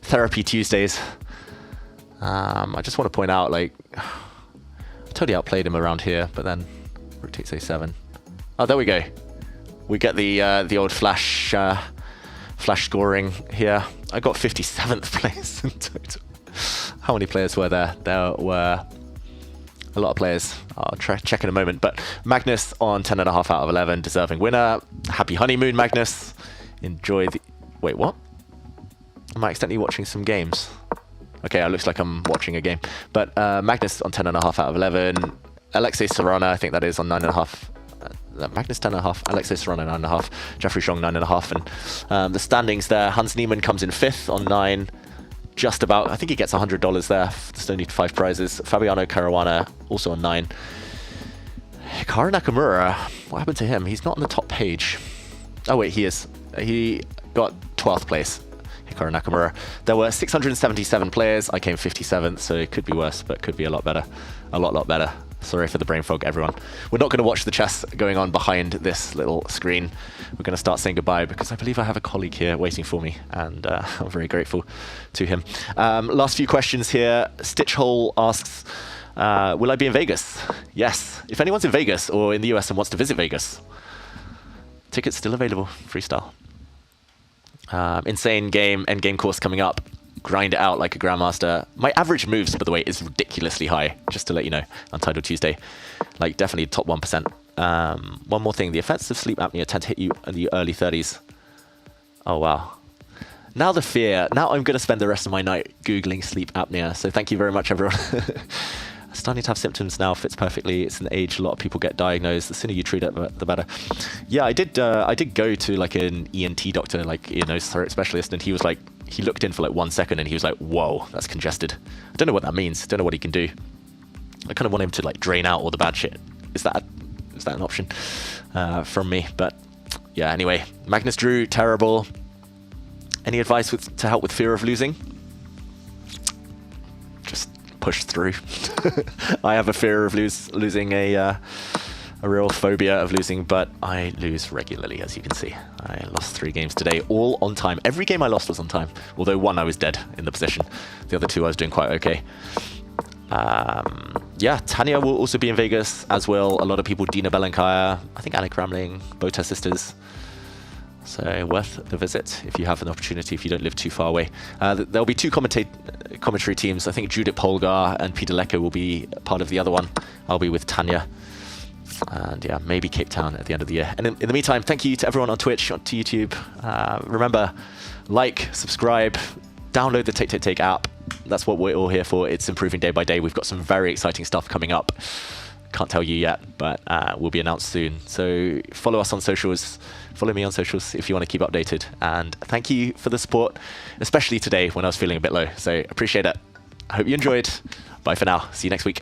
Therapy Tuesdays. I just want to point out, like, I totally outplayed him around here, but then rook takes a7. Oh, there we go. We get the old flash scoring here. I got 57th place in total. How many players were there? There were a lot of players. I'll check in a moment. But Magnus on 10.5 out of 11, deserving winner. Happy honeymoon, Magnus. Enjoy the... Wait, what? Am I accidentally watching some games? Okay, it looks like I'm watching a game. But Magnus on 10.5 out of 11. Alexei Serrana, I think that is, on 9.5. Magnus 10.5, Alexei Serrano 9.5, Jeffrey Chong 9.5, and the standings there. Hans Niemann comes in 5th on 9, just about. I think he gets $100 there. Still need 5 prizes. Fabiano Caruana also on 9. Hikaru Nakamura, what happened to him? He's not on the top page. Oh wait, he is. He got 12th place. Hikaru Nakamura. There were 677 players. I came 57th, so it could be worse, but could be a lot better. A lot better. Sorry for the brain fog, everyone. We're not going to watch the chess going on behind this little screen. We're going to start saying goodbye because I believe I have a colleague here waiting for me, and I'm very grateful to him. Last few questions here. Stitchhole asks, will I be in Vegas? Yes. If anyone's in Vegas or in the US and wants to visit Vegas, tickets still available, freestyle. Insane game, endgame course coming up. Grind it out like a grandmaster. My average moves, by the way, is ridiculously high, just to let you know, on Tidal Tuesday. Like, definitely top 1%. One more thing, the effects of sleep apnea tend to hit you in the early 30s. Oh, wow. Now the fear. Now I'm going to spend the rest of my night Googling sleep apnea. So thank you very much, everyone. Starting to have symptoms now fits perfectly. It's an age a lot of people get diagnosed. The sooner you treat it, the better. Yeah, I did go to like an ENT doctor, like ear, nose, throat specialist, and he was like, he looked in for like 1 second and he was like, whoa, that's congested. I don't know what that means. Don't know what he can do. I kind of want him to like drain out all the bad shit. Is that an option from me? But yeah, anyway, Magnus Drew, terrible. Any advice to help with fear of losing? Just push through. I have a fear of losing, a real phobia of losing, but I lose regularly, as you can see. I lost 3 games today, all on time. Every game I lost was on time, although one I was dead in the position. The other 2 I was doing quite okay. Yeah, Tanya will also be in Vegas, as will a lot of people. Dina Belankaya, I think Alec Ramling, both her sisters. So worth the visit if you have an opportunity, if you don't live too far away. There'll be 2 commentary teams. I think Judith Polgar and Peter Lecker will be part of the other one. I'll be with Tanya. And yeah, maybe Cape Town at the end of the year. And in the meantime, thank you to everyone on Twitch, to YouTube. Remember, like, subscribe, download the Take Take Take app. That's what we're all here for. It's improving day by day. We've got some very exciting stuff coming up. Can't tell you yet, but will be announced soon. So follow us on socials. Follow me on socials if you want to keep updated. And thank you for the support, especially today when I was feeling a bit low. So appreciate it. I hope you enjoyed. Bye for now. See you next week.